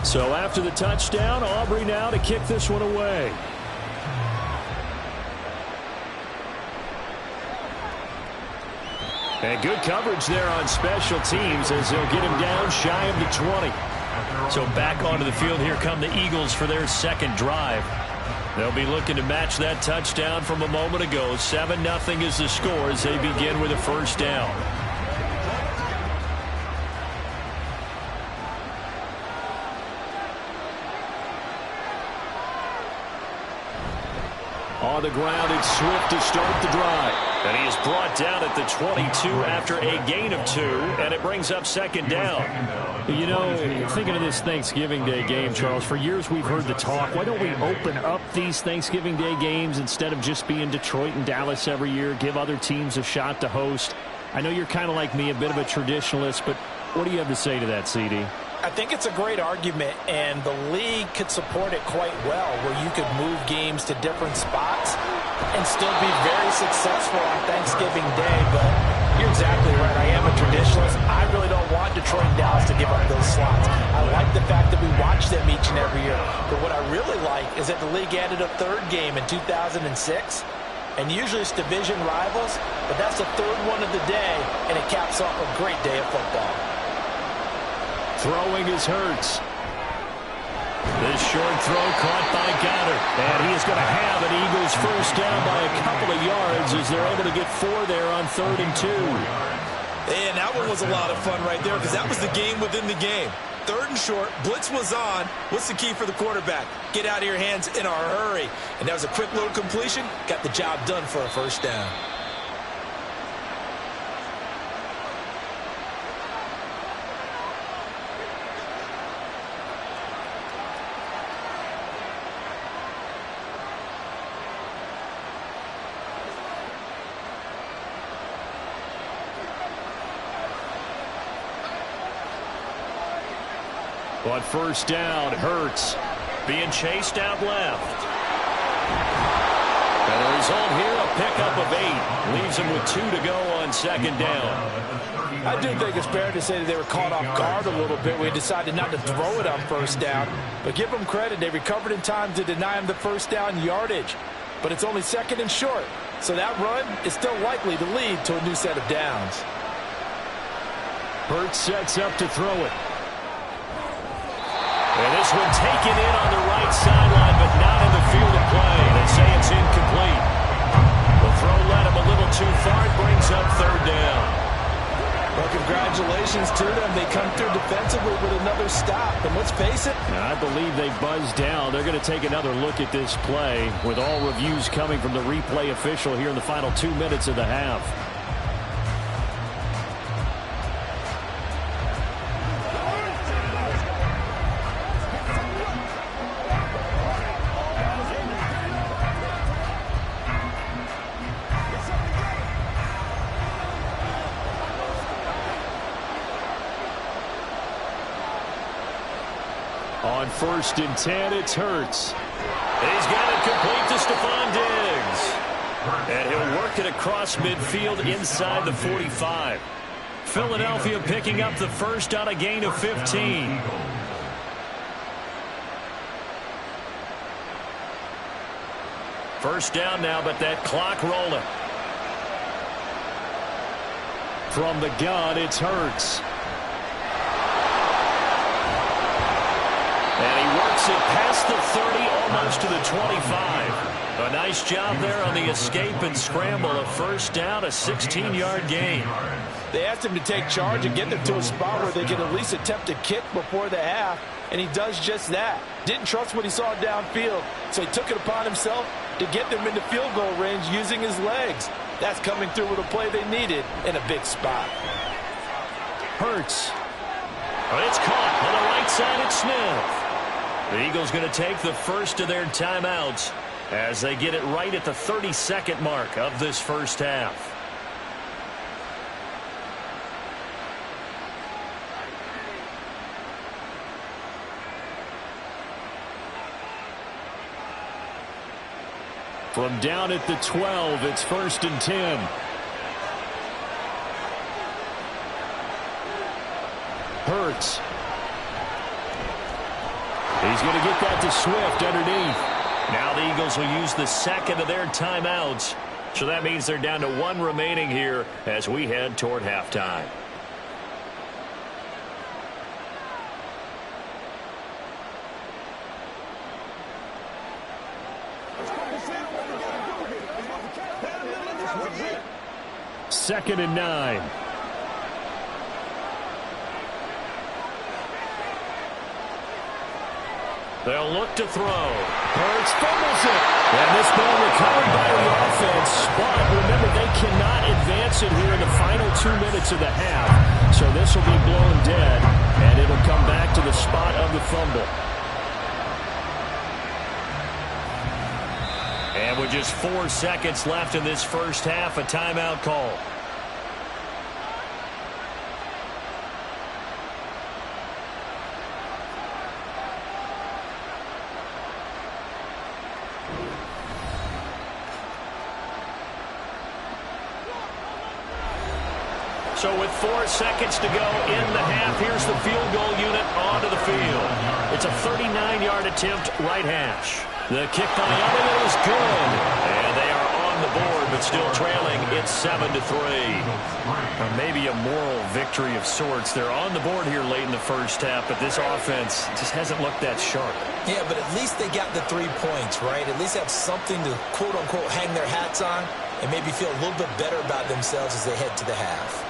So after the touchdown, Aubrey now to kick this one away. And good coverage there on special teams as they'll get him down shy of the 20. So back onto the field, here come the Eagles for their 2nd drive. They'll be looking to match that touchdown from a moment ago. 7-0 is the score as they begin with a 1st down. On the ground, it's Swift to start the drive. And he is brought down at the 22 after a gain of 2, and it brings up 2nd down. You know, thinking of this Thanksgiving Day game, Charles, for years we've heard the talk, why don't we open up these Thanksgiving Day games instead of just being Detroit and Dallas every year, give other teams a shot to host? I know you're kind of like me, a bit of a traditionalist, but what do you have to say to that, CD? I think it's a great argument, and the league could support it quite well, where you could move games to different spots. and still be very successful on Thanksgiving Day. But you're exactly right. I am a traditionalist. I really don't want Detroit and Dallas to give up those slots. I like the fact that we watch them each and every year. But what I really like is that the league added a third game in 2006. And usually it's division rivals, but that's the third one of the day, and it caps off a great day of football. Throwing is Hurts. This short throw caught by Goddard. And he is going to have an Eagles first down by a couple of yards as they're able to get 4 there on 3rd and 2. And that one was a lot of fun right there because that was the game within the game. 3rd and short, blitz was on. What's the key for the quarterback? Get out of your hands in a hurry. And that was a quick little completion. Got the job done for a first down. On first down, Hurts being chased out left. And the result here, a pickup of 8. Leaves him with 2 to go on 2nd down. I do think it's fair to say that they were caught off guard a little bit. We decided not to throw it on first down. But give them credit. They recovered in time to deny him the first down yardage. But it's only 2nd and short. So that run is still likely to lead to a new set of downs. Hurts sets up to throw it. And this one taken in on the right sideline, but not in the field of play. They say it's incomplete. The throw led him a little too far. It brings up 3rd down. Well, congratulations to them. They come through defensively with another stop. And let's face it. I believe they buzzed down. They're going to take another look at this play with all reviews coming from the replay official here in the final 2 minutes of the half. On 1st and 10, it's Hurts. And he's got it complete to Stephon Diggs. And he'll work it across midfield inside the 45. Philadelphia picking up the first on a gain of 15. First down now, but that clock rolling. From the gun, it's Hurts. And he works it past the 30, almost to the 25. A nice job there on the escape and scramble. A first down, a 16-yard gain. They asked him to take charge and get them to a spot where they could at least attempt a kick before the half, and he does just that. Didn't trust what he saw downfield, so he took it upon himself to get them into field goal range using his legs. That's coming through with a play they needed in a big spot. Hurts. But it's caught on the right side at Smith. The Eagles going to take the first of their timeouts as they get it right at the 32nd mark of this first half. From down at the 12, it's 1st and 10. Hurts. He's going to get that to Swift underneath. Now the Eagles will use the second of their timeouts. So that means they're down to 1 remaining here as we head toward halftime. Second and 9. They'll look to throw. Hurts fumbles it. And this ball recovered by the offense. But remember, they cannot advance it here in the final 2 minutes of the half. So this will be blown dead, and it'll come back to the spot of the fumble. And with just 4 seconds left in this first half, a timeout call. So with 4 seconds to go in the half, here's the field goal unit onto the field. It's a 39-yard attempt, right hash. The kick by Elliott is good. And they are on the board, but still trailing. It's 7-3. Or maybe a moral victory of sorts. They're on the board here late in the first half, but this offense just hasn't looked that sharp. Yeah, but at least they got the 3 points, right? At least have something to, quote-unquote, hang their hats on and maybe feel a little bit better about themselves as they head to the half.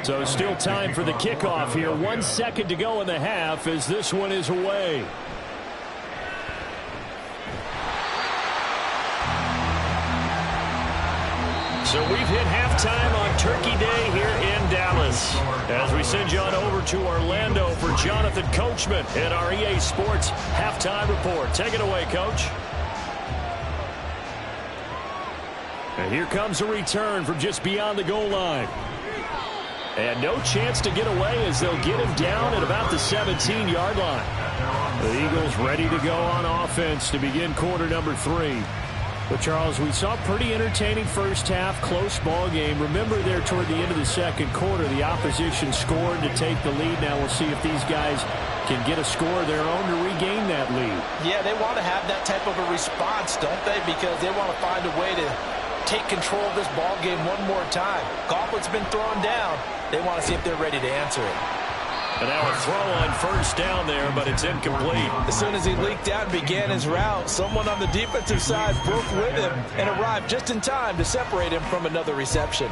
So still time for the kickoff here. 1 second to go in the half as this one is away. So we've hit halftime on Turkey Day here in Dallas. As we send you on over to Orlando for Jonathan Coachman in our EA Sports Halftime Report. Take it away, Coach. And here comes a return from just beyond the goal line. And no chance to get away as they'll get him down at about the 17-yard line. The Eagles ready to go on offense to begin quarter number 3. But, Charles, we saw a pretty entertaining first half, close ball game. Remember there toward the end of the second quarter, the opposition scored to take the lead. Now we'll see if these guys can get a score of their own to regain that lead. Yeah, they want to have that type of a response, don't they? Because they want to find a way to take control of this ball game one more time. Gauntlet's been thrown down. They want to see if they're ready to answer it. And now a throw on first down there, but it's incomplete. As soon as he leaked out and began his route, someone on the defensive side broke with him and arrived just in time to separate him from another reception.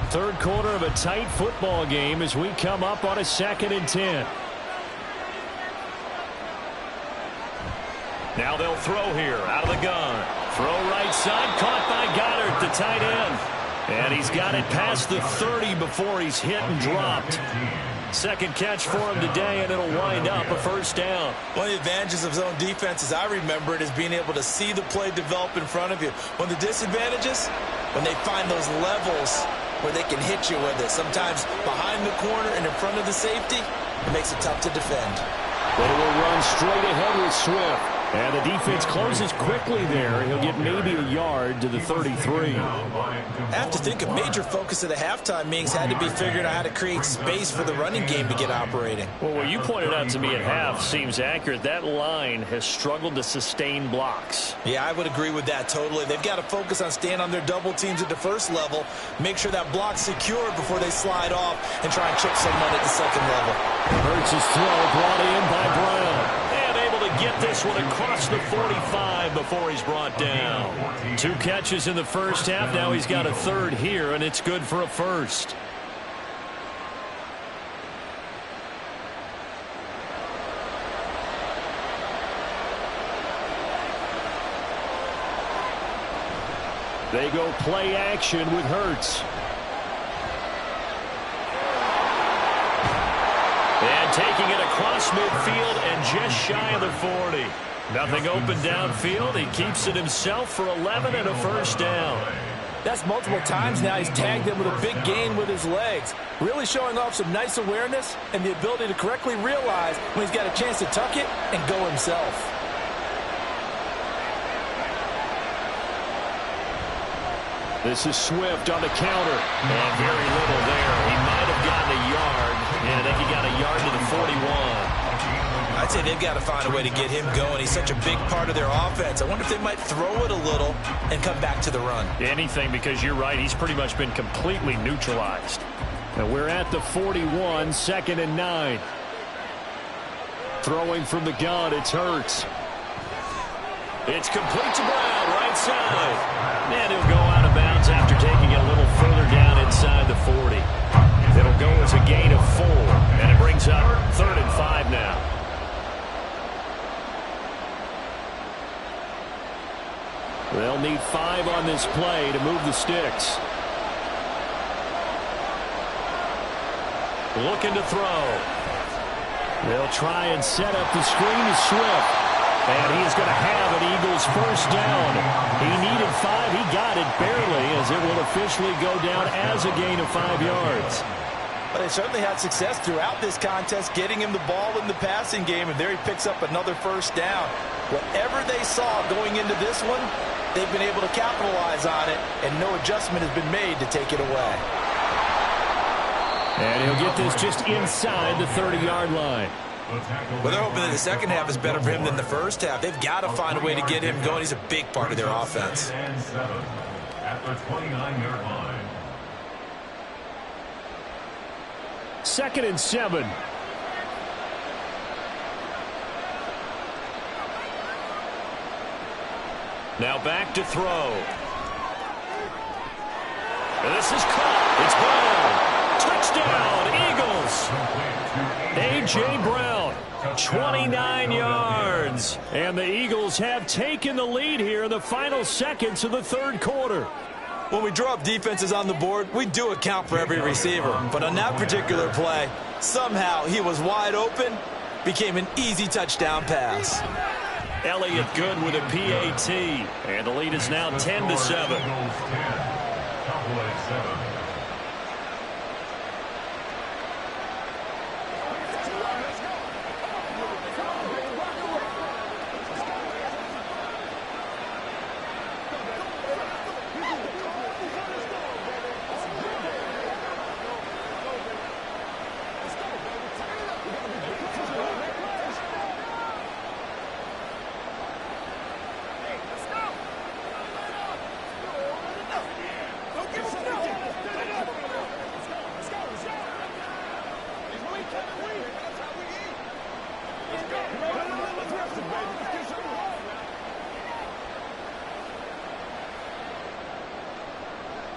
Third quarter of a tight football game as we come up on a 2nd and 10. Now they'll throw here out of the gun. Throw right side, caught by Goddard, the tight end. And he's got it past the 30 before he's hit and dropped. Second catch for him today, and it'll wind up a first down. One of the advantages of zone defense, as I remember it, is being able to see the play develop in front of you. One of the disadvantages, when they find those levels where they can hit you with it. Sometimes behind the corner and in front of the safety, it makes it tough to defend. They will run straight ahead with Swift. And the defense closes quickly there. He'll get maybe a yard to the 33. I have to think a major focus of the halftime meetings had to be figuring out how to create space for the running game to get operating. Well, what you pointed out to me at half seems accurate. That line has struggled to sustain blocks. Yeah, I would agree with that totally. They've got to focus on staying on their double teams at the first level, make sure that block's secure before they slide off and try and chip someone at the second level. Hurts' throw brought in by Brown. Get this one across the 45 before he's brought down. 2 catches in the first half. Now he's got a third here, and it's good for a first. They go play action with Hurts. And taking it across midfield and just shy of the 40. Nothing open downfield. He keeps it himself for 11 and a first down. That's multiple times now he's tagged him with a big gain with his legs. Really showing off some nice awareness and the ability to correctly realize when he's got a chance to tuck it and go himself. This is Swift on the counter. And very little there. He might have gotten a yard. And I think he got a yard to the 41. I'd say they've got to find a way to get him going. He's such a big part of their offense. I wonder if they might throw it a little and come back to the run. Anything, because you're right. He's pretty much been completely neutralized. And we're at the 41, 2nd and 9. Throwing from the gun, it's Hurts. It's complete to Brown, right side. And he'll go out of bounds after taking it a little further down inside the 40. It'll go as a gain of 4, and it brings up 3rd and 5 now. They'll need 5 on this play to move the sticks. looking to throw. They'll try and set up the screen to Swift. And he's going to have an Eagles first down. He needed 5. He got it barely, as it will officially go down as a gain of 5 yards. But they certainly had success throughout this contest, getting him the ball in the passing game, and there he picks up another first down. Whatever they saw going into this one, they've been able to capitalize on it, and no adjustment has been made to take it away. And he'll get this just inside the 30-yard line. Well, they're hoping that the second half is better for him than the first half. They've got to find a way to get him going. He's a big part of their offense. At the 29-yard line. 2nd and 7. Now back to throw. And this is caught. It's Brown. Touchdown, Eagles. A.J. Brown, 29 yards. And the Eagles have taken the lead here in the final seconds of the third quarter. When we draw up defenses on the board, we do account for every receiver. But on that particular play, somehow he was wide open, became an easy touchdown pass. Elliott good with a PAT. And the lead is now 10-7. Cowboys 7.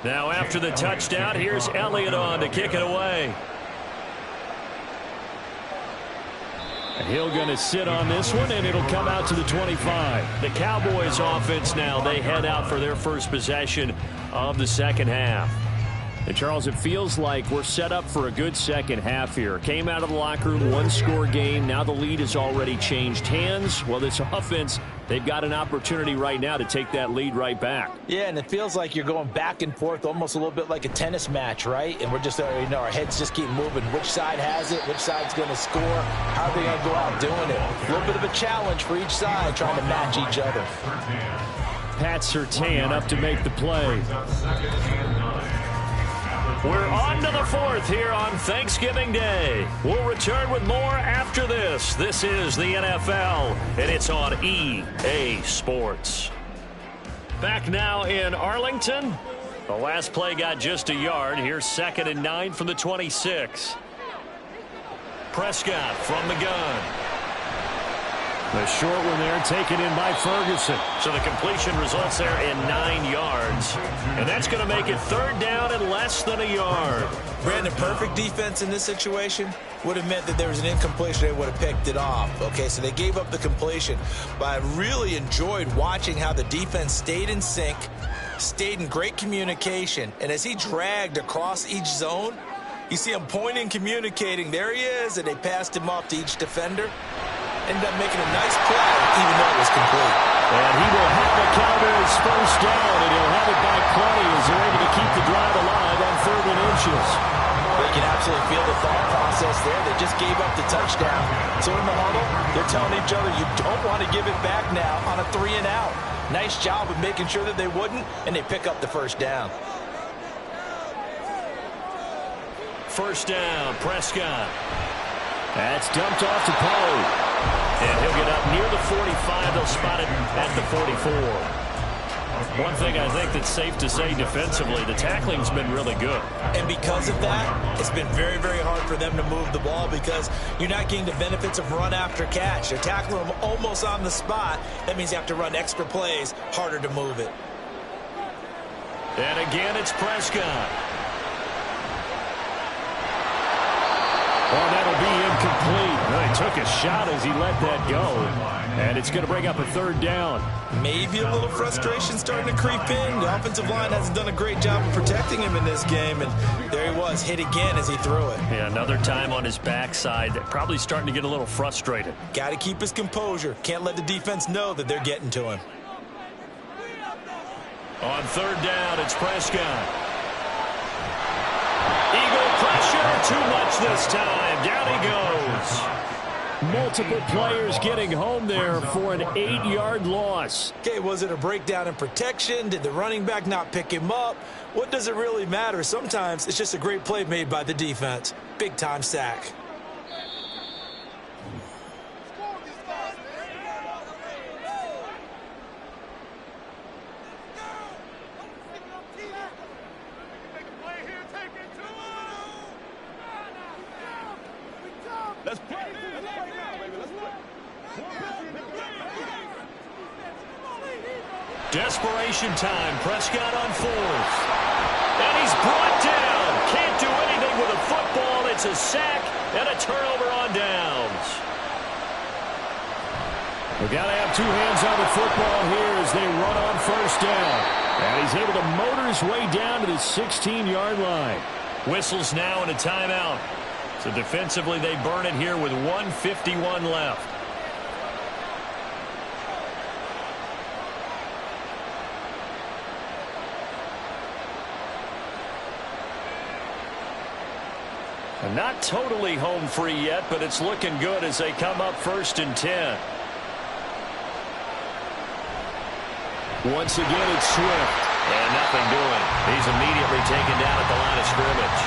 Now after the touchdown, here's Elliott on to kick it away. He'll going to sit on this one, and it'll come out to the 25. The Cowboys offense now, they head out for their first possession of the second half. And Charles, it feels like we're set up for a good second half here. Came out of the locker room, one-score game. Now the lead has already changed hands. Well, this offense, they've got an opportunity right now to take that lead right back. Yeah, and it feels like you're going back and forth, almost a little bit like a tennis match, right? And we're just, our heads just keep moving. Which side has it? Which side's going to score? How are they going to go out doing it? A little bit of a challenge for each side, trying to match each other. Pat Surtain up to make the play. We're on to the fourth here on Thanksgiving Day. We'll return with more after this. This is the NFL, and it's on EA Sports. Back now in Arlington. The last play got just a yard. Here's 2nd and 9 from the 26. Prescott from the gun. The short one there taken in by Ferguson. So the completion results there in 9 yards. And that's going to make it 3rd down and less than a yard. Brandon, perfect defense in this situation would have meant that there was an incompletion. They would have picked it off. Okay, so they gave up the completion. But I really enjoyed watching how the defense stayed in sync, stayed in great communication. And as he dragged across each zone, you see him pointing, communicating. There he is, and they passed him off to each defender. Ended up making a nice play, even though it was complete. And he will have the Cowboys first down, and he'll have it by plenty as they're able to keep the drive alive on 3rd and inches. They can absolutely feel the thought process there. They just gave up the touchdown. So in the huddle, they're telling each other, you don't want to give it back now on a 3 and out. Nice job of making sure that they wouldn't, and they pick up the first down. First down, Prescott. That's dumped off to Poe. And he'll get up near the 45. They'll spot it at the 44. One thing I think that's safe to say defensively, the tackling's been really good. And because of that, it's been very, very hard for them to move the ball because you're not getting the benefits of run after catch. They're tackling them almost on the spot. That means you have to run extra plays, harder to move it. And again, it's Prescott. Oh, that'll be incomplete. He took a shot as he let that go. And it's going to bring up a third down. Maybe a little frustration starting to creep in. The offensive line hasn't done a great job of protecting him in this game. And there he was, hit again as he threw it. Yeah, another time on his backside. Probably starting to get a little frustrated. Got to keep his composure. Can't let the defense know that they're getting to him. On third down, it's Prescott. Eagle pressure, too much this time. Down he goes. Multiple players getting home there for an 8-yard loss. Okay, was it a breakdown in protection? Did the running back not pick him up? What does it really matter? Sometimes it's just a great play made by the defense. Big-time sack. Let's play. Let's play now, baby. Let's play. Desperation time. Prescott on fourth. And he's brought down. Can't do anything with a football. It's a sack and a turnover on downs. We've got to have two hands on the football here as they run on first down. And he's able to motor his way down to the 16-yard line. Whistles now and a timeout. So defensively, they burn it here with 1:51 left. And not totally home free yet, but it's looking good as they come up 1st and 10. Once again, it's Swift. And nothing doing. He's immediately taken down at the line of scrimmage.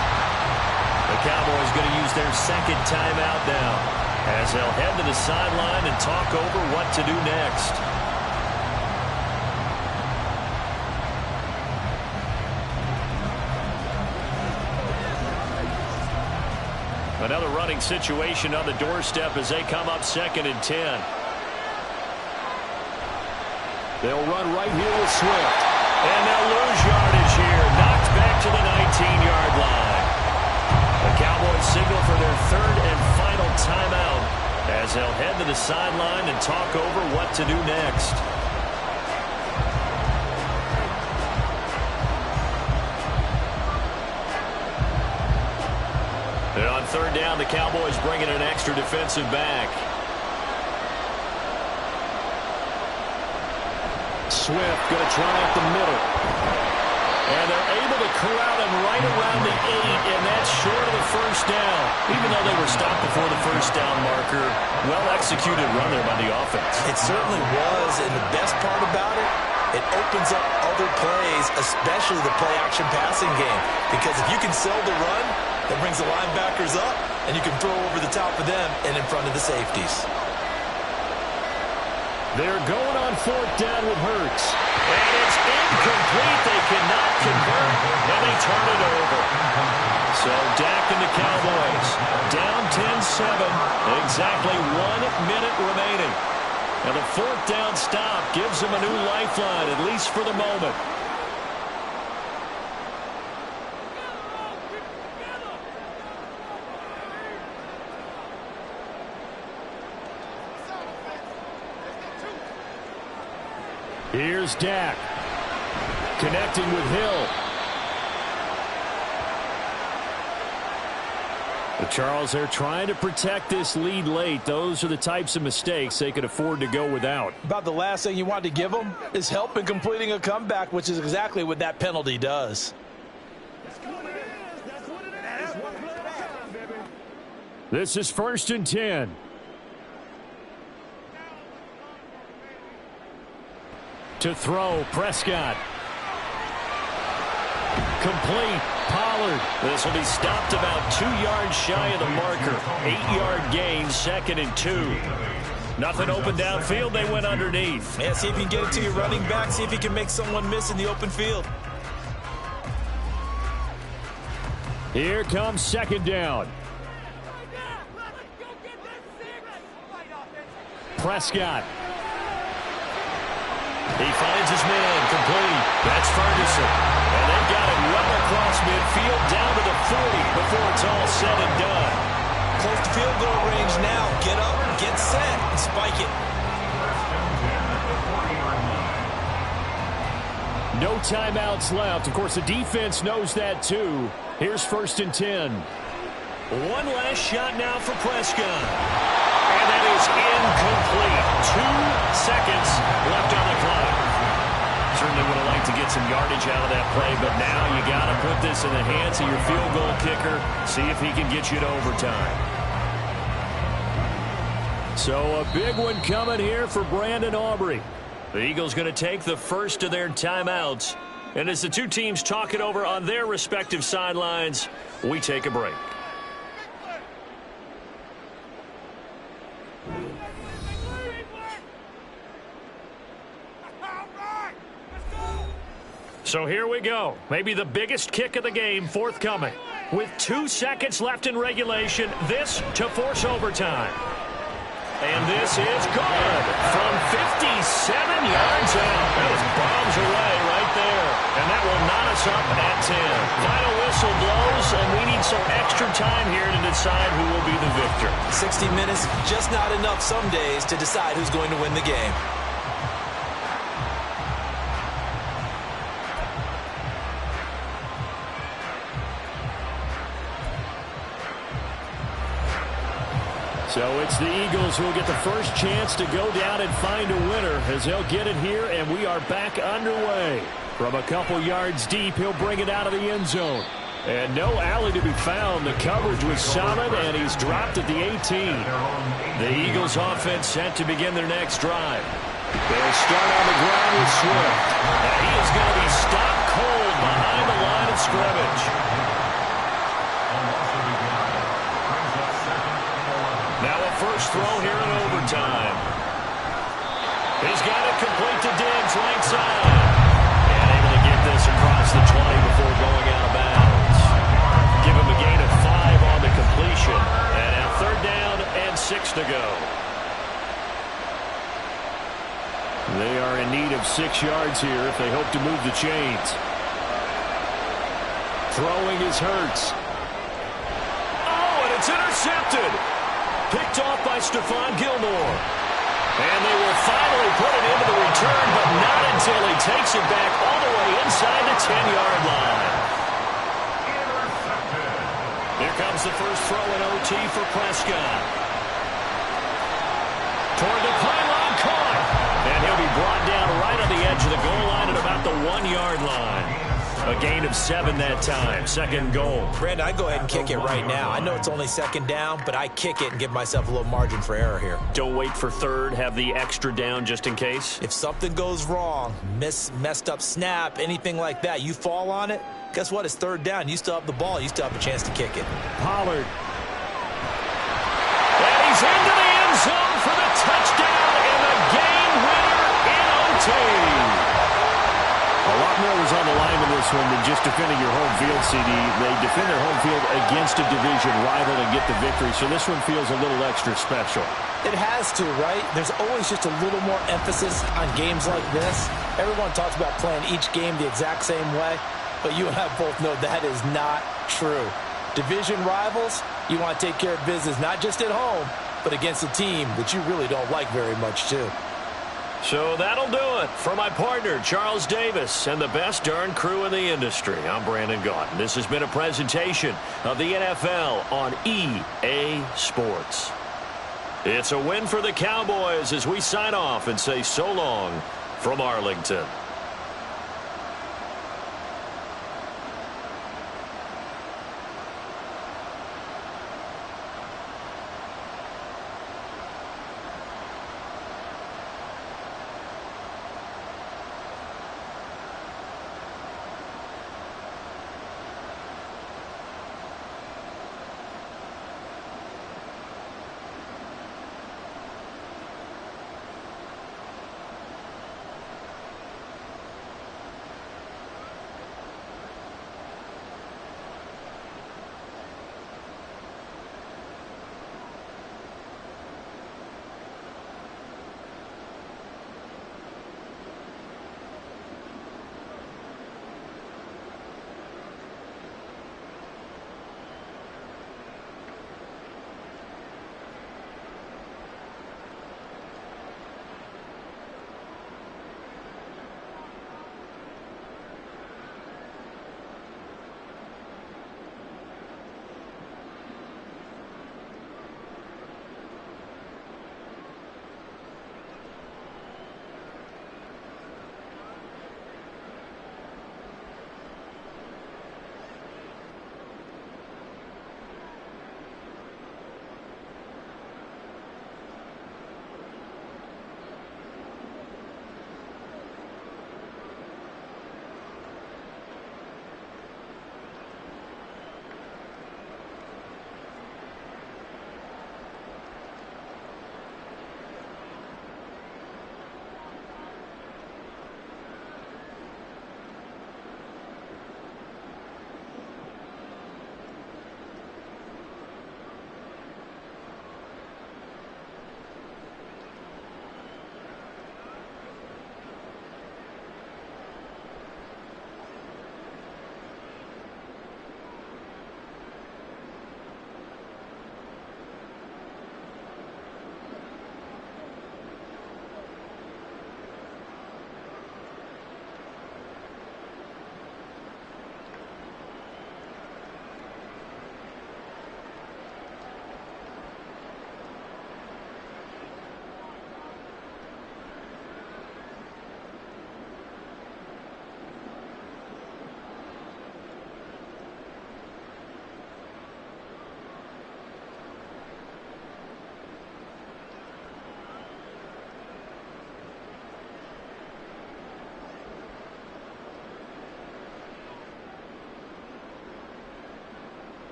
The Cowboys going to use their second timeout now as they'll head to the sideline and talk over what to do next. Another running situation on the doorstep as they come up 2nd and 10. They'll run right here with Swift. And they'll lose yardage here. Knocked back to the 19-yard line. The Cowboys signal for their third and final timeout as they'll head to the sideline and talk over what to do next. And on third down, the Cowboys bring in an extra defensive back. Swift going to try up the middle. And they're able to corral him right around the 8, and that's short of the first down. Even though they were stopped before the first down marker, well-executed run there by the offense. It certainly was, and the best part about it, it opens up other plays, especially the play-action passing game. Because if you can sell the run, that brings the linebackers up, and you can throw over the top of them and in front of the safeties. They're going on 4th down with Hurts. And it's incomplete. They cannot convert, and they turn it over. So Dak and the Cowboys down 10-7. Exactly 1 minute remaining. And the 4th down stop gives them a new lifeline, at least for the moment. Here's Dak. Connecting with Hill. But Charles, they're trying to protect this lead late. Those are the types of mistakes they could afford to go without. About the last thing you want to give them is help in completing a comeback, which is exactly what that penalty does. This is 1st and 10. To throw, Prescott. Complete, Pollard. This will be stopped about 2 yards shy of the marker. 8-yard gain, 2nd and 2. Nothing open downfield, they went underneath. Yeah, see if you can get it to your running back. See if you can make someone miss in the open field. Here comes 2nd down. Prescott. He finds his man, complete. That's Ferguson. And they've got it well across midfield, down to the 40 before it's all said and done. Close to field goal range now. Get up, get set, and spike it. No timeouts left. Of course, the defense knows that too. Here's 1st and 10. One last shot now for Prescott. And that is incomplete. 2 seconds left on the clock. Certainly would have liked to get some yardage out of that play, but now you got to put this in the hands of your field goal kicker. See if he can get you to overtime. So a big one coming here for Brandon Aubrey. The Eagles going to take the first of their timeouts. And as the two teams talk it over on their respective sidelines, we take a break. So here we go. Maybe the biggest kick of the game forthcoming. With 2 seconds left in regulation, this to force overtime. And this is good from 57 yards out. That was bombs away right there. And that will knot us up at 10. Final whistle blows, and we need some extra time here to decide who will be the victor. 60 minutes, just not enough some days to decide who's going to win the game. So it's the Eagles who will get the first chance to go down and find a winner as they'll get it here, and we are back underway. From a couple yards deep, he'll bring it out of the end zone. And no alley to be found. The coverage was solid, and he's dropped at the 18. The Eagles offense set to begin their next drive. They'll start on the ground with Swift. And he is going to be stopped cold behind the line of scrimmage. Now a first throw here in overtime. He's got it complete to Diggs, right side. And able to get this across the 20 before going out of bounds. Give him a gain of 5 on the completion. And now 3rd down and 6 to go. They are in need of 6 yards here if they hope to move the chains. Throwing is Hurts. Oh, and it's intercepted. Picked off by Stephon Gilmore. And they will finally put it into the return, but not until he takes it back all the way inside the 10-yard line. Here comes the first throw in OT for Prescott. Toward the pylon, caught. And he'll be brought down right on the edge of the goal line at about the 1-yard line. A gain of 7 that time. 2nd goal. Brandon, I go ahead and kick it right now. I know it's only 2nd down, but I kick it and give myself a little margin for error here. Don't wait for 3rd. Have the extra down just in case. If something goes wrong, messed up snap, anything like that, you fall on it, guess what? It's 3rd down. You still have the ball. You still have a chance to kick it. Pollard. And he's into the end zone for the touchdown and the game winner in OT. A lot more was on the line in this one than just defending your home field, CD. They defend their home field against a division rival and get the victory, so this one feels a little extra special. It has to, right? There's always just a little more emphasis on games like this. Everyone talks about playing each game the exact same way, but you and I both know that is not true. Division rivals, you want to take care of business not just at home, but against a team that you really don't like very much, too. So that'll do it for my partner, Charles Davis, and the best darn crew in the industry. I'm Brandon Gaudin. This has been a presentation of the NFL on EA Sports. It's a win for the Cowboys as we sign off and say so long from Arlington.